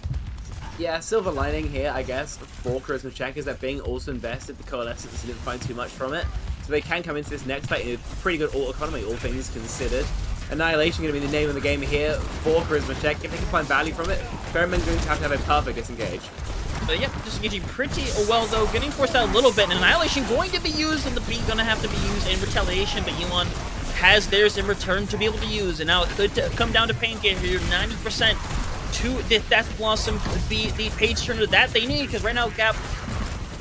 Yeah, silver lining here, I guess, for Charisma Check is that being also invested, the Coalescence didn't find too much from it. So they can come into this next fight in a pretty good ult economy, all things considered. Annihilation going to be the name of the game here for Charisma Check. If they can find value from it, Ferrymen going to have a perfect disengage. But yep, disengaging pretty well though, getting forced out a little bit. And Annihilation going to be used, and the B going to have to be used in retaliation, but Elon has theirs in return to be able to use. And now it could come down to Painkiller here, 90% to the Death Blossom could be the page turner that they need, because right now Gap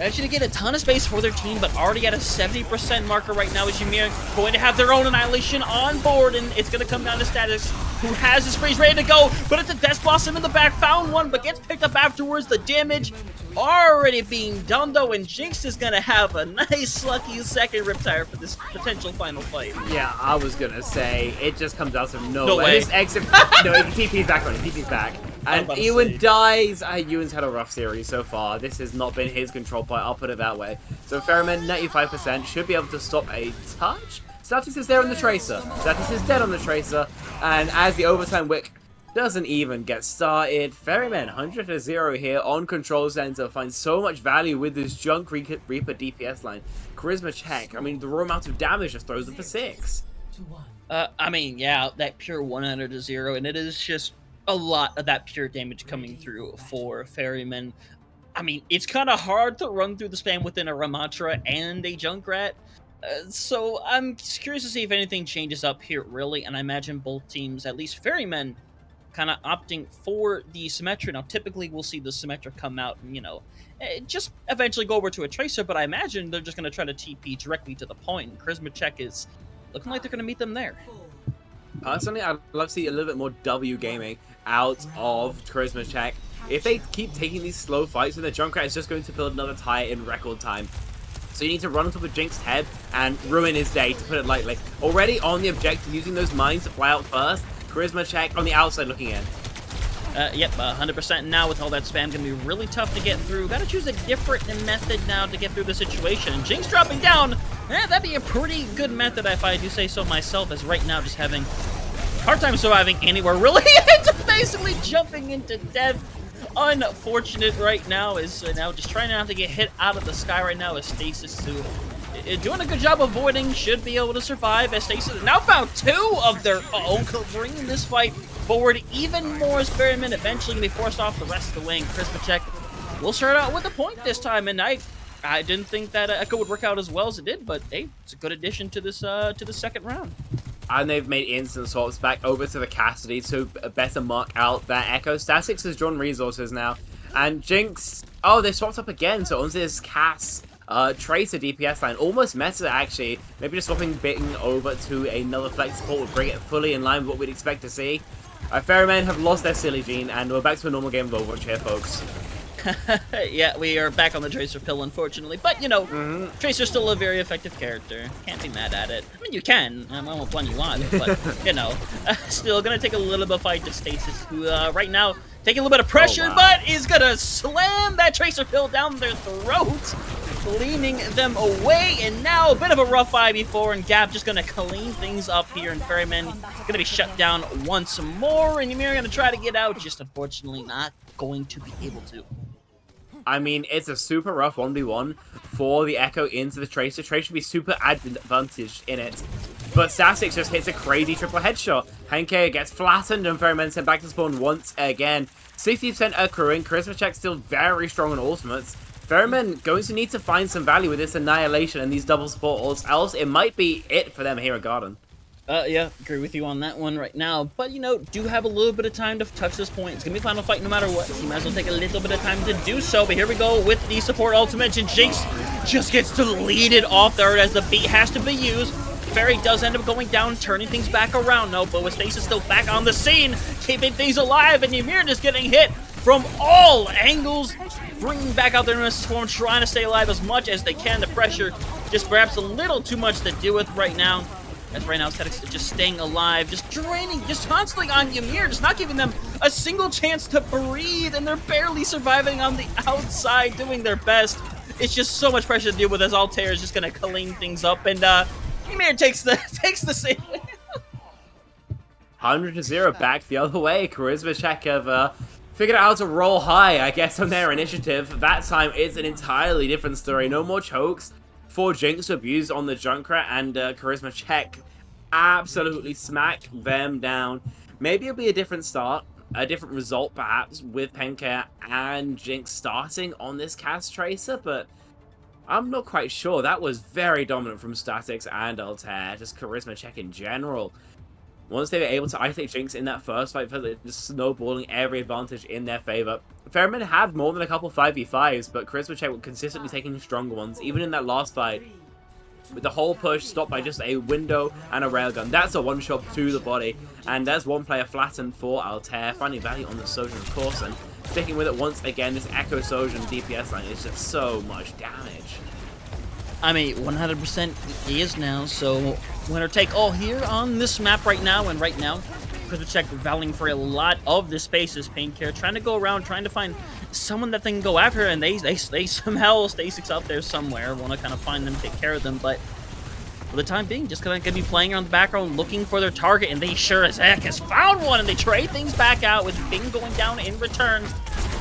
actually get a ton of space for their team, but already at a 70% marker right now is Ymir going to have their own Annihilation on board, and it's going to come down to Status, who has his freeze ready to go, but it's a Death Blossom in the back, found one, but gets picked up afterwards. The damage already being done though, and Jinx is going to have a nice lucky second Riptire for this potential final fight. Yeah, I was going to say, it just comes out of nowhere. No way. This exit, no, he TP's back on it, TP's back. And Ewan dies. Ewan's had a rough series so far. This has not been his control point, I'll put it that way. So Ferrymen, 95%, should be able to stop a touch. Status is there on the Tracer. Status is dead on the Tracer. And as the overtime wick doesn't even get started, Ferrymen, 100-0 here on Control Center, finds so much value with this Junk Reaper DPS line. Charisma Check, I mean, the raw amount of damage just throws them for 6. I mean, yeah, that pure 100-0, and it is just a lot of that pure damage coming through for Ferrymen. I mean, it's kind of hard to run through the spam within a Ramatra and a Junkrat. So I'm curious to see if anything changes up here, really. And I imagine both teams, at least Ferrymen, kind of opting for the Symmetra. Now, typically we'll see the Symmetra come out and, you know, just eventually go over to a Tracer. But I imagine they're just going to try to TP directly to the point. And Charisma Check is looking like they're going to meet them there. Personally, I'd love to see a little bit more W gaming out of Charisma Check. If they keep taking these slow fights, then the Junkrat is just going to build another tire in record time. So you need to run on top of Jinx's head and ruin his day, to put it lightly. Already on the objective, using those mines to fly out first. Charisma Check on the outside looking in. Yep, 100% now with all that spam. Gonna be really tough to get through. Gotta choose a different method now to get through the situation. Jinx dropping down. That'd be a pretty good method if I do say so myself, as right now just having a hard time surviving anywhere, really. Just basically jumping into death. Unfortunate right now is now just trying not to get hit out of the sky right now as Stasis doing a good job avoiding, should be able to survive as Stasis has now found 2 of their own, bringing this fight forward even more as Ferrymen eventually going to be forced off the rest of the wing. Charisma Check will start out with a point this time, and I didn't think that Echo would work out as well as it did, but hey, it's a good addition to this second round. And they've made instant swaps back over to the Cassidy to better mark out that Echo. Statix has drawn resources now. And Jinx, oh, they swapped up again, so onto this Cass Tracer DPS line. Almost meta, actually. Maybe just swapping Bitten over to another flex support would bring it fully in line with what we'd expect to see. Ferrymen have lost their silly gene, and we're back to a normal game of Overwatch here, folks. Yeah, we are back on the Tracer pill, unfortunately. But, you know, Tracer's still a very effective character. Can't be mad at it. I mean, you can. I won't blame you on it, but, you know, still gonna take a little bit of fight to Stasis, who, right now, taking a little bit of pressure, but is gonna slam that Tracer pill down their throats, leaning them away. And now a bit of a rough 5v4, and Gap just gonna clean things up here, and Ferrymen gonna be shut down once more, and Ymir gonna try to get out, just unfortunately not going to be able to. I mean, it's a super rough 1v1 for the Echo into the Tracer. Tracer should be super advantaged in it. But Statix just hits a crazy triple headshot. Henke gets flattened and Ferrymen sent back to spawn once again. 60% accruing. Charisma check still very strong on ultimates. Ferrymen going to need to find some value with this Annihilation and these double support ults, else it might be it for them here at Garden. Yeah, agree with you on that one right now. But, you know, do have a little bit of time to touch this point. It's going to be a final fight no matter what. So you might as well take a little bit of time to do so. But here we go with the support ultimate. And Jinx just gets deleted off there as the beat has to be used. Ferry does end up going down, turning things back around. No, but with Stasis still back on the scene, keeping things alive. And Ymir just getting hit from all angles. Bringing back out their Nemesis form, trying to stay alive as much as they can. The pressure just perhaps a little too much to deal with right now. As right now, Aesthetics are just staying alive, just draining, just constantly on Ymir, just not giving them a single chance to breathe, and they're barely surviving on the outside, doing their best. It's just so much pressure to deal with as Altair is just going to clean things up, and Ymir takes the save. 100-0 back the other way. Charisma check have figured out how to roll high, I guess, on their initiative. That time, it's an entirely different story. No more chokes for Jinx to abuse on the Junkrat, and Charisma check absolutely smack them down. Maybe it'll be a different start, a different result perhaps, with Penkcare and Jinx starting on this Cast Tracer, but I'm not quite sure. That was very dominant from Statics and Altair, just Charisma check in general. Once they were able to isolate Jinx in that first fight, just snowballing every advantage in their favor. Ferrymen had more than a couple 5v5s, but Charisma check were consistently taking stronger ones, even in that last fight. With the whole push stopped by just a window and a railgun. That's a one-shot to the body, and there's one player flattened for Altair, finding value on the Sojourn, of course, and sticking with it once again. This Echo Sojourn DPS line is just so much damage. I mean, 100% he is now, so winner take all here on this map right now, and right now, Charisma check battling for a lot of the space as Painkare, trying to go around, trying to find someone that they can go after, and they somehow Stasis out there somewhere, want to kind of find them, take care of them, but for the time being, just gonna be playing around the background, looking for their target, and they sure as heck has found one, and they trade things back out with Bing going down in return.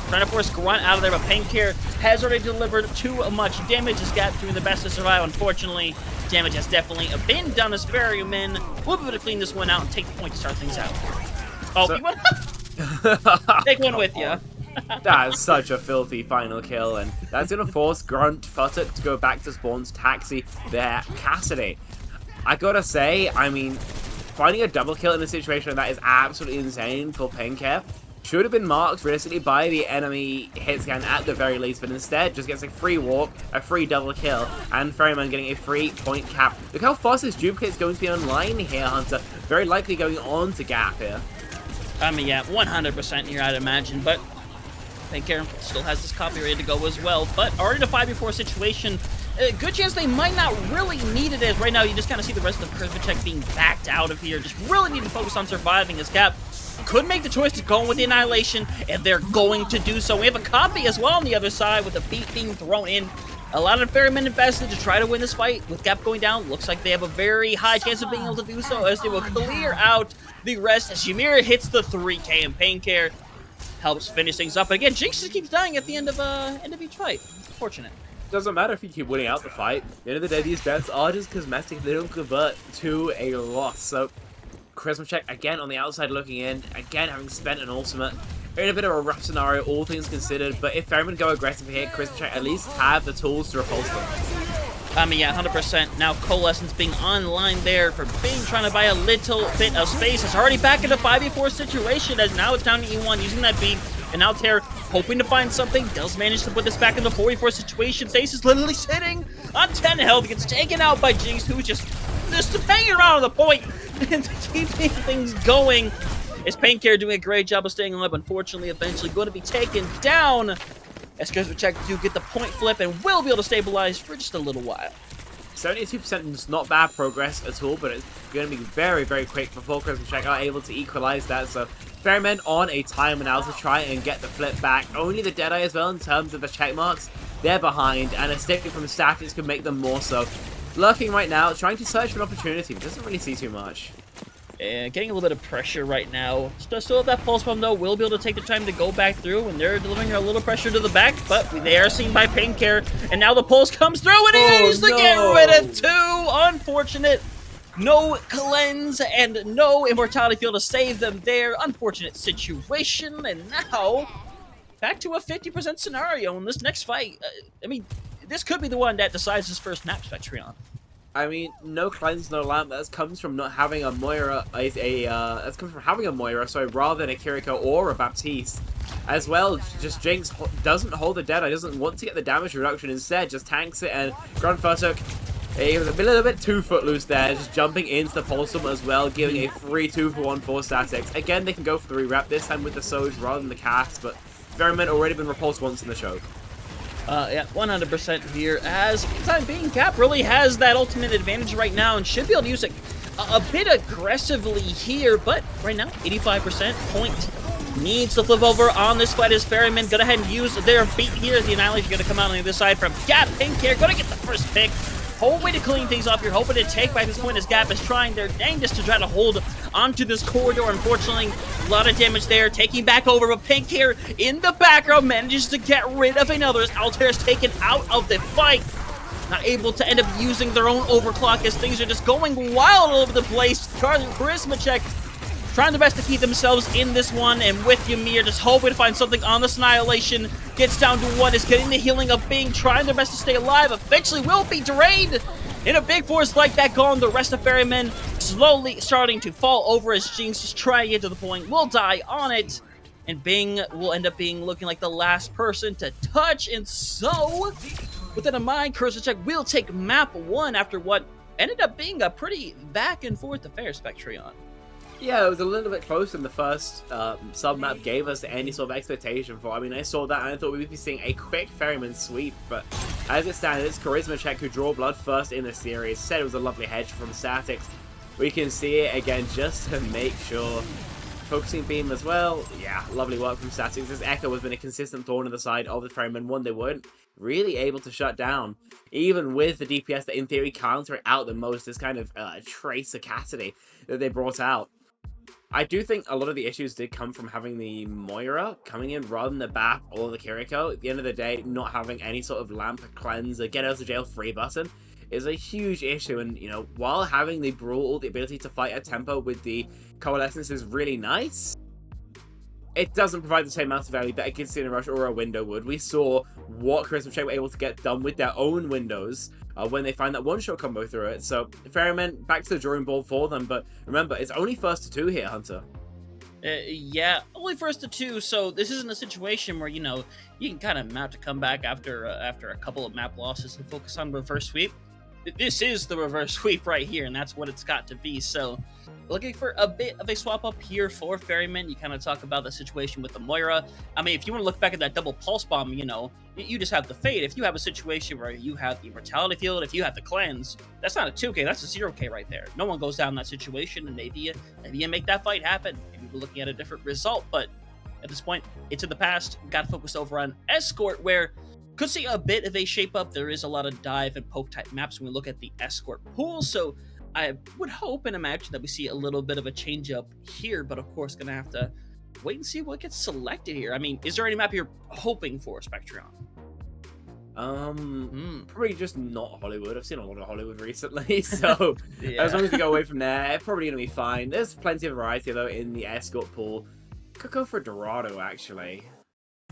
Trying to force Grunt out of there, but Painkare has already delivered too much damage. Has got doing the best to survive. Unfortunately, damage has definitely been done as Ferrymen will be able to clean this one out and take the point to start things out. Oh, so, take one with you. That is such a filthy final kill, and that's going to force Grunt Futtock to go back to spawn to taxi their Cassidy. I gotta say, I mean, finding a double kill in a situation like that is absolutely insane for Painkare. Should have been marked realistically by the enemy hit scan at the very least, but instead just gets a free walk, a free double kill, and Ferryman getting a free point cap. Look how fast this duplicate is going to be online here, Hunter. Very likely going on to Gap here. I mean, yeah, 100% here, I'd imagine, but Painkare still has this copy ready to go as well. But already in a 5v4 situation, a good chance they might not really need it, as right now you just kind of see the rest of the Charisma check being backed out of here. Just really need to focus on surviving as Gap could make the choice to go with the Annihilation, and they're going to do so. We have a copy as well on the other side with the beat being thrown in. A lot of Ferrymen invested to try to win this fight. With Gap going down, looks like they have a very high chance of being able to do so, as they will clear out the rest as Ymir hits the 3K, and Painkare helps finish things up. Again, Jinx just keeps dying at the end of each fight. Fortunate. Doesn't matter if you keep winning out the fight. At the end of the day, these deaths are just cosmetic. They don't convert to a loss. So Charisma check again on the outside looking in, again having spent an ultimate. In a bit of a rough scenario, all things considered, but if Ferrymen go aggressive here, Charisma check at least have the tools to repulse them. I mean, yeah, 100%. Now Coalescence being online there for Bing, trying to buy a little bit of space. It's already back in a 5v4 situation, as now it's down to E1 using that beat. And Altair hoping to find something, does manage to put this back in the 4v4 situation. Stasis literally sitting on 10 health, gets taken out by Jinx, who's just hanging around on the point and keeping things going. Is Painkare doing a great job of staying alive, unfortunately eventually going to be taken down. As Charisma check do get the point flip and will be able to stabilize for just a little while. 72% is not bad progress at all, but it's going to be very, very quick before Charisma check are able to equalize that. So Ferrymen on a timer now to try and get the flip back. Only the Deadeye as well in terms of the check marks. They're behind, and a stick from Statics could make them more so. Lurking right now, trying to search for an opportunity, but doesn't really see too much. Getting a little bit of pressure right now. Still have that pulse bomb though. Will be able to take the time to go back through, and they're delivering a little pressure to the back, but they are seen by Painkare, and now the pulse comes through, and he needs to get rid of two. Unfortunate No cleanse and no immortality field to save them there. Unfortunate situation, and now back to a 50% scenario in this next fight. I mean, this could be the one that decides his first map, Spectreon. I mean, no cleanse, no lamp. That comes from not having a Moira. That's comes from having a Moira. Sorry, rather than a Kiriko or a Baptiste. As well, just Jinx doesn't hold the Deadeye, doesn't want to get the damage reduction. Instead, just tanks it and Grand Furtok. He was a little bit too footloose there, just jumping into the Pulsum as well, giving a free 2-for-1 for Statics. Again, they can go for the re-wrap, this time with the Soj rather than the cast, but Ferrymen already been repulsed once in the choke. Yeah, 100% here, as for the time being, Cap really has that ultimate advantage right now and should be able to use it a bit aggressively here, but right now, 85% point needs to flip over on this fight as Ferrymen go ahead and use their feet here. The Annihilation going to come out on the other side from Gap. Pink here, going to get the first pick. Whole way to clean things up here, hoping to take back this point as Gap is trying their dangest to try to hold onto this corridor. Unfortunately, a lot of damage there, taking back over, but Pink here in the background manages to get rid of another as Altair is taken out of the fight. Not able to end up using their own overclock as things are just going wild all over the place. Charisma check trying their best to keep themselves in this one, and with Ymir just hoping to find something on this Annihilation. Gets down to one, is getting the healing of Bing, trying their best to stay alive, eventually will be drained. In a big force like that gone, the rest of Ferrymen slowly starting to fall over as Jinx just trying to get to the point, will die on it. And Bing will end up looking like the last person to touch, and so, within a mind, Cursor Check will take map 1 after what ended up being a pretty back and forth affair, Spectreon. Yeah, it was a little bit closer than the first sub-map gave us any sort of expectation for. I mean, I saw that and I thought we'd be seeing a quick Ferryman sweep, but as it stands, it's Charisma Check who draw blood first in the series. Said it was a lovely hedge from Statics. We can see it again just to make sure. Focusing beam as well. Yeah, lovely work from Statics. This Echo has been a consistent thorn in the side of the Ferryman, one they weren't really able to shut down. Even with the DPS that in theory counter it out the most, this kind of tracer Cassidy that they brought out. I do think a lot of the issues did come from having the Moira coming in rather than the BAP or the Kiriko. At the end of the day, not having any sort of lamp, cleanse, or get out of jail free button is a huge issue. And, you know, while having the Brawl, the ability to fight at tempo with the Coalescence is really nice, it doesn't provide the same amount of value that a Kitsune Rush or a Window would. We saw what Charisma Check were able to get done with their own windows when they find that one-shot combo through it. So, Ferrymen, back to the drawing board for them, but remember, it's only first to 2 here, Hunter. Yeah, only first to 2, so this isn't a situation where, you know, you can kind of map to come back after a couple of map losses and focus on reverse sweep. This is the reverse sweep right here, and that's what it's got to be. So, looking for a bit of a swap up here for Ferrymen. You kind of talk about the situation with the Moira. I mean, if you want to look back at that double pulse bomb, you know, you just have the Fade. If you have a situation where you have the Immortality Field, if you have the Cleanse, that's not a 2K, that's a 0K right there. No one goes down in that situation, and maybe you make that fight happen. Maybe we're looking at a different result, but at this point, it's in the past. We've got to focus over on Escort, where could see a bit of a shape up. There is a lot of dive and poke type maps when we look at the Escort pool, so I would hope and imagine that we see a little bit of a change up here, but of course gonna have to wait and see what gets selected here. I mean, is there any map you're hoping for, Spectreon? Probably just not Hollywood. I've seen a lot of Hollywood recently, so yeah. As long as we go away from there, it's probably gonna be fine. There's plenty of variety though in the Escort pool. Could go for Dorado actually.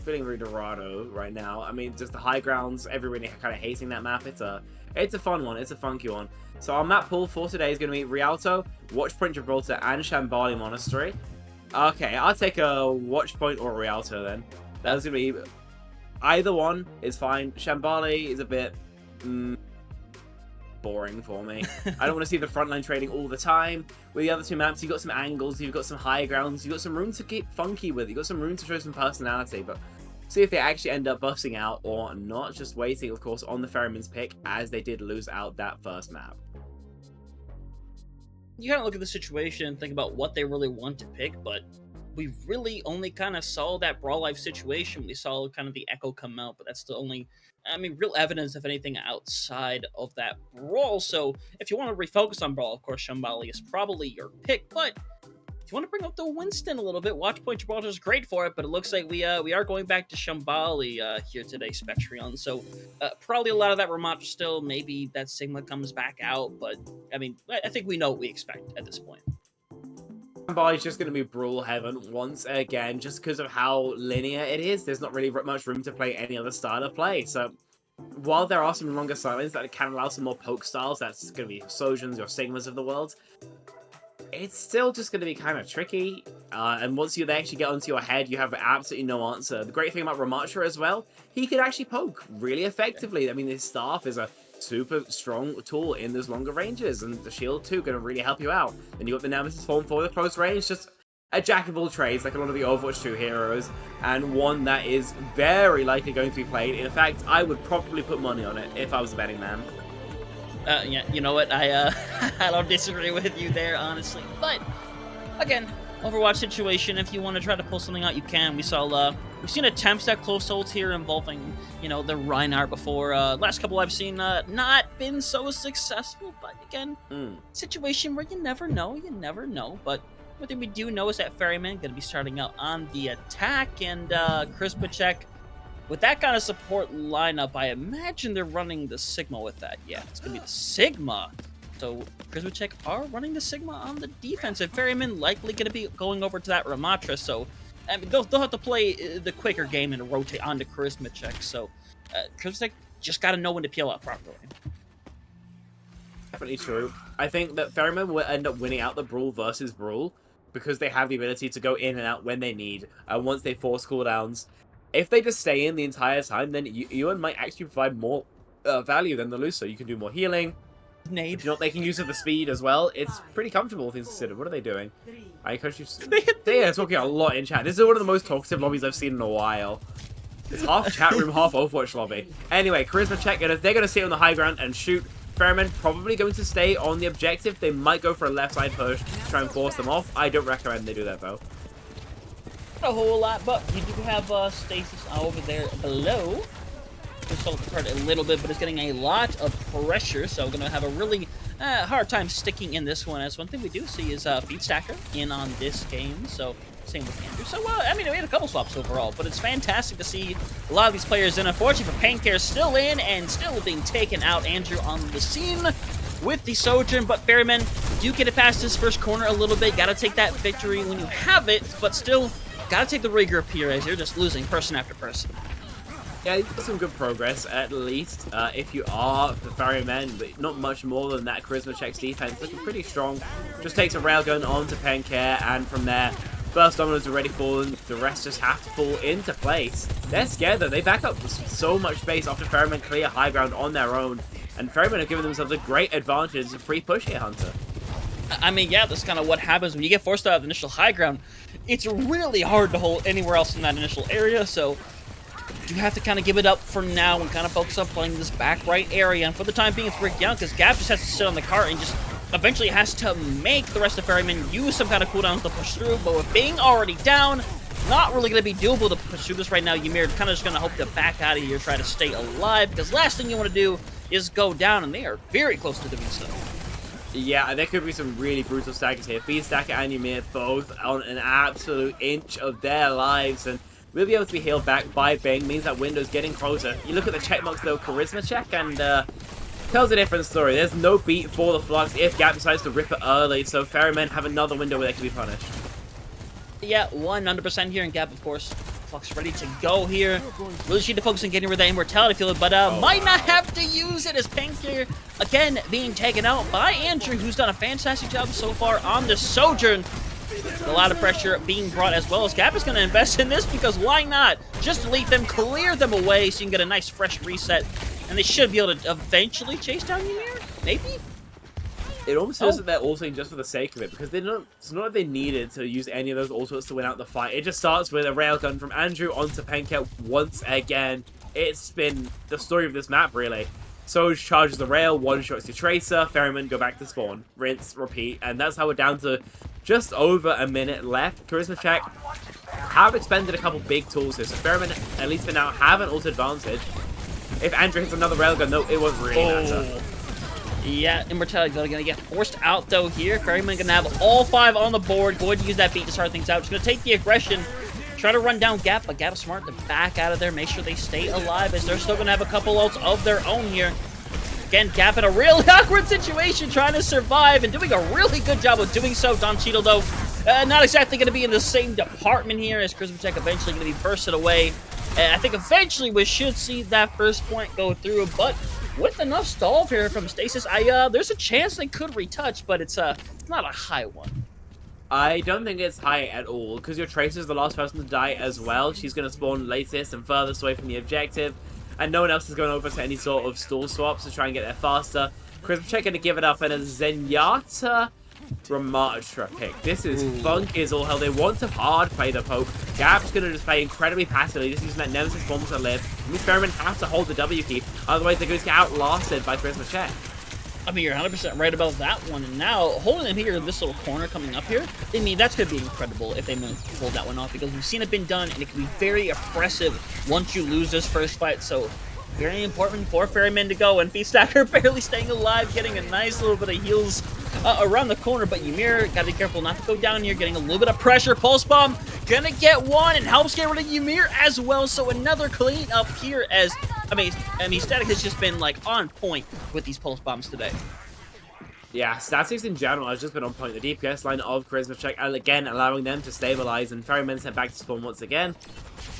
Feeling very Dorado right now. I mean, just the high grounds, everybody kind of hating that map. It's a fun one. It's a funky one. So our map pool for today is going to be Rialto, Watchpoint Gibraltar, and Shambali Monastery. Okay, I'll take a Watchpoint or Rialto then. That's going to be either one is fine. Shambali is a bit boring for me. I don't want to see the frontline trading all the time. With the other 2 maps, you've got some angles, you've got some high grounds, you've got some room to keep funky with, you've got some room to show some personality, but see if they actually end up busting out or not. Just waiting, of course, on the Ferrymen's pick, as they did lose out that first map. You kind of look at the situation and think about what they really want to pick, but we really only kind of saw that Brawl Life situation. We saw kind of the Echo come out, but that's the only, I mean, real evidence of anything outside of that Brawl. So if you want to refocus on Brawl, of course, Shambali is probably your pick, but if you want to bring up the Winston a little bit, Watch Point Gibraltar is great for it, but it looks like we are going back to Shambali here today, Spectrion. So probably a lot of that Ramatra still. Maybe that Sigma comes back out, but I mean, I think we know what we expect at this point. Shambali's just going to be Brawl Heaven once again, just because of how linear it is. There's not really much room to play any other style of play. So while there are some longer silence that can allow some more poke styles, that's going to be Sojans or Sigmas of the world, it's still just going to be kind of tricky. And once you actually get onto your head, you have absolutely no answer. The great thing about Ramatra as well, he could actually poke really effectively. I mean, his staff is a super strong tool in those longer ranges, and the shield too going to really help you out. Then you got the Nemesis form for the close range, just a jack of all trades like a lot of the Overwatch 2 heroes, and one that is very likely going to be played. In fact, I would probably put money on it if I was a betting man. Yeah, you know what? I don't disagree with you there, honestly. But again, Overwatch situation. If you want to try to pull something out, you can. We've seen attempts at close holds here involving, you know, the Reinhardt before. Last couple I've seen not been so successful. But again, situation where you never know. You never know. But one thing we do know is that Ferrymen going to be starting out on the attack, and Krispacek. With that kind of support lineup, I imagine they're running the Sigma with that. Yeah, it's going to be the Sigma. So, Krispacek are running the Sigma on the defensive. Ferrymen likely going to be going over to that Ramatra. So, I mean, they'll have to play the quicker game and rotate onto Krispacek. So, Krispacek just got to know when to peel out properly. Definitely true. I think that Ferrymen will end up winning out the Brawl versus Brawl because they have the ability to go in and out when they need. Once they force cooldowns. If they just stay in the entire time, then Ewan might actually provide more value than the Lucio. You can do more healing. Nade. If you're not making use of the speed as well, it's pretty comfortable, things considered. What are they doing? I coach you. They are talking a lot in chat. This is one of the most talkative lobbies I've seen in a while. It's half chat room, half Overwatch lobby. Anyway, Charisma check. They're going to sit on the high ground and shoot. Ferrymen probably going to stay on the objective. They might go for a left side push to try and force them off. I don't recommend they do that, though. Not a whole lot, but you do have Stasis over there below. Just fell apart a little bit, but it's getting a lot of pressure, so we're going to have a really hard time sticking in this one. As one thing we do see is Feed Stacker in on this game, so same with Andrew. So, I mean, we had a couple swaps overall, but it's fantastic to see a lot of these players in. Unfortunately for Pancare, still in and still being taken out. Andrew on the scene with the Sojourn, but Ferrymen do get it past this first corner a little bit. Got to take that victory when you have it, but still got to take the regroup here as you're just losing person after person. Yeah, you've got some good progress, at least, if you are the Ferrymen, but not much more than that. Charisma checks defense looking pretty strong. Just takes a railgun onto Pancare, and from there, first domino's already fallen. The rest just have to fall into place. They're scared, though. They back up so much space after Ferrymen clear high ground on their own, and Ferrymen have given themselves a great advantage. It's a free push here, Hunter. I mean, yeah, that's kind of what happens when you get forced out of the initial high ground. It's really hard to hold anywhere else in that initial area, so you have to kind of give it up for now and kind of focus on playing this back right area. And for the time being, it's rigged down because Gap just has to sit on the cart and just eventually has to make the rest of Ferrymen use some kind of cooldowns to push through. But with being already down, not really going to be doable to push through this right now. Ymir kind of just going to hope to back out of here, try to stay alive, because last thing you want to do is go down, and they are very close to doing so. Yeah, there could be some really brutal stackers here. Feed Stacker and Ymir both on an absolute inch of their lives, and we'll be able to be healed back by Bing. Means that window's getting closer. You look at the check marks though, Charisma check, and tells a different story. There's no beat for the Flux if Gap decides to rip it early, so Ferrymen have another window where they can be punished. Yeah, 100% here in Gap, of course. Flux ready to go here. Really need to focus on getting rid of that immortality field, but might not have to use it as Pancare again being taken out by Andrew, who's done a fantastic job so far on the Sojourn. A lot of pressure being brought as well as Gap is going to invest in this because why not? Just delete them, clear them away so you can get a nice fresh reset, and they should be able to eventually chase down Ymir, maybe? It almost feels that they're ulting just for the sake of it, because it's not like they needed to use any of those ultimates to win out the fight. It just starts with a railgun from Andrew onto Pancare once again. It's been the story of this map, really. Soj charges the rail, one-shots the Tracer, Ferrymen go back to spawn. Rinse, repeat, and that's how we're down to just over a minute left. Charisma check have expended a couple big tools here, so Ferrymen, at least for now, have an ult advantage. If Andrew hits another railgun, though, it won't really matter. Yeah, Immortality gonna get forced out though here. Ferryman gonna have all 5 on the board. Going to use that beat to start things out. Just gonna take the aggression, try to run down Gap, but Gap's smart to back out of there, make sure they stay alive as they're still gonna have a couple ults of their own here. Again, Gap in a really awkward situation, trying to survive and doing a really good job of doing so. Don Cheadle, though, not exactly going to be in the same department here as Charisma eventually going to be bursted away. I think eventually we should see that first point go through, but with enough stall here from Stasis, there's a chance they could retouch, but it's not a high one. I don't think it's high at all, because your Tracer's the last person to die as well. She's going to spawn latest and furthest away from the objective, and no one else is going over to any sort of stall swaps to try and get there faster. Charisma going to give it up, and a Zenyatta Ramatra pick. This is funk is all hell. They want to hard play the poke. Gap's going to just play incredibly passively, just using that Nemesis bomb to live. And these Ferrymen have to hold the W key, otherwise they're going to get outlasted by Charisma. I mean, you're 100% right about that one. And now, holding him here in this little corner coming up here, I mean, that's going to be incredible if they hold that one off, because we've seen it been done, and it can be very oppressive once you lose this first fight. So, very important for Ferrymen to go, and Feaststacker barely staying alive, getting a nice little bit of heals around the corner, but Ymir gotta be careful not to go down here, getting a little bit of pressure. Pulse Bomb gonna get one and helps get rid of Ymir as well, so another clean up here as, I mean, Static has just been, like, on point with these Pulse Bombs today. Yeah, Statics in general has just been on point. The DPS line of Charisma Check, again, allowing them to stabilize, and Ferrymen sent back to spawn once again.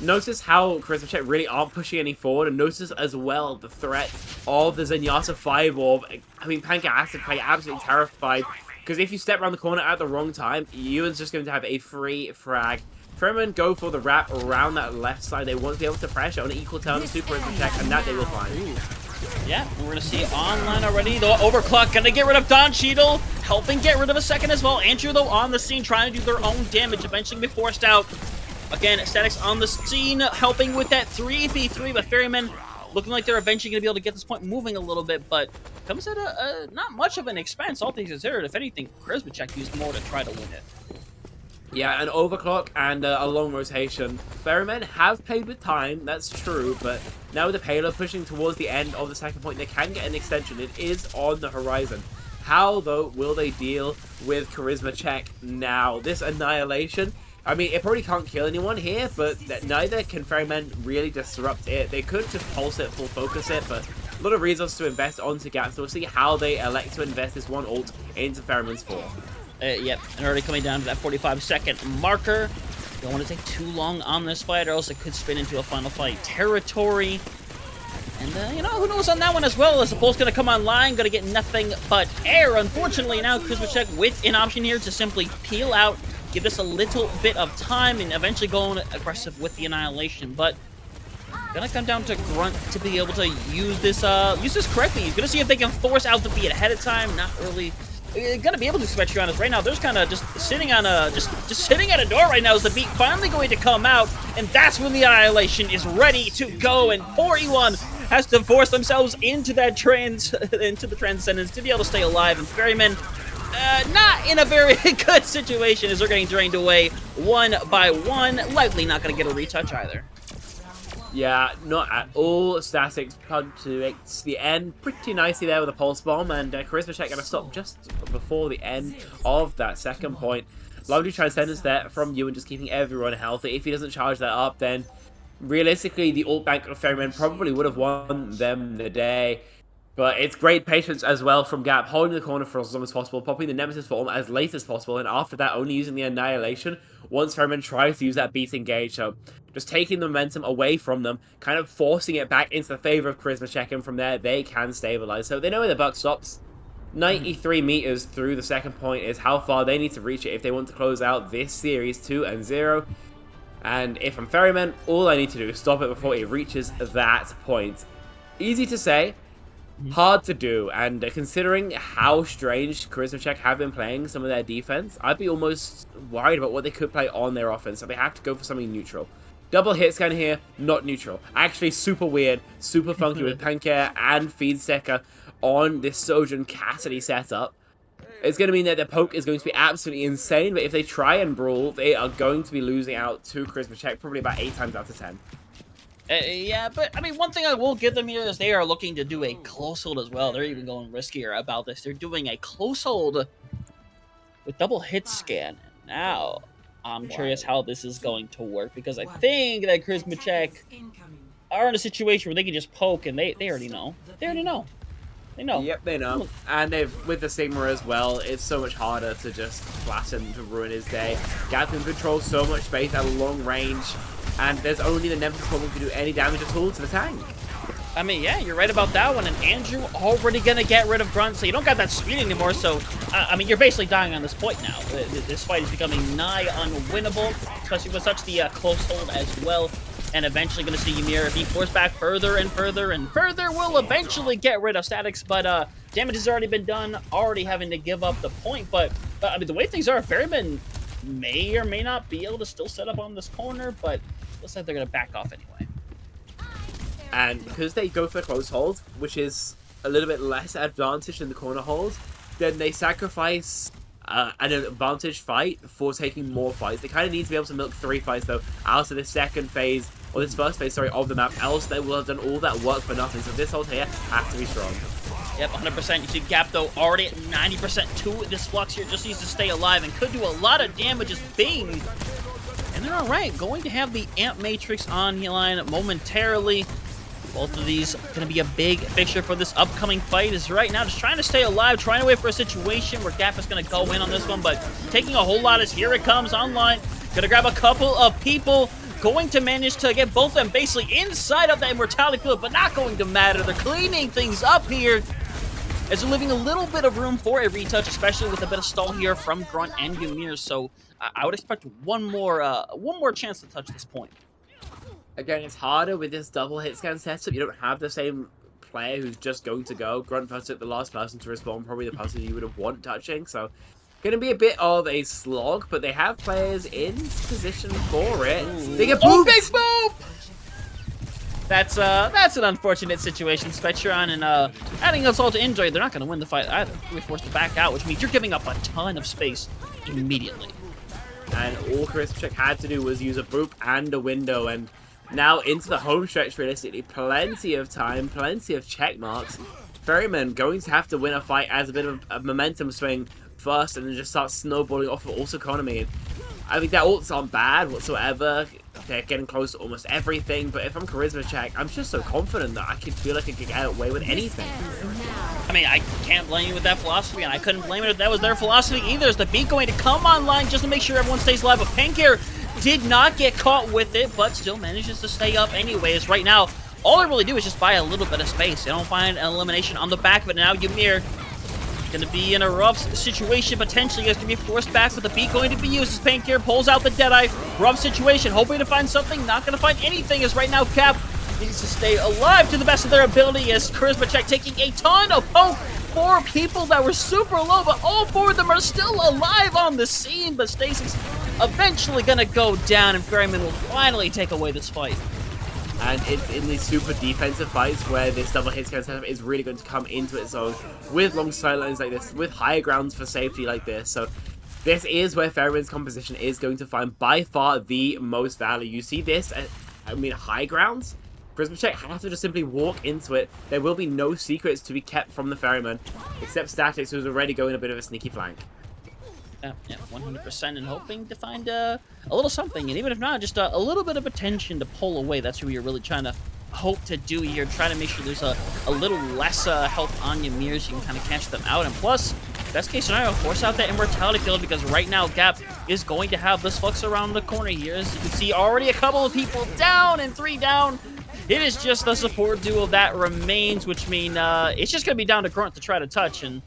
Notice how Charisma Check really aren't pushing any forward, and notice as well the threat of the Zenyatta Fireball. I mean, Panka has to play absolutely terrified, because if you step around the corner at the wrong time, Ewan's just going to have a free frag. Ferrymen go for the wrap around that left side. They want to be able to pressure on equal terms to Charisma Check, and that they will find. Yeah, we're going to see online already. The Overclock going to get rid of Don Cheadle, helping get rid of a second as well. Andrew, though, on the scene, trying to do their own damage, eventually be forced out. Again, Statics on the scene, helping with that 3v3, but Ferrymen looking like they're eventually going to be able to get this point moving a little bit, but comes at a not much of an expense, all things considered. If anything, Charisma Check used more to try to win it. Yeah, an overclock and a long rotation. Ferrymen have played with time, that's true, but now with the payload pushing towards the end of the second point, they can get an extension. It is on the horizon. How, though, will they deal with Charisma Check now? This Annihilation, I mean, it probably can't kill anyone here, but neither can Ferrymen really disrupt it. They could just pulse it, full focus it, but a lot of resources to invest onto Gap, so we'll see how they elect to invest this one ult into Ferrymen's 4. Yep, and already coming down to that 45-second marker. Don't want to take too long on this fight, or else it could spin into a final fight territory. And, you know, who knows on that one as well, as the pulse going to come online, going to get nothing but air. Unfortunately, now Charisma Check with an option here to simply peel out, give this a little bit of time, and eventually go aggressive with the Annihilation. But gonna come down to Grunt to be able to use this correctly. He's gonna see if they can force out the beat ahead of time. Not really gonna be able to expect you on this right now. There's kind of just sitting on a just sitting at a door right now. Is the beat finally going to come out? And that's when the Annihilation is ready to go. And 41 has to force themselves into that into the Transcendence to be able to stay alive. And Ferrymen not in a very good situation as they're getting drained away one by one. Likely not going to get a retouch either. Yeah, not at all. Statics punctuates the end pretty nicely there with a Pulse Bomb, and Charisma Check going to stop just before the end of that second point. Lovely Transcendence there from you and just keeping everyone healthy. If he doesn't charge that up, then realistically the ult bank of Ferrymen probably would have won them the day. But it's great patience as well from Gap, holding the corner for as long as possible, popping the Nemesis form as late as possible, and after that only using the Annihilation once Ferrymen tries to use that beat engage. So just taking the momentum away from them, kind of forcing it back into the favor of Charisma Check, and from there they can stabilize. So they know where the buck stops. 93 meters through the second point is how far they need to reach it if they want to close out this series 2-0. And if I'm Ferrymen, all I need to do is stop it before it reaches that point. Easy to say, hard to do, and considering how strange Charisma Check have been playing some of their defense, I'd be almost worried about what they could play on their offense, so they have to go for something neutral. Double hit scan here, not neutral. Actually super weird, super funky with Panker and Feedsecker on this Sojourn Cassidy setup. It's going to mean that their poke is going to be absolutely insane, but if they try and brawl, they are going to be losing out to Charisma Check probably about 8 times out of 10. Yeah, but I mean, one thing I will give them here is they are looking to do a close hold as well. They're even going riskier about this. They're doing a close hold with double hit scan. Now, I'm curious how this is going to work because I think that Charisma Check are in a situation where they can just poke and they already know. They already know. They know. Yep, they know. And they've with the Sigma as well, it's so much harder to just flatten to ruin his day. Gap can control so much space at a long range, and there's only the Nemesis Pokemon can do any damage at all to the tank. I mean, yeah, you're right about that one. And Andrew already gonna get rid of Grunt, so you don't got that speed anymore. So, I mean, you're basically dying on this point now. This fight is becoming nigh unwinnable, especially with such the close hold as well. And eventually gonna see Ymir be forced back further and further and further. Will eventually get rid of Statics, but damage has already been done. Already having to give up the point. But I mean, the way things are, Ferrymen may or may not be able to still set up on this corner, but looks like they're gonna back off anyway. And because they go for a close hold, which is a little bit less advantage than the corner hold, then they sacrifice an advantage fight for taking more fights. They kind of need to be able to milk 3 fights, though, out of this second phase, or this first phase, sorry, of the map, else they will have done all that work for nothing. So this hold here has to be strong. Yep, 100%. You see Gap, though, already at 90% to this Flux here. Just needs to stay alive and could do a lot of damage as Bing. And they're all right. Going to have the Amp Matrix on the line momentarily. Both of these going to be a big fixture for this upcoming fight. Is right now just trying to stay alive, trying to wait for a situation where Gap is going to go in on this one, but taking a whole lot as here it comes online. Going to grab a couple of people. Going to manage to get both of them basically inside of that Immortality Field, but not going to matter. They're cleaning things up here as they're leaving a little bit of room for a retouch, especially with a bit of stall here from Grunt and Ymir. So I would expect one more chance to touch this point. Again, it's harder with this double hit scan setup. You don't have the same player who's just going to go. Grunt first took the last person to respond, probably the person you would have want touching. So, going to be a bit of a slog, but they have players in position for it. They get booped! Big boop! That's an unfortunate situation. Spectron and adding us all to injury, they're not going to win the fight either. We're forced to back out, which means you're giving up a ton of space immediately. And all Charisma had to do was use a boop and a window, and now into the home stretch, realistically. Plenty of time, plenty of check marks. Ferrymen going to have to win a fight as a bit of a momentum swing first and then just start snowballing off of ult economy. I think their ults aren't bad whatsoever. They're getting close to almost everything, but if I'm Charisma Check, I'm just so confident that I could feel like I could get away with anything. I mean, I can't blame you with that philosophy, and I couldn't blame it if that was their philosophy either. Is the beat going to come online just to make sure everyone stays alive? But Pancare did not get caught with it, but still manages to stay up anyways. Right now, all they really do is just buy a little bit of space. They don't find an elimination on the back of it. Now Ymir going to be in a rough situation, potentially. He's going to be forced back, but the beat going to be used as Pancare pulls out the Deadeye. Rough situation, hoping to find something, not going to find anything, as right now Cap needs to stay alive to the best of their ability, as Charisma Check taking a ton of poke. 4 people that were super low, but all 4 of them are still alive on the scene, but Stacy's eventually going to go down, and Ferryman will finally take away this fight. And it's in these super defensive fights where this double hit scan setup is really going to come into its own with long sidelines like this, with high grounds for safety like this. So this is where Ferryman's composition is going to find by far the most value. You see this, high grounds? Charisma Check have to just simply walk into it. There will be no secrets to be kept from the Ferryman, except Statics, who's already going a bit of a sneaky flank. Yeah, 100%, and hoping to find a little something, and even if not, just a little bit of attention to pull away. That's what you're really trying to hope to do here, trying to make sure there's a little less health on Ymir so you can kind of catch them out. And plus, best case scenario, force out that Immortality Field, because right now Gap is going to have this Flux around the corner here. As you can see, already a couple of people down and 3 down. It is just the support duo that remains, which means it's just going to be down to Grunt to try to touch, and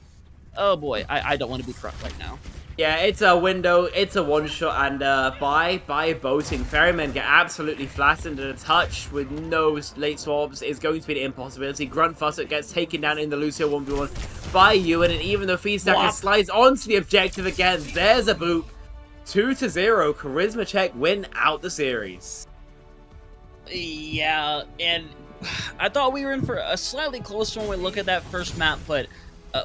oh boy, I don't want to be Grunt right now. Yeah, it's a window, it's a one-shot, and by boating, Ferrymen get absolutely flattened, and a touch with no late swaps is going to be an impossibility. Grunt Fusset gets taken down in the Lucio 1v1 by Ewan, and even though Feedstacker slides onto the objective again, there's a boop. 2-0, Charisma Check win out the series. Yeah, and I thought we were in for a slightly closer when we look at that first map, but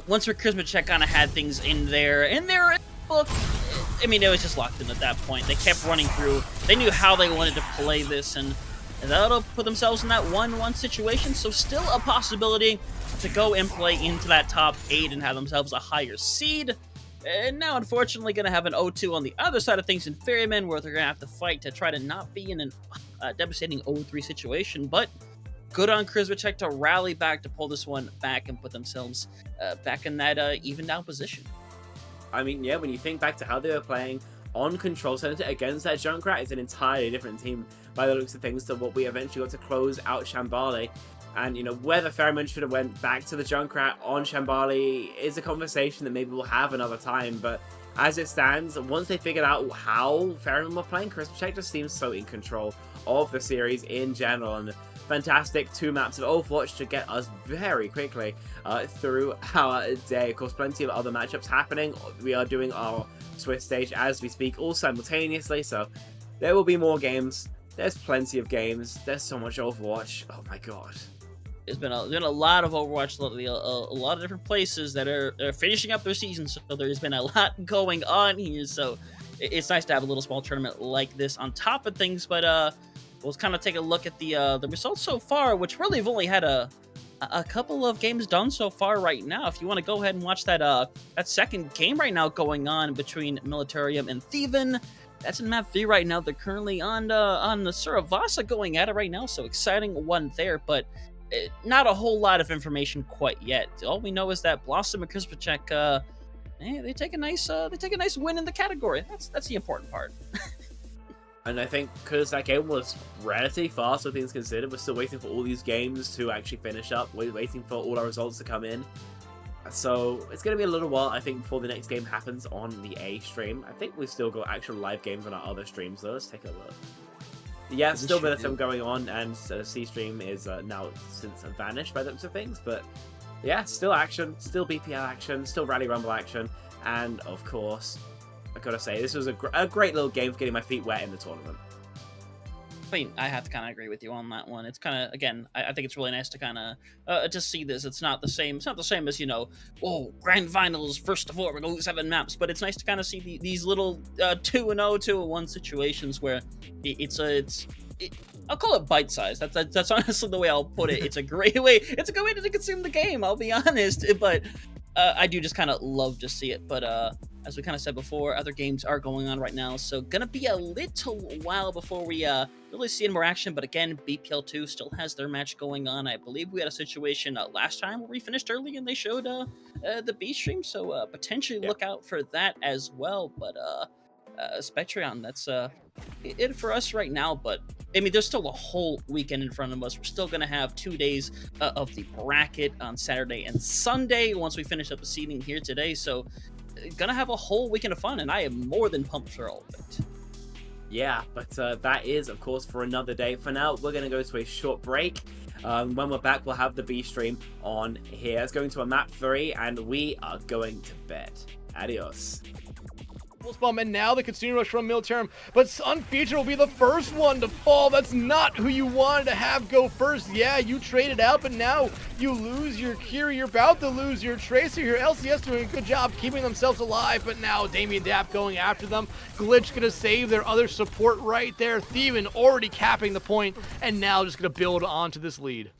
once Charisma Check kind of had things in there, book, I mean, it was just locked in at that point. They kept running through. They knew how they wanted to play this, and and that'll put themselves in that 1-1 situation, so still a possibility to go and play into that top 8 and have themselves a higher seed. And now, unfortunately, going to have an 0-2 on the other side of things in Ferrymen, where they're going to have to fight to try to not be in a devastating 0-3 situation. But good on Krizvacek to rally back to pull this one back and put themselves back in that even down position. I mean, yeah, when you think back to how they were playing on Control Center against that Junkrat, it's an entirely different team by the looks of things to what we eventually got to close out Shambali. And, you know, whether Ferrymen should have went back to the Junkrat on Shambali is a conversation that maybe we'll have another time. But as it stands, once they figured out how Ferrymen were playing, Krizvacek just seems so in control of the series in general. And fantastic 2 maps of Overwatch to get us very quickly through our day. Of course, plenty of other matchups happening. We are doing our Swiss stage as we speak, all simultaneously. So there will be more games. There's plenty of games. There's so much Overwatch. Oh my god. There's been a lot of Overwatch lately, a lot of different places that are finishing up their season, so there's been a lot going on here, so it's nice to have a little small tournament like this on top of things. But we'll kind of take a look at the results so far, which really have only had a couple of games done so far right now. If you want to go ahead and watch that second game right now going on between Militarium and Thievin, that's in map 3 right now. They're currently on the Suravasa going at it right now, so exciting one there, but not a whole lot of information quite yet. All we know is that Blossom and Krizvacek, they take a nice win in the category. That's the important part. And I think because that game was relatively fast, all things considered, we're still waiting for all these games to actually finish up. We're waiting for all our results to come in. So it's going to be a little while, I think, before the next game happens on the A stream. I think we've still got actual live games on our other streams, though. Let's take a look. Yeah, still a bit of them going on, and C stream is now since vanished by the looks of things. But yeah, still action, still BPL action, still Rally Rumble action, and of course, I gotta say, this was a great little game for getting my feet wet in the tournament. I mean, I have to kind of agree with you on that one. It's kind of, again, I think it's really nice to kind of just see this. It's not the same. It's not the same as, you know, grand finals first of all, we're gonna lose 7 maps. But it's nice to kind of see these little 2-0, 2-1 situations where I'll call it bite size. That's honestly the way I'll put it. It's a great way. It's a good way to consume the game. I'll be honest, but I do just kind of love to see it. But as we kind of said before, other games are going on right now, so gonna be a little while before we really see more action. But again, BPL 2 still has their match going on. I believe we had a situation last time where we finished early and they showed the B stream, so potentially look out for that as well. But Spectreon, that's it for us right now. But I mean, there's still a whole weekend in front of us. We're still gonna have 2 days of the bracket on Saturday and Sunday once we finish up the seeding here today. So gonna have a whole weekend of fun, and I am more than pumped for all of it. Yeah, but that is, of course, for another day. For now, we're going to go to a short break. When we're back, we'll have the B stream on here. It's going to a map 3, and we are going to bed. Adios. Bomb, and now the continuing rush from Militarum, but Sunfeature will be the first one to fall. That's not who you wanted to have go first. Yeah, you traded out, but now you lose your Kiri. You're about to lose your Tracer here. LCS doing a good job keeping themselves alive, but now Damien Dapp going after them. Glitch gonna save their other support right there. Thievin already capping the point, and now just gonna build onto this lead.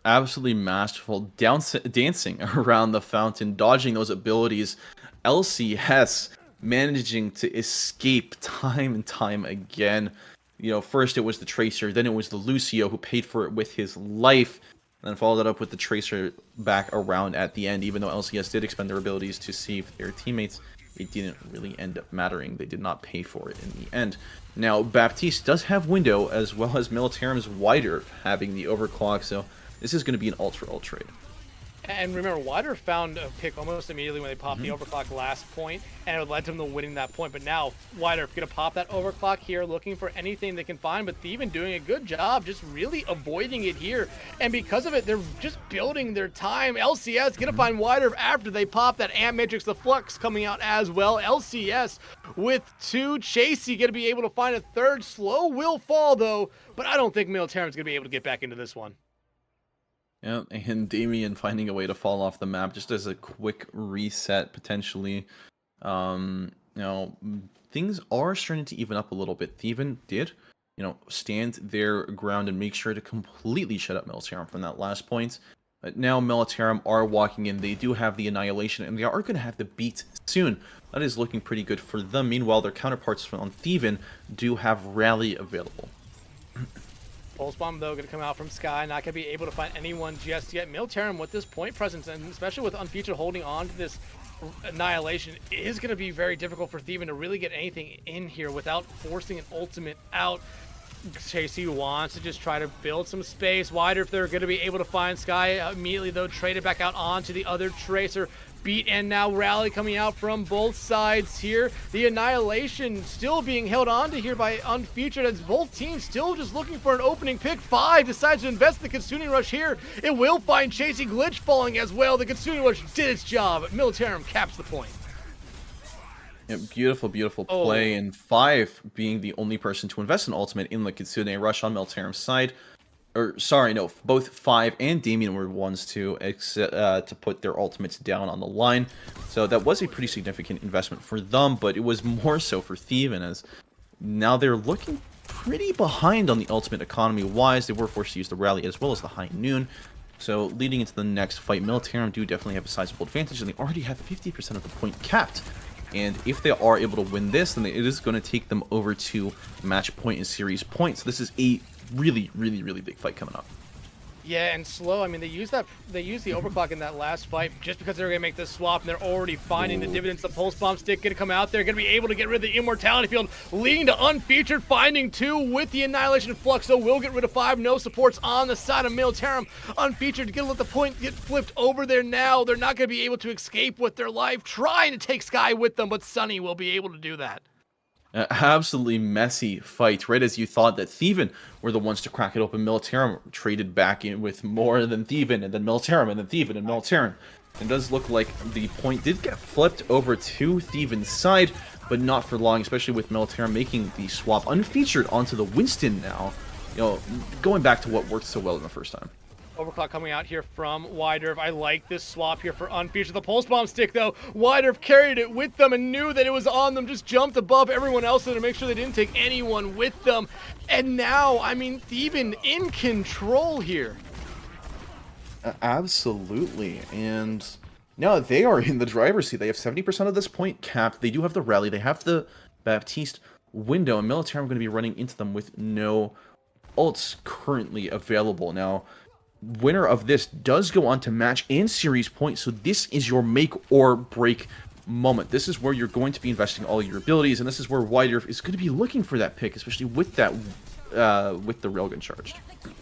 Absolutely masterful, dancing around the fountain, dodging those abilities. LCS managing to escape time and time again. You know, first it was the Tracer, then it was the Lucio who paid for it with his life, and then followed it up with the Tracer back around at the end. Even though LCS did expend their abilities to save their teammates, it didn't really end up mattering. They did not pay for it in the end. Now, Baptiste does have Window, as well as Militarim's Wider having the overclock, so this is going to be an ult trade. And remember, Wider found a pick almost immediately when they popped the overclock last point, and it led to them to winning that point. But now, Wider going to pop that overclock here, looking for anything they can find, but Thievin doing a good job, just really avoiding it here. And because of it, they're just building their time. LCS going to find Wider after they pop that Amp Matrix, the Flux coming out as well. LCS with 2, Chasey going to be able to find a third. Slow will fall, though, but I don't think Militarim's going to be able to get back into this one. Yeah, and Damien finding a way to fall off the map just as a quick reset, potentially. You know, things are starting to even up a little bit. Thievin did stand their ground and make sure to completely shut up Militarum from that last point. But now Militarum are walking in. They do have the Annihilation, and they are going to have the beat soon. That is looking pretty good for them. Meanwhile, their counterparts on Thievin do have Rally available. Pulse Bomb, though, going to come out from Sky. Not going to be able to find anyone just yet. Militarum with this point presence, and especially with Unfeatured holding on to this Annihilation, it is going to be very difficult for Thievin to really get anything in here without forcing an ultimate out. Chasey wants to just try to build some space wider if they're going to be able to find Sky. Immediately, though, traded back out onto the other Tracer. Beat and now Rally coming out from both sides here. The Annihilation still being held on to here by Unfeatured as both teams still just looking for an opening pick. 5 decides to invest in the Consuming Rush here. It will find Chasey Glitch falling as well. The Consuming Rush did its job. Militarum caps the point. Yeah, beautiful, beautiful play. And 5 being the only person to invest in ultimate in the Kitsune Rush on Militarum's side. Or, sorry, no, both 5 and Damien were ones to put their ultimates down on the line. So that was a pretty significant investment for them, but it was more so for Thievin, as now they're looking pretty behind on the ultimate economy-wise. They were forced to use the Rally as well as the High Noon. So leading into the next fight, Militarum do definitely have a sizable advantage, and they already have 50% of the point capped. And if they are able to win this, then it is going to take them over to match point and series points. So this is a really, really, really big fight coming up. Yeah, and slow. I mean, they used the overclock in that last fight just because they're going to make this swap, and they're already finding the dividends. The Pulse Bomb stick going to come out there, going to be able to get rid of the Immortality Field, leading to Unfeatured finding 2 with the Annihilation Flux. So will get rid of 5. No supports on the side of Militarum. Unfeatured going to let the point get flipped over there now. They're not going to be able to escape with their life, trying to take Sky with them, but Sunny will be able to do that. Absolutely messy fight. Right as you thought that Thievin were the ones to crack it open, Militarum traded back in with more than Thievin, and then Militarum, and then Thievin, and Militarum. It does look like the point did get flipped over to Thievin's side, but not for long, especially with Militarum making the swap Unfeatured onto the Winston now. Going back to what worked so well in the first time. Overclock coming out here from Widerf. I like this swap here for Unfeatured. The Pulse Bomb stick, though, Widerf carried it with them and knew that it was on them, just jumped above everyone else to make sure they didn't take anyone with them. And now, I mean, Thievin in control here. Absolutely. And now they are in the driver's seat. They have 70% of this point capped. They do have the Rally. They have the Baptiste window, and Militarum going to be running into them with no ults currently available. Now, winner of this does go on to match and series points, so this is your make or break moment. This is where you're going to be investing all your abilities, and this is where Widerf is going to be looking for that pick, especially with that with the railgun charged.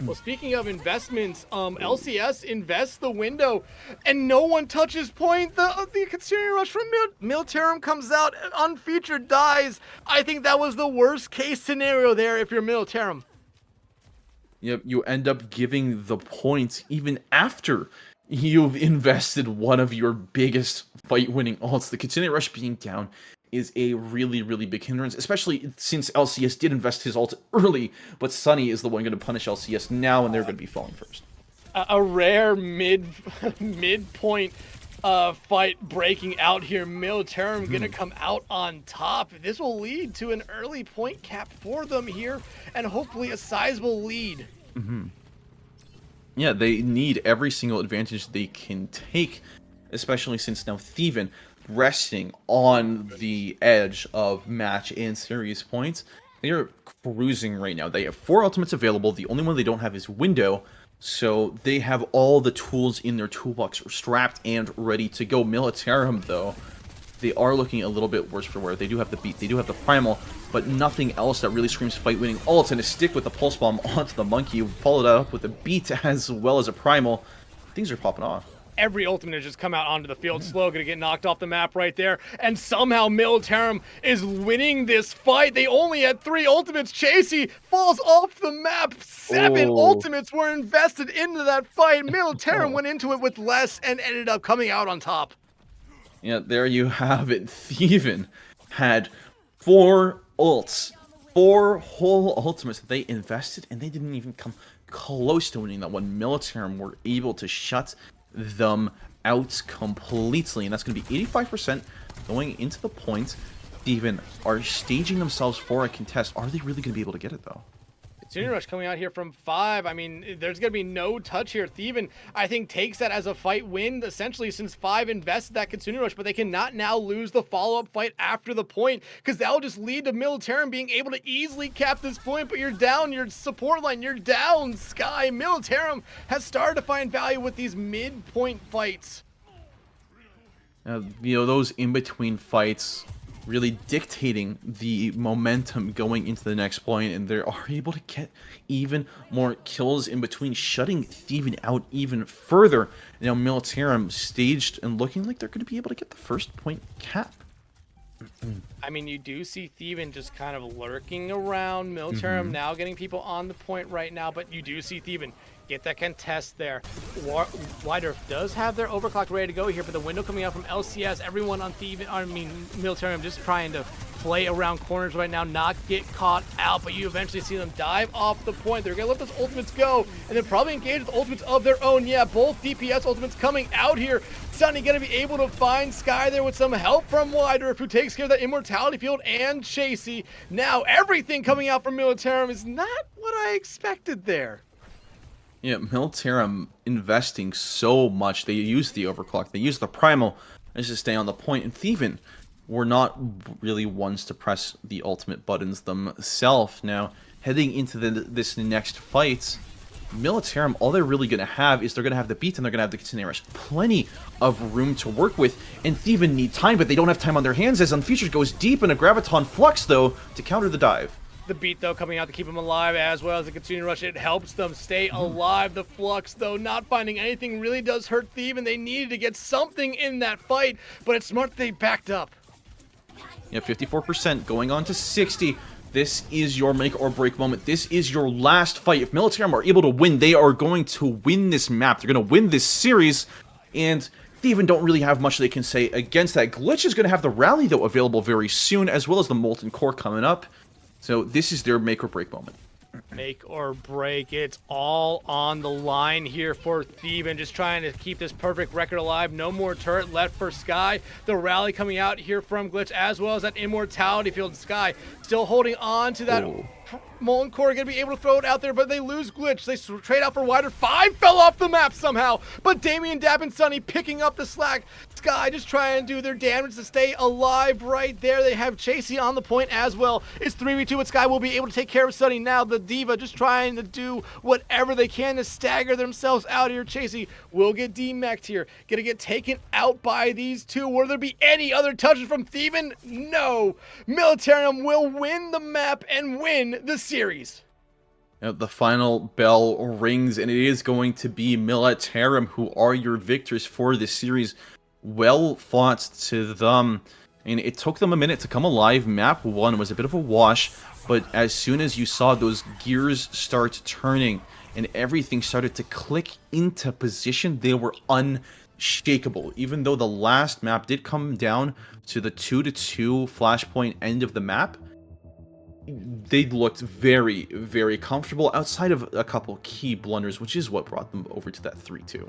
Well, speaking of investments, LCS invests the window, and no one touches point. The Consuming Rush from Militarum comes out, and Unfeatured dies. I think that was the worst case scenario there if you're Militarum. Yep, you end up giving the points even after you've invested one of your biggest fight-winning ults. The Kitsune Rush being down is a really, really big hindrance, especially since LCS did invest his ult early, but Sunny is the one going to punish LCS now, and they're going to be falling first. A rare midpoint fight breaking out here. Militarum going to come out on top. This will lead to an early point cap for them here, and hopefully a sizable lead. Yeah, they need every single advantage they can take, especially since now Thievin resting on the edge of match and series points. They are cruising right now. They have 4 ultimates available. The only one they don't have is Window. So they have all the tools in their toolbox strapped and ready to go. Militarum, though, they are looking a little bit worse for wear. They do have the beat, they do have the primal, but nothing else that really screams fight-winning ults. And a stick with the pulse bomb onto the monkey, followed up with a beat as well as a primal. Things are popping off. Every ultimate has just come out onto the field. Slow gonna get knocked off the map right there. And somehow Militarum is winning this fight. They only had 3 ultimates. Chasey falls off the map. 7 ultimates were invested into that fight. Militarum went into it with less and ended up coming out on top. Yeah, there you have it. Thievin had 4 ults. 4 whole ultimates that they invested, and they didn't even come close to winning that one. Militarum were able to shut them out completely, and that's going to be 85% going into the point. Thievin are staging themselves for a contest. Are they really going to be able to get it, though? Kitsune Rush coming out here from 5. I mean, there's going to be no touch here. Thievin, I think, takes that as a fight win, essentially, since 5 invested that Kitsune Rush, but they cannot now lose the follow-up fight after the point, because that will just lead to Militarum being able to easily cap this point, but you're down your support line, you're down, Sky. Militarum has started to find value with these mid-point fights. Those in-between fights really dictating the momentum going into the next point, and they are able to get even more kills in between, shutting Thievin out even further. Now Militarum staged and looking like they're going to be able to get the first point cap. I mean, you do see Thievin just kind of lurking around. Militarum now getting people on the point right now, but you do see Thievin get that contest there. Wider does have their overclock ready to go here, but the window coming out from LCS, everyone on Militarum just trying to play around corners right now, not get caught out, but you eventually see them dive off the point. They're gonna let those ultimates go, and then probably engage with ultimates of their own. Yeah, both DPS ultimates coming out here. Sunny gonna be able to find Sky there with some help from Wider, who takes care of that immortality field, and Chasey. Now everything coming out from Militarum is not what I expected there. Yeah, Militarum investing so much. They use the overclock, they use the primal just to stay on the point, and Thievin were not really ones to press the ultimate buttons themselves. Now, heading into this next fight, Militarum, all they're really going to have is they're going to have the beat and they're going to have the Kitsune Rush. Plenty of room to work with, and Thievin need time, but they don't have time on their hands as Unfeatured goes deep in a Graviton Flux, though, to counter the dive. The beat, though, coming out to keep them alive, as well as the Kitsune Rush. It helps them stay alive. The Flux, though, not finding anything really does hurt Thievin. They needed to get something in that fight, but it's smart that they backed up. Yeah, 54% going on to 60. This is your make or break moment. This is your last fight. If Militarum are able to win, they are going to win this map. They're going to win this series, and Thievin don't really have much they can say against that. Glitch is going to have the rally, though, available very soon, as well as the Molten Core coming up. So this is their make or break moment. Make or break. It's all on the line here for Thievin, just trying to keep this perfect record alive. No more turret left for Sky. The rally coming out here from Glitch, as well as that immortality field. Sky still holding on to that. Molten Core gonna be able to throw it out there, but they lose Glitch. They trade out for Wider. 5 fell off the map somehow, but Damien, Dap, and Sunny picking up the slack. Sky just trying to do their damage to stay alive right there. They have Chasey on the point as well. It's 3v2, but Sky will be able to take care of Sunny now. The Diva just trying to do whatever they can to stagger themselves out here. Chasey will get demeched here. Gonna get taken out by these two. Will there be any other touches from Thievin? No. Militarum will win the map and win the series. The final bell rings, and it is going to be Militarum who are your victors for this series. Well fought to them, and it took them a minute to come alive. Map 1 was a bit of a wash, but as soon as you saw those gears start turning and everything started to click into position, they were unshakable. Even though the last map did come down to the 2-2 flashpoint end of the map, they looked very, very comfortable outside of a couple key blunders, which is what brought them over to that 3-2.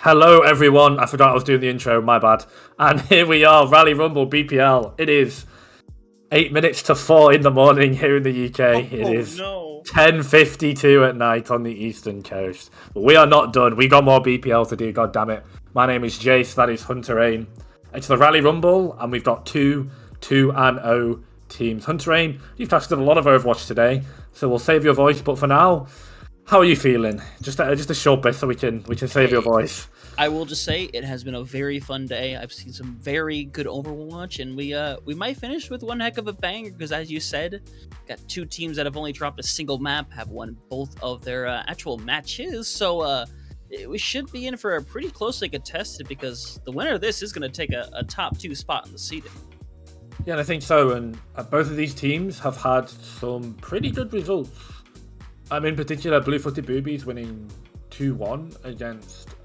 Hello, everyone. I forgot I was doing the intro. My bad. And here we are, Rally Rumble BPL. It is 8 minutes to 4 in the morning here in the UK. It is 10:52 at night on the eastern coast. But we are not done. We got more BPL to do. God damn it. My name is Jace. That is Hunter Ain. It's the Rally Rumble, and we've got 2-2-0 teams. Hunter Ain, you've tested a lot of Overwatch today, so we'll save your voice. But for now, how are you feeling? Just a short bit so we can save your voice. I will just say it has been a very fun day. I've seen some very good Overwatch, and we might finish with one heck of a banger because, as you said, got two teams that have only dropped a single map, have won both of their actual matches. So we should be in for a pretty closely contested because the winner of this is going to take a top 2 spot in the seeding. Yeah, and I think so. And both of these teams have had some pretty good results. In particular, Blue-Footed Boobies winning 2-1 against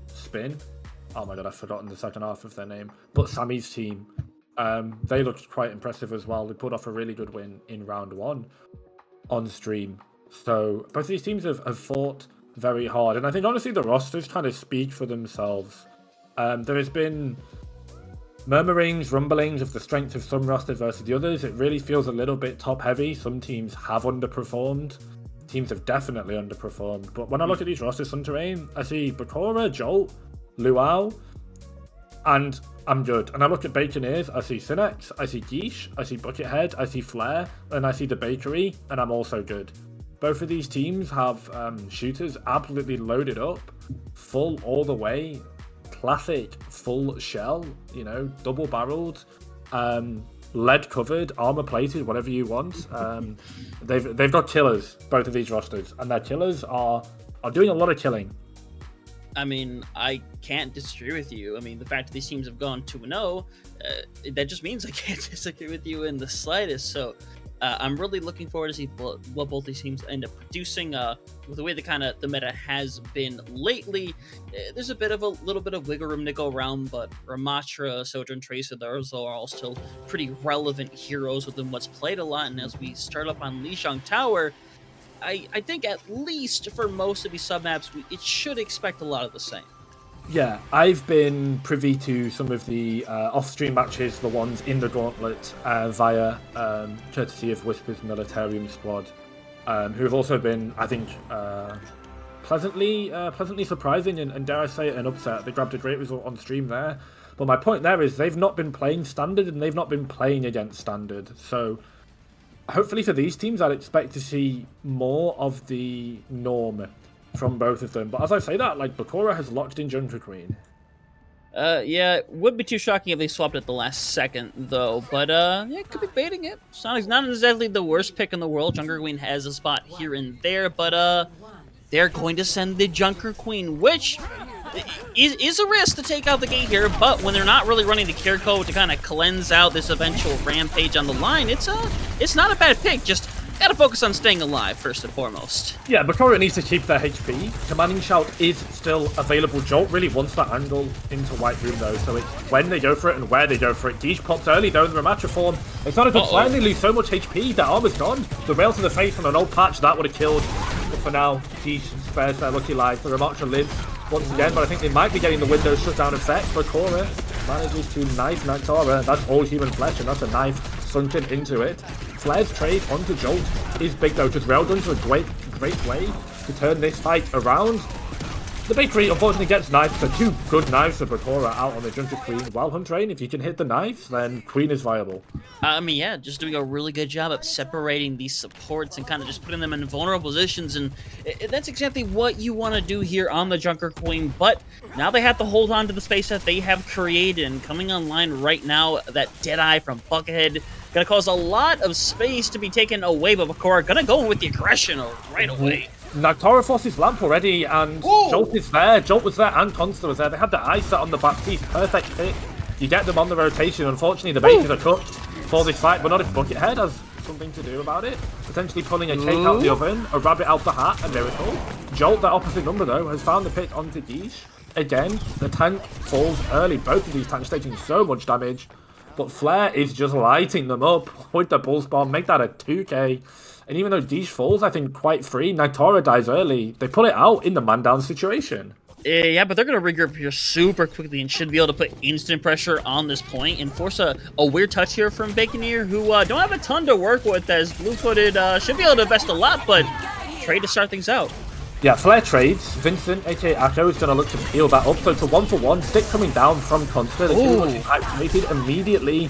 Spin. Oh my god, I've forgotten the second half of their name. But Sammy's team, they looked quite impressive as well. They pulled off a really good win in round 1 on stream. So both of these teams have fought very hard. And I think honestly the rosters kind of speak for themselves. There has been murmurings, rumblings of the strength of some rosters versus the others. It really feels a little bit top heavy. Some teams have underperformed. Teams have definitely underperformed. But when I look at these rosters, Hunter Ain, I see Bakura, Jolt, Luau, and I'm good. And I look at Bakineers, I see Cinex, I see Geesh, I see Buckethead, I see Flare, and I see the Bakery, and I'm also good. Both of these teams have shooters absolutely loaded up, full all the way. Classic full shell, double barreled, lead covered, armor plated, whatever you want. They've got killers, both of these rosters, and their killers are doing a lot of killing. I can't disagree with you. The fact that these teams have gone 2-0, that just means I can't disagree with you in the slightest. So I'm really looking forward to see what both these teams end up producing. With the way the meta has been lately, there's a little bit of wiggle room to go around, but Ramatra, Sojourn Tracer, those are all still pretty relevant heroes within what's played a lot. And as we start up on Lijiang Tower, I think at least for most of these submaps, it should expect a lot of the same. Yeah, I've been privy to some of the off-stream matches, the ones in the Gauntlet, via courtesy of Whisper's Militarium squad, who have also been, I think, pleasantly surprising and dare I say it, an upset. They grabbed a great result on stream there. But my point there is they've not been playing Standard and they've not been playing against Standard. So hopefully for these teams, I'd expect to see more of the norm from both of them. But as I say that, Bakura has locked in Junker Queen. Yeah, it would be too shocking if they swapped at the last second, though. But, yeah, could be baiting it. Sonic's not exactly the worst pick in the world. Junker Queen has a spot here and there, but, they're going to send the Junker Queen, which is a risk to take out the gate here. But when they're not really running the care code to kind of cleanse out this eventual rampage on the line, it's not a bad pick. Just gotta focus on staying alive first and foremost. Yeah, Bakura needs to keep their HP. Commanding Shout is still available. Jolt really wants that angle into White Room though, so it's when they go for it and where they go for it. Geesh pops early though in the Ramatra form. It's not a good sign, they lose so much HP, their armor's gone. The rail to the face on an old patch, that would have killed. But for now, Geesh spares their lucky life. The Ramatra lives once again, but I think they might be getting the Windows shutdown effect. Bakura manages to knife Nactara. That's all human flesh and that's a knife sunken into it. Flare's trade onto Jolt is big though, because Railgun's a great way to turn this fight around. The Bakery unfortunately gets knifed, so 2 good knives for Bakura out on the Junker Queen. While Hunter Ain, if you can hit the knives, then Queen is viable. Yeah, just doing a really good job of separating these supports and kind of just putting them in vulnerable positions, and that's exactly what you want to do here on the Junker Queen, but now they have to hold on to the space that they have created, and coming online right now, that Deadeye from Buckethead gonna cause a lot of space to be taken away, but Bakura gonna go in with the aggression right away. Nactara forces lamp already, and Jolt is there. Jolt was there, and Consta was there. They had the eye set on the back piece. Perfect pick. You get them on the rotation. Unfortunately, the Bakers are cooked for this fight, but not if Buckethead has something to do about it. Potentially pulling a cake out of the oven, a rabbit out the hat, a miracle. Jolt, that opposite number though, has found the pick onto Geesh. Again, the tank falls early. Both of these tanks taking so much damage, but Flare is just lighting them up with the Pulse Bomb. Make that a 2k. And even though Geesh falls, I think, quite free, Nactara dies early. They pull it out in the man-down situation. Yeah, but they're going to regroup here super quickly and should be able to put instant pressure on this point and force a weird touch here from Bakineer, who don't have a ton to work with, as Blue-Footed should be able to invest a lot, but trade to start things out. Yeah, Flare trades. Vincent, aka Akko, is going to look to peel that up. So it's a 1-for-1. Stick coming down from Consta. The two much activated immediately.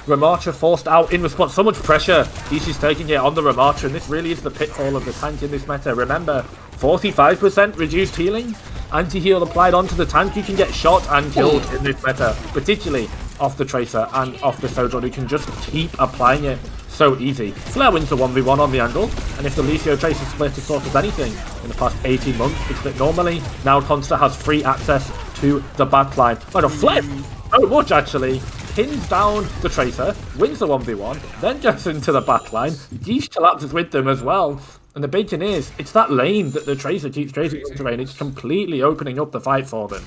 Ramattra forced out in response. So much pressure. Ishi's taking it on the Ramattra, and this really is the pitfall of the tank in this meta. Remember, 45% reduced healing. Anti-heal applied onto the tank. You can get shot and killed in this meta, particularly off the Tracer and off the Sojourn, who can just keep applying it so easy. Flare wins the 1v1 on the angle, and if the Lucio Tracer split has sort of anything in the past 18 months, it's that normally now Consta has free access to the backline. Oh no, Flare so much actually. Pins down the Tracer, wins the 1v1, then jumps into the backline. Geesh collapses with them as well. And the Bakineers, it's that lane that the Tracer keeps chasing the terrain. It's completely opening up the fight for them.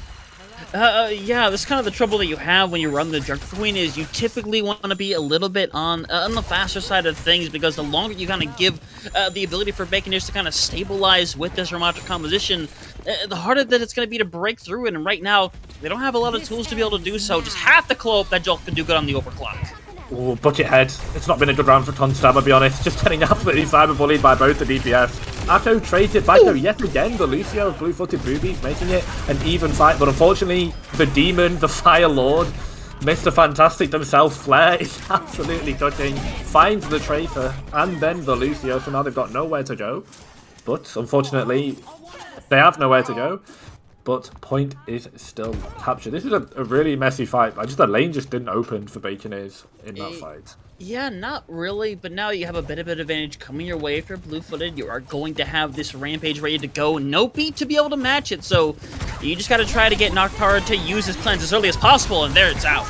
Yeah, that's kind of the trouble that you have when you run the Junker Queen, is you typically want to be a little bit on the faster side of things, because the longer you kind of give the ability for Bakineers to kind of stabilize with this Ramattra composition, the harder that it's going to be to break through it. And right now, they don't have a lot of tools to be able to do so. Just have to hope that Jolt can do good on the overclock. Ooh, Buckethead. It's not been a good round for Consta, I'll be honest. Just getting absolutely cyberbullied by both the DPS. Akko traded back though yet again. The Lucio of blue-footed Boobies making it an even fight, but unfortunately, the Demon, the Fire Lord, Mr. Fantastic themselves, Flare, is absolutely cooking. Finds the Tracer and then the Lucio, so now they've got nowhere to go. But unfortunately, they have nowhere to go. But point is still captured. This is a really messy fight. The lane just didn't open for Bakineers in that fight. Yeah, not really, but now you have a bit of an advantage coming your way if you're blue-footed. You are going to have this Rampage ready to go. No beat to be able to match it, so you just got to try to get Noctara to use his plans as early as possible, and there it's out.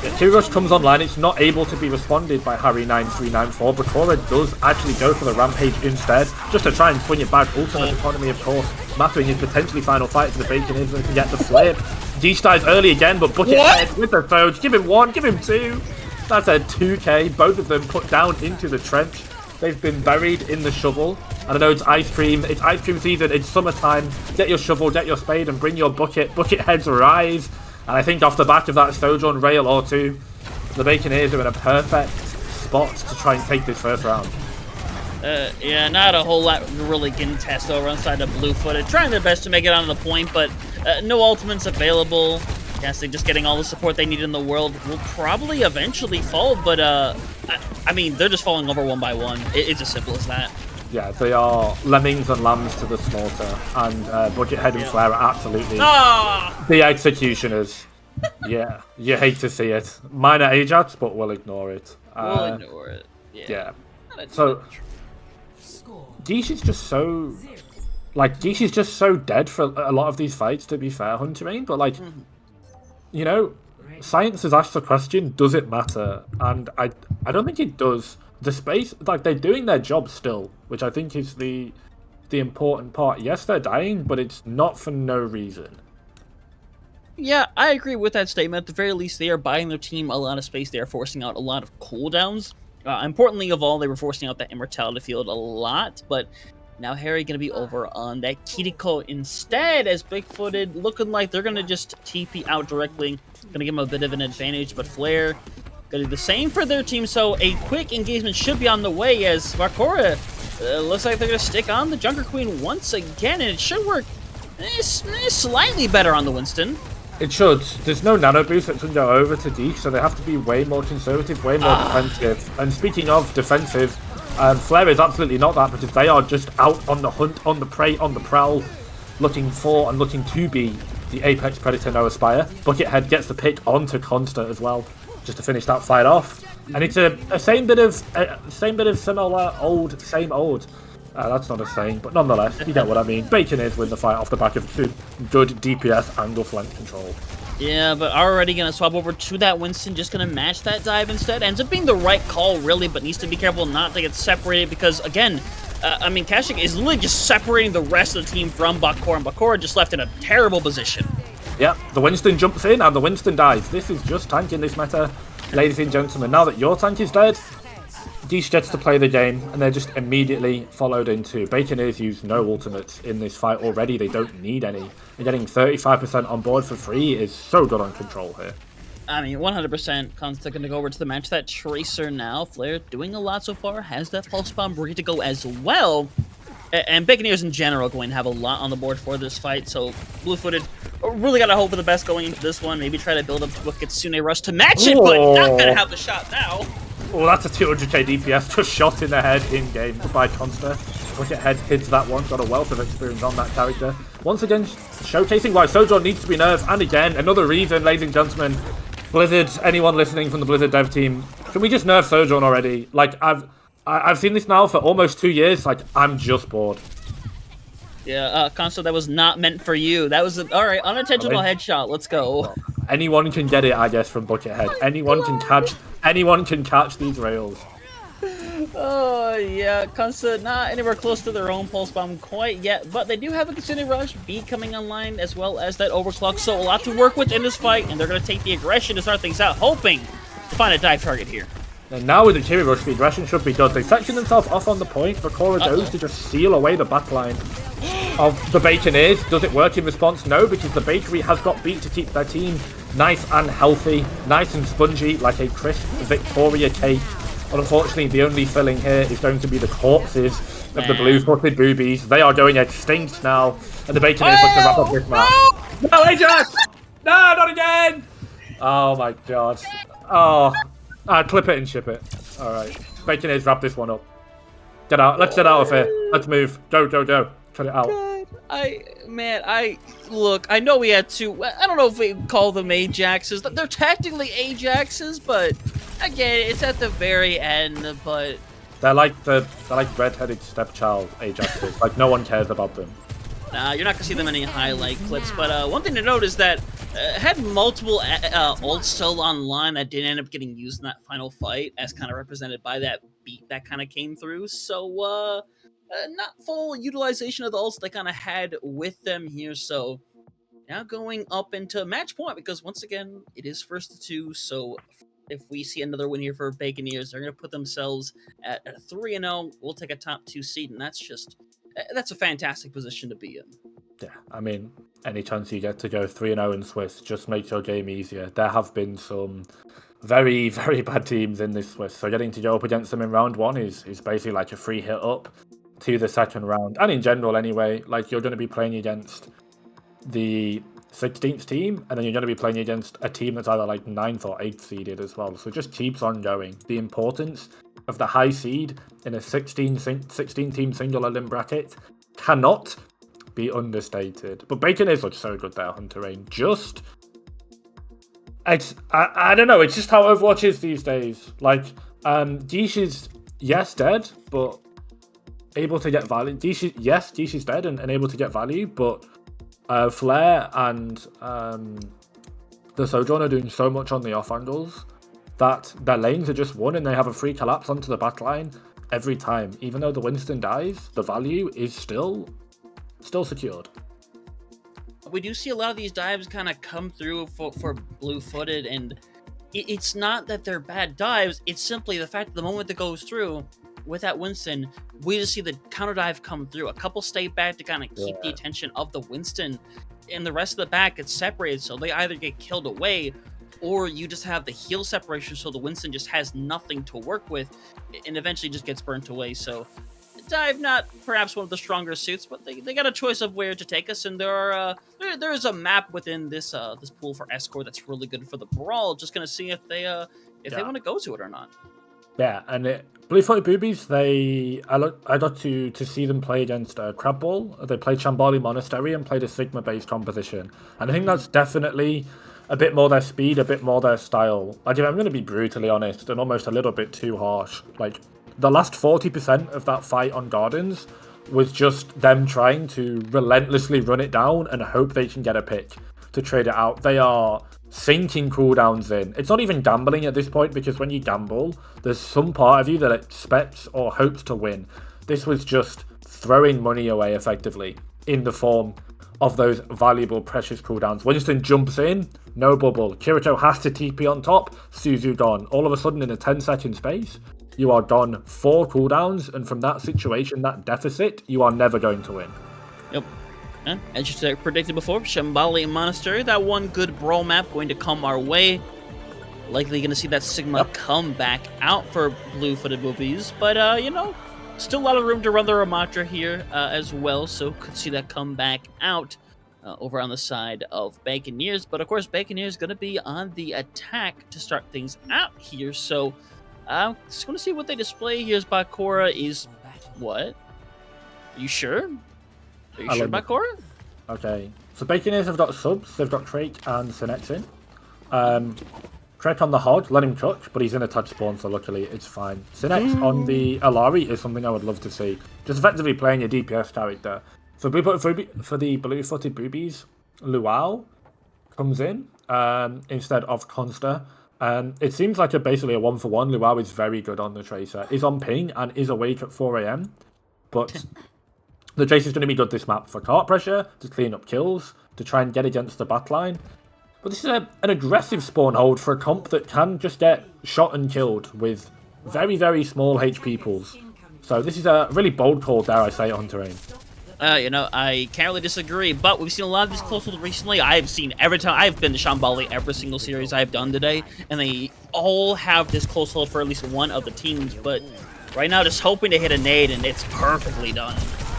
Yeah, Q-Rush comes online, it's not able to be responded by Harry 9394. Bakura does actually go for the Rampage instead, just to try and swing it back. Ultimate economy, of course, mattering his potentially final fight for the Bakineers and can get the flip. Geesh dies early again, but Buckethead with the Doge. Give him one, give him two. That's a 2k, both of them put down into the trench. They've been buried in the shovel. And I know it's ice cream season, it's summertime. Get your shovel, get your spade, and bring your bucket. Bucketheads rise. And I think off the back of that Sojourn rail or two, the Bakineers are in a perfect spot to try and take this first round. Yeah, not a whole lot really getting tested over on the side of blue-footed. Trying their best to make it onto the point, but no ultimates available. Guessing just getting all the support they need in the world will probably eventually fall, but I mean, they're just falling over one by one. It's as simple as that. Yeah, they are lemmings and lambs to the slaughter, and Buckethead and Flare are absolutely the executioners. Yeah, you hate to see it. Minor Ajax, but we'll ignore it. We'll ignore it. Yeah. So, Geesh is just so... Geesh is just so dead for a lot of these fights, to be fair, Hunterine, but you know, science has asked the question, does it matter? And I don't think it does. The space, they're doing their job still, which I think is the important part. Yes, they're dying, but it's not for no reason. Yeah, I agree with that statement. At the very least, they are buying their team a lot of space. They are forcing out a lot of cooldowns. Importantly of all, they were forcing out that Immortality field a lot, but now Harry going to be over on that Kiriko instead, as Big-Footed looking like they're going to just TP out directly. Going to give him a bit of an advantage, but Flare going to do the same for their team, so a quick engagement should be on the way, as Bakura looks like they're going to stick on the Junker Queen once again, and it should work slightly better on the Winston. It should. There's no nano boost that can go over to Geesh, so they have to be way more conservative, way more defensive. And speaking of defensive, Flare is absolutely not that, because they are just out on the hunt, on the prey, on the prowl, looking for and looking to be the apex predator no Aspire. Buckethead gets the pick onto Consta as well, just to finish that fight off. And it's a same bit of similar old, same old. That's not a saying, but nonetheless, you get what I mean. Bakineers win the fight off the back of good DPS angle flank control. Yeah, but already going to swap over to that Winston, just going to match that dive instead. Ends up being the right call, really, but needs to be careful not to get separated because, again, I mean, Kashik is literally just separating the rest of the team from Bakura, and Bakura just left in a terrible position. Yep, the Winston jumps in and the Winston dies. This is just tanking this meta, ladies and gentlemen. Now that your tank is dead, Deesh gets to play the game, and they're just immediately followed into. Bakineers use no ultimates in this fight already. They don't need any. And getting 35% on board for free is so good on control here. I mean, 100% Consta gonna go over to the match. That Tracer now, Flare doing a lot so far, has that Pulse Bomb ready to go as well. And Bakineers in general going to have a lot on the board for this fight, so Blue-Footed really got to hope for the best going into this one. Maybe try to build up to a Kitsune Rush to match it, but not going to have the shot now. Oh, that's a 200k DPS just shot in the head in-game by Consta. Buckethead hits that one, got a wealth of experience on that character. Once again, showcasing why Sojourn needs to be nerfed, and again, another reason, ladies and gentlemen, Blizzard, anyone listening from the Blizzard dev team, can we just nerf Sojourn already? Like, I've seen this now for almost 2 years, like, I'm just bored. Yeah, Consta, that was not meant for you. That was, alright, unintentional headshot, let's go. Anyone can get it, I guess, from Buckethead. Anyone can catch these rails. Oh, yeah, Consta not anywhere close to their own Pulse Bomb quite yet, but they do have a Kitsune Rush, B coming online, as well as that Overclock, so a lot to work with in this fight, and they're going to take the aggression to start things out, hoping to find a dive target here. And now with the Kiri Rush, the aggression should be done. They section themselves off on the point, but Cora goes to just seal away the backline of the Bakineers. Does it work in response? No, because the Bakery has got beat to keep their team nice and healthy, nice and spongy, like a crisp Victoria cake. But unfortunately, the only filling here is going to be the corpses of the blue-footed Boobies. They are going extinct now, and the Bakineers look to wrap up this match. No, Ajax! No, not again! Oh my god. Oh. Clip it and ship it. Alright. Bakineers, wrap this one up. Get out. Let's get out of here. Let's move. Go, go, go. Cut it out. Look, I know we had two, I don't know if we call them Ajaxes. They're technically Ajaxes, but again, it's at the very end, but... They're like red-headed stepchild Ajaxes. Like, no one cares about them. Nah, you're not gonna see them in any highlight clips, but one thing to note is that had multiple ults still online that didn't end up getting used in that final fight, as kind of represented by that beat that kind of came through. So, not full utilization of the ults they kind of had with them here. So, now going up into match point, because once again, it is first to two. So, if we see another win here for Bakineers, they're going to put themselves at 3-0. We'll take a top 2 seed, and that's a fantastic position to be in. Yeah, I mean, any chance you get to go 3-0 in Swiss just makes your game easier. There have been some very, very bad teams in this Swiss, so getting to go up against them in round 1 is basically like a free hit up to the second round. And in general, anyway, like you're going to be playing against the 16th team, and then you're going to be playing against a team that's either like 9th or 8th seeded as well. So it just keeps on going. The importance of the high seed in a 16 team single elim bracket cannot be understated. But Bakineers look so good there, Hunter Rain. I don't know, it's just how Overwatch is these days. Like, Deesh is, yes, dead, but able to get value. Deesh is dead and able to get value, but Flare and the Sojourn are doing so much on the off angles that their lanes are just won, and they have a free collapse onto the backline every time. Even though the Winston dies, the value is still secured. We do see a lot of these dives kind of come through for Blue-Footed, and it's not that they're bad dives, it's simply the fact that the moment that goes through with that Winston, we just see the counter dive come through. A couple stay back to kind of keep the attention of the Winston, and the rest of the back gets separated, so they either get killed away, or you just have the heal separation, so the Winston just has nothing to work with, and eventually just gets burnt away. So dive, not perhaps one of the stronger suits, but they got a choice of where to take us, and there's a map within this this pool for Escort that's really good for the Brawl. Just gonna see if they want to go to it or not. Yeah, and Blue-Footed Boobies, I got to see them play against Crab Ball. They played Shambali Monastery and played a Sigma-based composition, and I think that's definitely a bit more their speed, a bit more their style. Like, if I'm going to be brutally honest and almost a little bit too harsh, like, the last 40% of that fight on Gardens was just them trying to relentlessly run it down and hope they can get a pick to trade it out. They are sinking cooldowns in. It's not even gambling at this point, because when you gamble, there's some part of you that expects or hopes to win. This was just throwing money away effectively in the form of those valuable, precious cooldowns. Winston jumps in, no bubble. Kirito has to TP on top, Suzu gone. All of a sudden, in a 10-second space, you are gone 4 cooldowns, and from that situation, that deficit, you are never going to win. Yep. And as you predicted before, Shambali Monastery, that one good brawl map going to come our way. Likely going to see that Sigma come back out for blue-footed Boobies, but you know, still a lot of room to run the Ramatra here as well, so could see that come back out over on the side of Bakineers. But of course, Bakineers going to be on the attack to start things out here, so just going to see what they display. Here's Bakura is... What? Are you sure? Are you sure, Bakura? Okay, so Bakineers have got subs, they've got Crake and Sinexin. Crake on the Hog, let him cook, but he's in a touch spawn, so luckily it's fine. Sinex on the Alari is something I would love to see. Just effectively playing your DPS character. For the blue-footed Boobies, Luau comes in instead of Consta. It seems like basically a 1-for-1. Luau is very good on the Tracer, is on ping, and is awake at 4 AM. But the Tracer is going to be good this map for cart pressure, to clean up kills, to try and get against the backline. But this is an aggressive spawn hold for a comp that can just get shot and killed with very, very small HP pools. So this is a really bold call, dare I say, on terrain. You know, I can't really disagree, but we've seen a lot of these close holds recently. I've seen every time I've been to Shambali every single series I've done today, and they all have this close hold for at least one of the teams. But right now, just hoping to hit a nade, and it's perfectly done.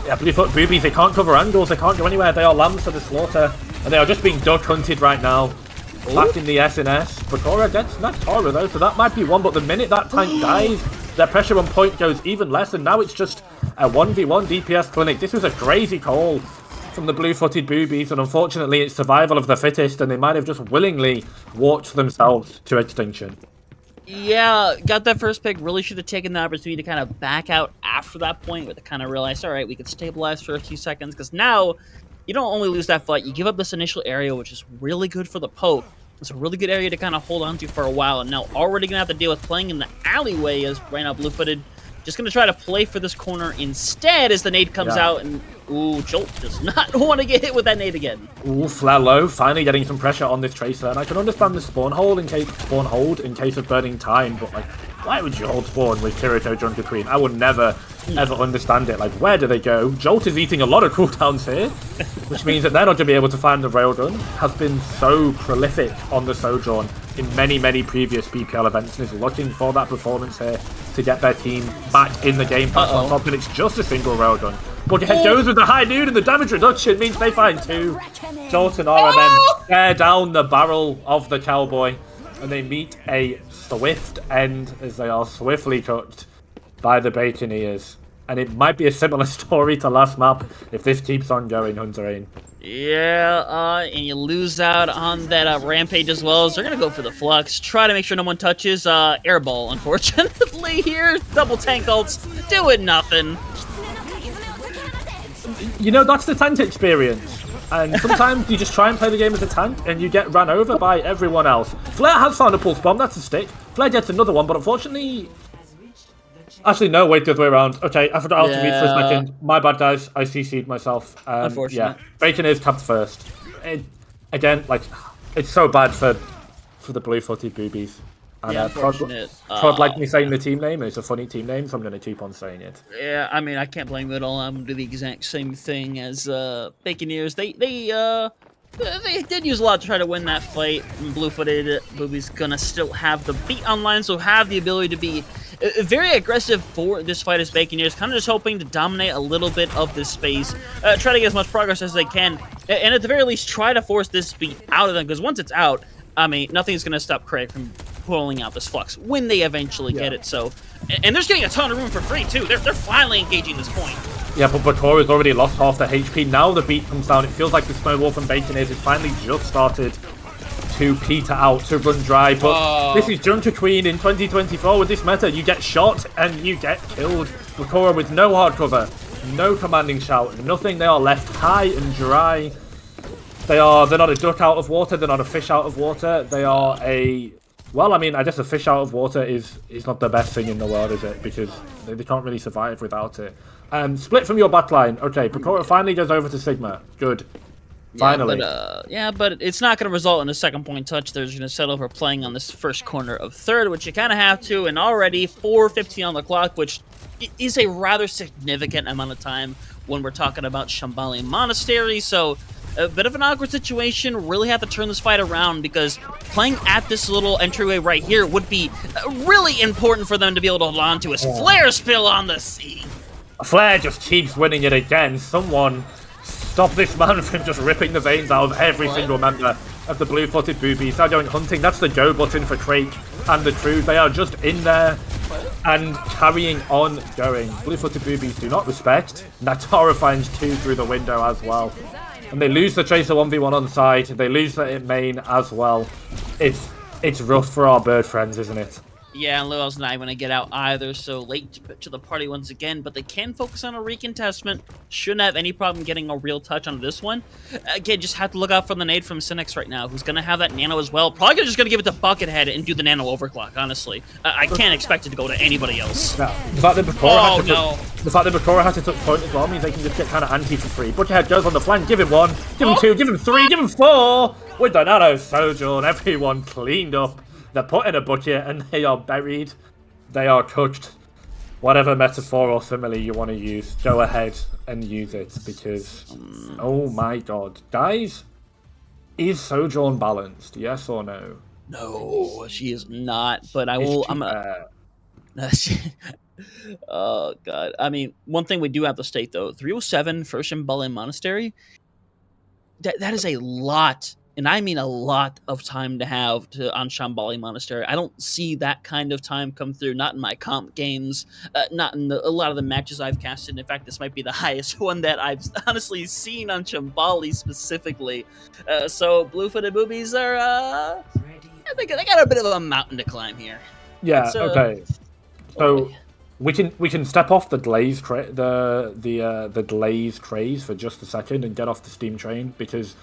Yeah, Bluefoot Boobies, they can't cover angles, they can't go anywhere, they are lambs to the slaughter, and they are just being duck hunted right now. Back in the SNS. Bakura gets Nakara though, so that might be one, but the minute that tank dies, their pressure on point goes even less, and now it's just a 1v1 DPS clinic. This was a crazy call from the blue-footed Boobies, and unfortunately it's survival of the fittest, and they might have just willingly walked themselves to extinction. Yeah, got that first pick. Really should have taken the opportunity to kind of back out after that point, but to kind of realize, all right, we could stabilize for a few seconds, because now you don't only lose that fight, you give up this initial area, which is really good for the poke. It's a really good area to kind of hold on to for a while, and now already going to have to deal with playing in the alleyway as right now blue-footed just going to try to play for this corner instead as the nade comes out, and ooh, Jolt does not want to get hit with that nade again. Ooh, flare low, finally getting some pressure on this Tracer, and I can understand the spawn hold in case of burning time, but like, why would you hold spawn with Kirito Junker Queen? I would never, ever understand it. Like, where do they go? Jolt is eating a lot of cooldowns here, which means that they're not going to be able to find the railgun. Has been so prolific on the Sojourn in many, many previous BPL events, and is looking for that performance here to get their team back in the game pass on top, and it's just a single railgun. Buckethead goes with the high noon, and the damage reduction means they find 2. Jolt and RMM tear down the barrel of the Cowboy, and they meet a swift end as they are swiftly cooked by the Bakineers. And it might be a similar story to last map if this keeps on going, Hunter. Yeah, and you lose out on that rampage as well, so they're going to go for the flux. Try to make sure no one touches airball, unfortunately, here. Double tank ults, doing nothing. You know, that's the tank experience. And sometimes you just try and play the game as a tank, and you get ran over by everyone else. Flair has found a pulse bomb, that's a stick. Flair gets another one, but unfortunately... Actually, no, wait, the other way around. Okay, I forgot how to read for a second. My bad, guys. I CC'd myself. Unfortunate. Yeah, Bacon is capped first. Again, like, it's so bad for the blue-footed Boobies. And yeah, unfortunate. Prod liked me saying the team name, and it's a funny team name, so I'm going to keep on saying it. Yeah, I mean, I can't blame you at all. I'm going to do the exact same thing as Bakineers. They did use a lot to try to win that fight. Blue-footed Boobies gonna still have the beat online, so have the ability to be very aggressive for this fight as Bakineers, kind of just hoping to dominate a little bit of this space, try to get as much progress as they can, and at the very least try to force this beat out of them, because once it's out, I mean, nothing's gonna stop Craig from pulling out this flux when they eventually get it. So, and they're just getting a ton of room for free too. They're finally engaging this point. Yeah, but Bakura's already lost half the HP. Now the beat comes down. It feels like the snowball from Bakineers has finally just started to peter out, to run dry. But this is Junker Queen in 2024 with this meta. You get shot and you get killed. Bakura with no hard cover, no commanding shout, nothing. They are left high and dry. They're not a duck out of water. They're not a fish out of water. They are a... Well, I mean, I guess a fish out of water is not the best thing in the world, is it? Because they can't really survive without it. Split from your backline. Okay, Bakura finally goes over to Sigma. Good. Finally. But it's not going to result in a second point touch. They're going to settle for playing on this first corner of third, which you kind of have to, and already 4:15 on the clock, which is a rather significant amount of time when we're talking about Shambhala Monastery. So a bit of an awkward situation. Really have to turn this fight around, because playing at this little entryway right here would be really important for them to be able to hold on to. His Flare spill on the sea. Flare just keeps winning it again. Someone stop this man from just ripping the veins out of every single member of the blue-footed Boobies. They're going hunting. That's the go button for Crake and the crew. They are just in there and carrying on going. Blue-footed Boobies do not respect. Natara finds 2 through the window as well. And they lose the Tracer 1v1 on side. They lose the main as well. It's rough for our bird friends, isn't it? Yeah, and Luel's not going to get out either, so late to the party once again, but they can focus on a recontestment. Shouldn't have any problem getting a real touch on this one. Again, just have to look out for the nade from Cynics right now, who's going to have that nano as well. Probably just going to give it to Buckethead and do the nano overclock, honestly. I can't expect it to go to anybody else. No. The fact that Bakura had to touch point as well means they can just get kind of anti for free. Buckethead goes on the flank, give him 1, give him 2, give him 3, give him 4! With the nano Sojourn, everyone cleaned up. They're put in a bucket and they are buried. They are cooked. Whatever metaphor or simile you want to use, go ahead and use it, because, oh my god. Guys, is Sojourn balanced? Yes or no? No, she is not, but I will... Oh, God. I mean, one thing we do have to state, though, 307 First Shambhala Monastery, that is a lot. And I mean a lot of time to have on Shambhala Monastery. I don't see that kind of time come through, not in my comp games, not in a lot of the matches I've casted. In fact, this might be the highest one that I've honestly seen on Shambhala specifically. So Blue-footed Boobies are, I think they got a bit of a mountain to climb here. Yeah, okay. So we can step off the glaze the glaze craze for just a second and get off the steam train, because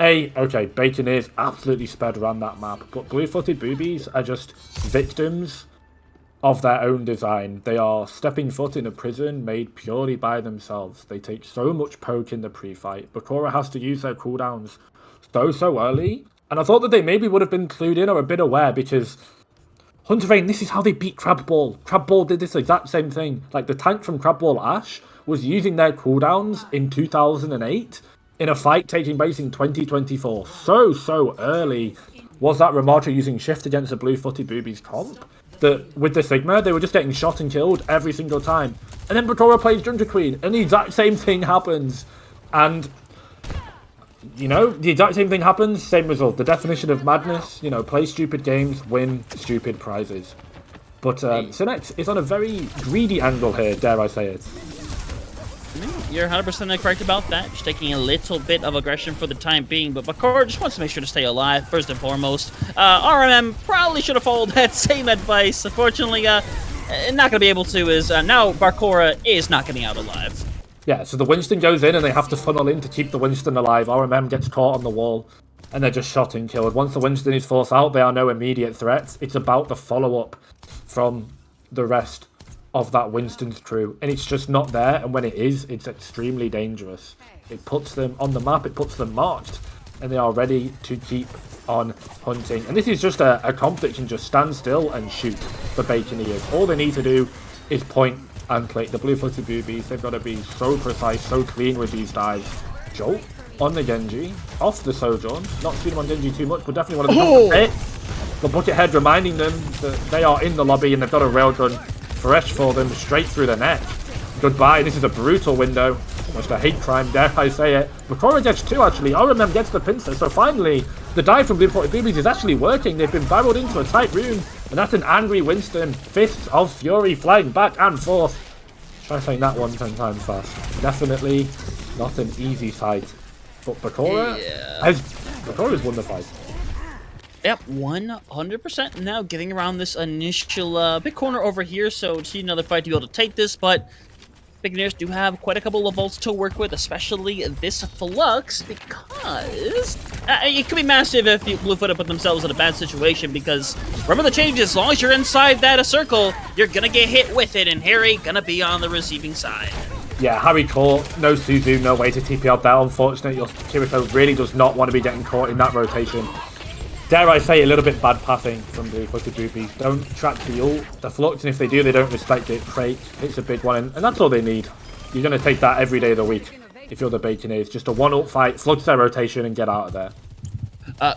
Bakineers absolutely sped around that map, but blue-footed Boobies are just victims of their own design. They are stepping foot in a prison made purely by themselves. They take so much poke in the pre-fight. Bakura has to use their cooldowns so early, and I thought that they maybe would have been clued in or a bit aware, because Hunter Rain, this is how they beat Crabball. Crabball did this exact same thing. Like, the tank from Crabball Ash was using their cooldowns in 2008, in a fight taking place in 2024. So early was that Ramatra using shift against the blue-footed Boobies comp, that with the Sigma, they were just getting shot and killed every single time. And then Bakura plays Junta Queen, and the exact same thing happens. And, you know, the exact same thing happens, same result. The definition of madness, you know, play stupid games, win stupid prizes. But Synex is on a very greedy angle here, dare I say it. You're 100% correct about that. Just taking a little bit of aggression for the time being, but Bakura just wants to make sure to stay alive, first and foremost. RMM probably should have followed that same advice. Unfortunately, not going to be able to, as now Bakura is not getting out alive. Yeah, so the Winston goes in and they have to funnel in to keep the Winston alive. RMM gets caught on the wall and they're just shot and killed. Once the Winston is forced out, there are no immediate threats. It's about the follow-up from the rest of that Winston's crew, and it's just not there, and when it is, it's extremely dangerous. It puts them on the map, it puts them marked, and they are ready to keep on hunting. And this is just a comp that can just stand still and shoot for Bakineers. All they need to do is point and click. The blue-footed Boobies, they've got to be so precise, so clean with these dives. Jolt on the Genji, off the Sojourn. Not seen him on Genji too much, but definitely one of the hit. The Buckethead reminding them that they are in the lobby and they've got a railgun fresh for them, straight through the neck. Goodbye, this is a brutal window. Almost a hate crime, dare I say it. Bakura gets 2 actually, RMM gets the pincer, so finally, the dive from blue-footed Boobies is actually working. They've been barreled into a tight room, and that's an angry Winston. Fists of Fury flying back and forth. Try saying that 10 times fast. Definitely not an easy fight. But Bakura has won the fight. Yep, 100% now getting around this initial big corner over here, so see another fight to be able to take this, but Bakineers do have quite a couple of ults to work with, especially this Flux, because it could be massive if Blue-footed put themselves in a bad situation, because remember the changes, as long as you're inside that circle, you're gonna get hit with it, and Harry gonna be on the receiving side. Yeah, Harry caught, no Suzu, no way to TP out there. Unfortunately, your Kiriko really does not want to be getting caught in that rotation. Dare I say, a little bit bad pathing from blue-footed Boobies. Don't track the ult, the flux, and if they do, they don't respect it. Crate hits a big one, and that's all they need. You're going to take that every day of the week if you're the Bakineers. Just a one ult fight, flux their rotation, and get out of there.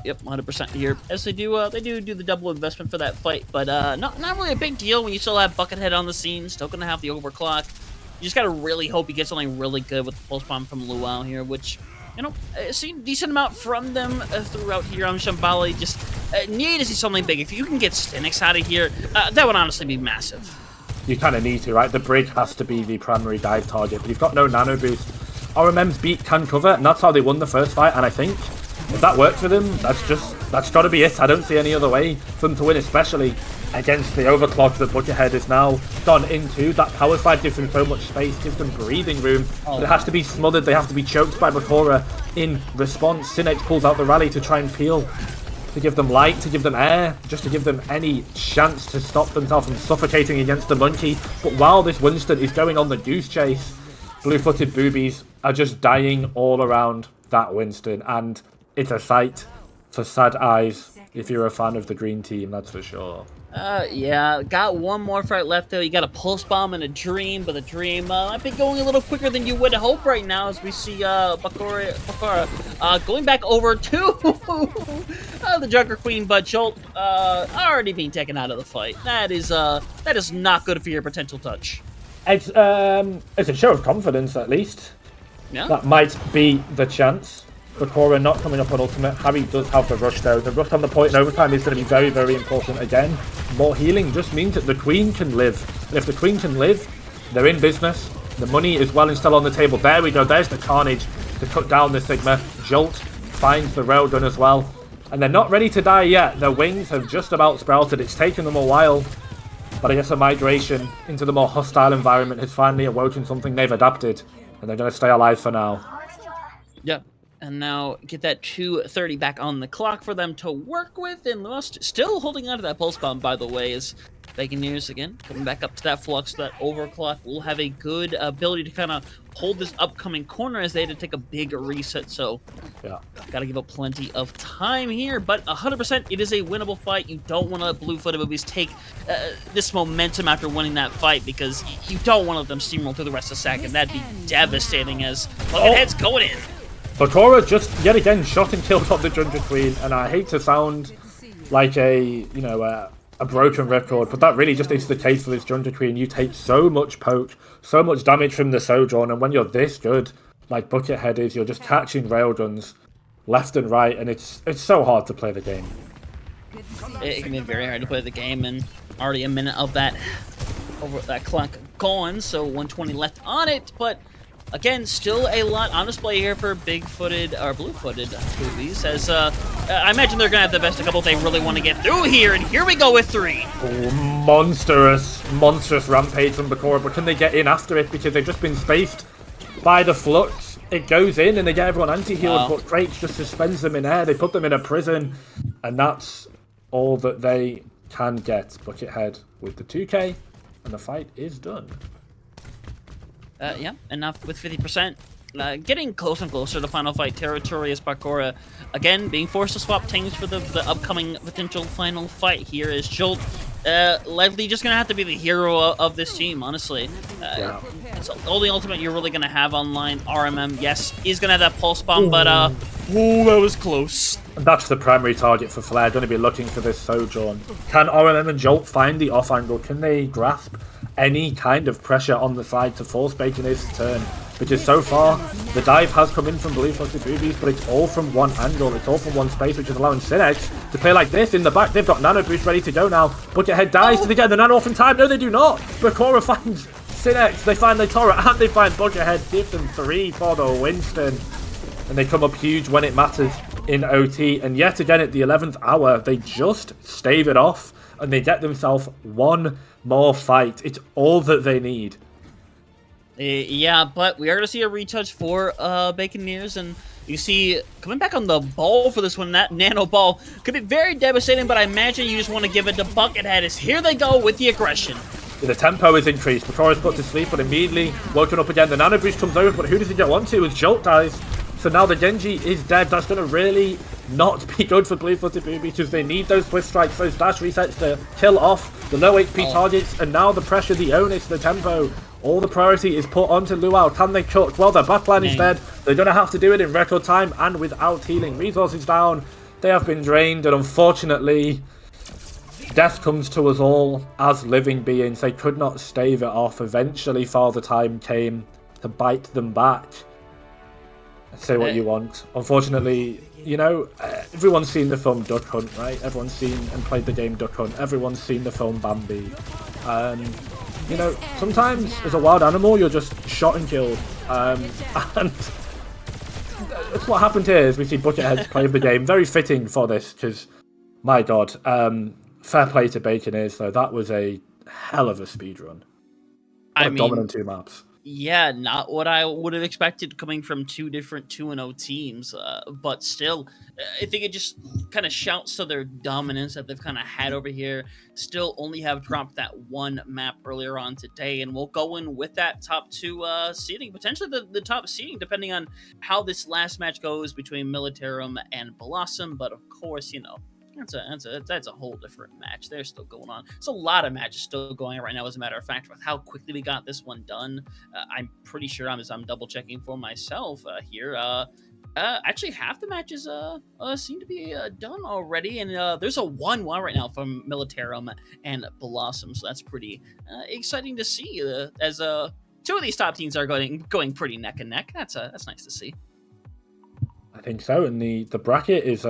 Yep, 100% here. As they do the double investment for that fight, but not really a big deal when you still have Buckethead on the scene, still gonna have the overclock. You just gotta really hope he gets something really good with the pulse bomb from Luau here, which, you know, seen a decent amount from them throughout here on Shambhala. Just need to see something big. If you can get Stenix out of here, that would honestly be massive. You kind of need to, right? The brig has to be the primary dive target, but you've got no nano boost. RMM's beat can cover, and that's how they won the first fight, and I think if that worked for them, that's got to be it. I don't see any other way for them to win, especially against the overclock that Buckethead is now gone into. That power slide gives them so much space, gives them breathing room, but it has to be smothered. They have to be choked by Bakura in response. Sinex pulls out the rally to try and peel, to give them light, to give them air, just to give them any chance to stop themselves from suffocating against the monkey. But while this Winston is going on the goose chase, blue-footed Boobies are just dying all around that Winston, and it's a sight for sad eyes if you're a fan of the green team, that's for sure. Yeah, got one more fight left though. You got a pulse bomb and a dream, but the dream might be going a little quicker than you would hope right now as we see Bakura going back over to the Junker Queen, but Jolt already being taken out of the fight. That is not good for your potential touch. It's a show of confidence at least. Yeah. That might be the chance. Bakura not coming up on ultimate. Harry does have the rush though. The rush on the point in overtime is going to be very, very important again. More healing just means that the Queen can live. And if the Queen can live, they're in business. The money is well and still on the table. There we go. There's the carnage to cut down the Sigma. Jolt finds the railgun as well. And they're not ready to die yet. Their wings have just about sprouted. It's taken them a while. But I guess a migration into the more hostile environment has finally awoken something they've adapted. And they're going to stay alive for now. Yep. And now get that 2:30 back on the clock for them to work with. And Lust still holding on to that pulse bomb, by the way, as Bakineers again coming back up to that flux. That overclock will have a good ability to kind of hold this upcoming corner as they had to take a big reset. So, yeah, gotta give up plenty of time here. But 100%, it is a winnable fight. You don't want to let blue-footed Boobies take this momentum after winning that fight, because you don't want to let them steamroll through the rest of the second. That'd be devastating as Buckethead's going in. Bakura just yet again shot and killed off the Junker Queen, and I hate to sound like a broken record, but that really just is the case for this Junker Queen. You take so much poke, so much damage from the Sojourn, and when you're this good, like Buckethead is, you're just catching railguns left and right, and it's so hard to play the game. It can be very hard to play the game, and already a minute of that clock gone, so 120 left on it, but again, still a lot on display here for big-footed or blue-footed Boobies, as I imagine they're gonna have the best a couple if they really want to get through here, and here we go with 3. Oh, monstrous rampage from Bakura, but can they get in after it? Because they've just been spaced by the flux. It goes in and they get everyone anti-healed, but Kratos just suspends them in air. They put them in a prison, and that's all that they can get. Buckethead with the 2k, and the fight is done. Yeah, enough with 50%. Getting closer and closer to final fight territory as Bakura, again, being forced to swap teams for the upcoming potential final fight here is Jolt. Likely just going to have to be the hero of this team, honestly. It's the only ultimate you're really going to have online. RMM, yes, is going to have that pulse bomb, but that was close. And that's the primary target for Flair, going to be looking for this Sojourn. Can RMM and Jolt find the off angle? Can they grasp any kind of pressure on the side to force Bakineers to turn? Because so far, the dive has come in from blue-footed Boobies, but it's all from one angle, it's all from one space, which is allowing Sinex to play like this in the back. They've got Nano Boost ready to go now. Buckethead dies. Do they get the Nano off in time? No, they do not. Bakura finds Sinex, they find the Torah, and they find Buckethead. Give them 3 for the Winston. And they come up huge when it matters in OT. And yet again, at the 11th hour, they just stave it off, and they get themselves one more fight. It's all that they need. Yeah, but we are going to see a retouch for Bakineers, and you see, coming back on the ball for this one, that nano ball could be very devastating, but I imagine you just want to give it to Buckethead, as here they go with the aggression. The tempo is increased. Before is put to sleep, but immediately woken up again. The Nano Boost comes over, but who does he go on to? As Jolt dies. So now the Genji is dead. That's going to really not be good for Blue-Footed Boobies because they need those Swift Strikes, those dash resets to kill off the low HP targets. And now the pressure, the onus, the tempo, all the priority is put onto Luau. Can they cook? Well, their backline is dead. They're going to have to do it in record time and without healing. Resources down. They have been drained, and unfortunately, death comes to us all as living beings. They could not stave it off. Eventually, Father Time came to bite them back. Say what you want. Unfortunately, you know, everyone's seen the film Duck Hunt, right? Everyone's seen and played the game Duck Hunt. Everyone's seen the film Bambi. You know, sometimes as a wild animal, you're just shot and killed. And that's what happened here, is we see Bucketheads playing the game. Very fitting for this, because, my God, fair play to Bakineers, though. That was a hell of a speedrun. I mean, dominant 2 maps. Yeah, not what I would have expected coming from 2 different 2-0 teams, but still, I think it just kind of shouts to their dominance that they've kind of had over here. Still only have dropped that 1 map earlier on today, and we'll go in with that top 2 seeding, potentially the top seeding, depending on how this last match goes between Militarum and Blossom, but of course, you know, that's a whole different match. They're still going on. There's a lot of matches still going on right now, as a matter of fact, with how quickly we got this one done. I'm pretty sure, I'm double checking for myself here. Actually, half the matches seem to be done already, and there's a 1-1 right now from Militarum and Blossom, so that's pretty exciting to see. As 2 of these top teams are going pretty neck and neck. That's nice to see. I think so, and the bracket is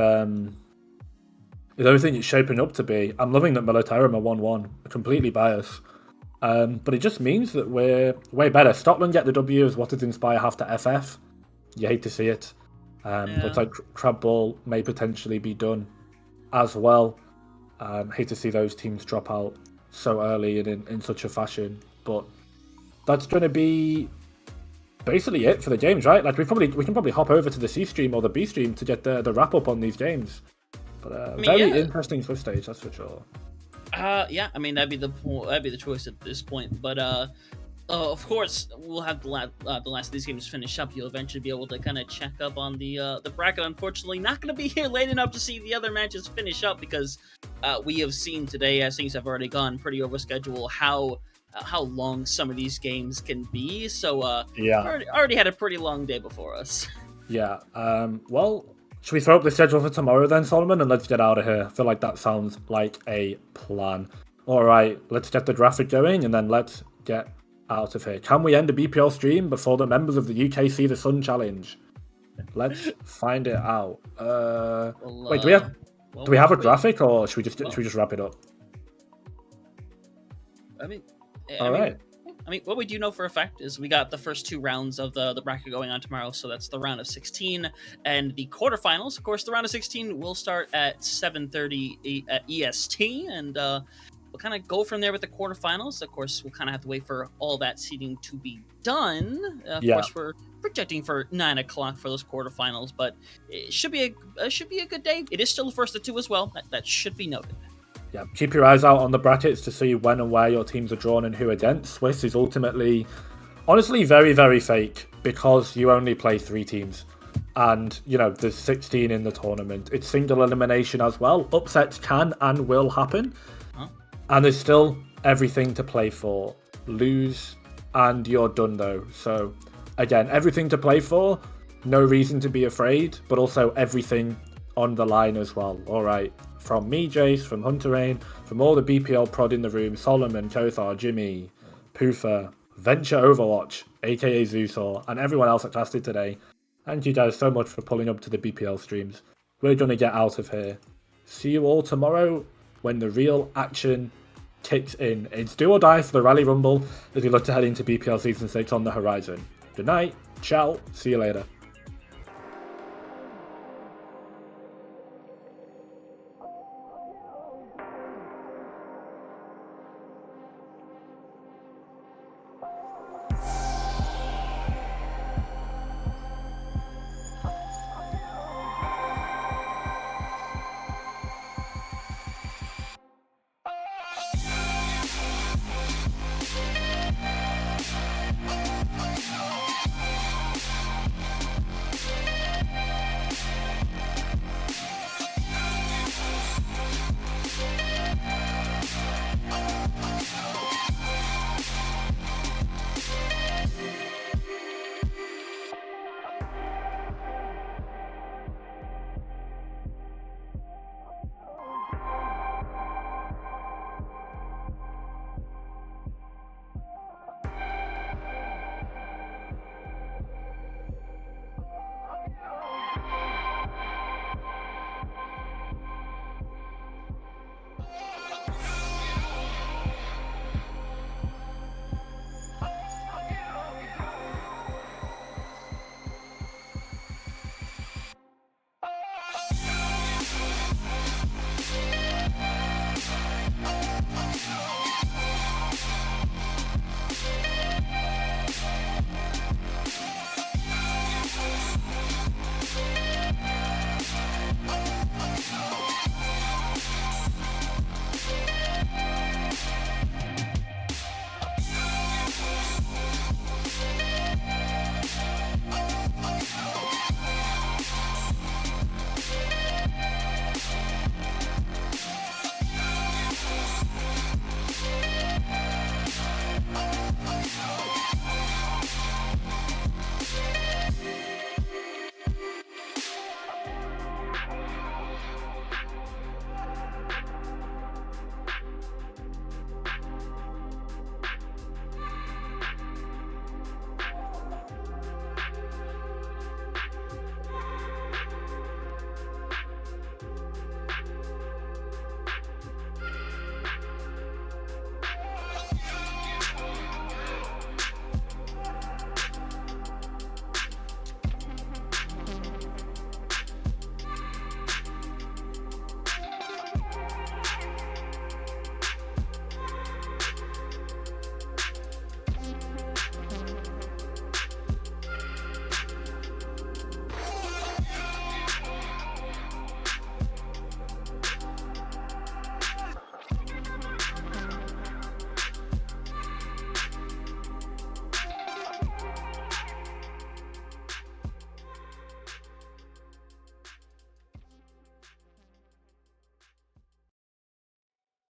everything it's shaping up to be. I'm loving that Militarum are 1-1. Completely biased. But it just means that we're way better. Scotland get the W as what does Inspire have to FF. You hate to see it. Looks like Crab Ball may potentially be done as well. Hate to see those teams drop out so early and in such a fashion. But that's going to be basically it for the games, right? Like we can probably hop over to the C stream or the B stream to get the wrap up on these games. But very interesting Swift stage, that's for sure. Yeah, I mean that'd be the choice at this point. But of course, we'll have the last of these games finish up. You'll eventually be able to kind of check up on the bracket. Unfortunately, not going to be here late enough to see the other matches finish up because we have seen today, as things have already gone pretty over schedule, how long some of these games can be. So already had a pretty long day before us. Yeah. Well, should we throw up the schedule for tomorrow then, Solomon, and let's get out of here? I feel like that sounds like a plan. All right, let's get the graphic going and then let's get out of here. Can we end the BPL stream before the members of the UK See the Sun challenge? Let's find it out. Wait, do we have a graphic, or should we just wrap it up? All right. I mean, what we do know for a fact is we got the first 2 rounds of the bracket going on tomorrow, so that's the round of 16 and the quarterfinals. Of course, the round of 16 will start at 7:30 EST, and we'll kind of go from there with the quarterfinals. Of course, we'll kind of have to wait for all that seeding to be done. Of course, we're projecting for 9 o'clock for those quarterfinals, but it should be a good day. It is still the first of 2 as well. That should be noted. Yeah, keep your eyes out on the brackets to see when and where your teams are drawn and who against. Swiss is ultimately, honestly, very, very fake because you only play 3 teams. And, you know, there's 16 in the tournament. It's single elimination as well. Upsets can and will happen. And there's still everything to play for. Lose and you're done, though. So, again, everything to play for. No reason to be afraid, but also everything on the line as well. All right. From me, Jace, from Hunter Rain, from all the BPL prod in the room, Solomon, Kothar, Jimmy, Poofa, Venture Overwatch, aka Zeusor, and everyone else that casted today. Thank you guys so much for pulling up to the BPL streams. We're going to get out of here. See you all tomorrow when the real action kicks in. It's do or die for the Rally Rumble as we look to head into BPL Season 6 on the horizon. Good night, ciao, see you later.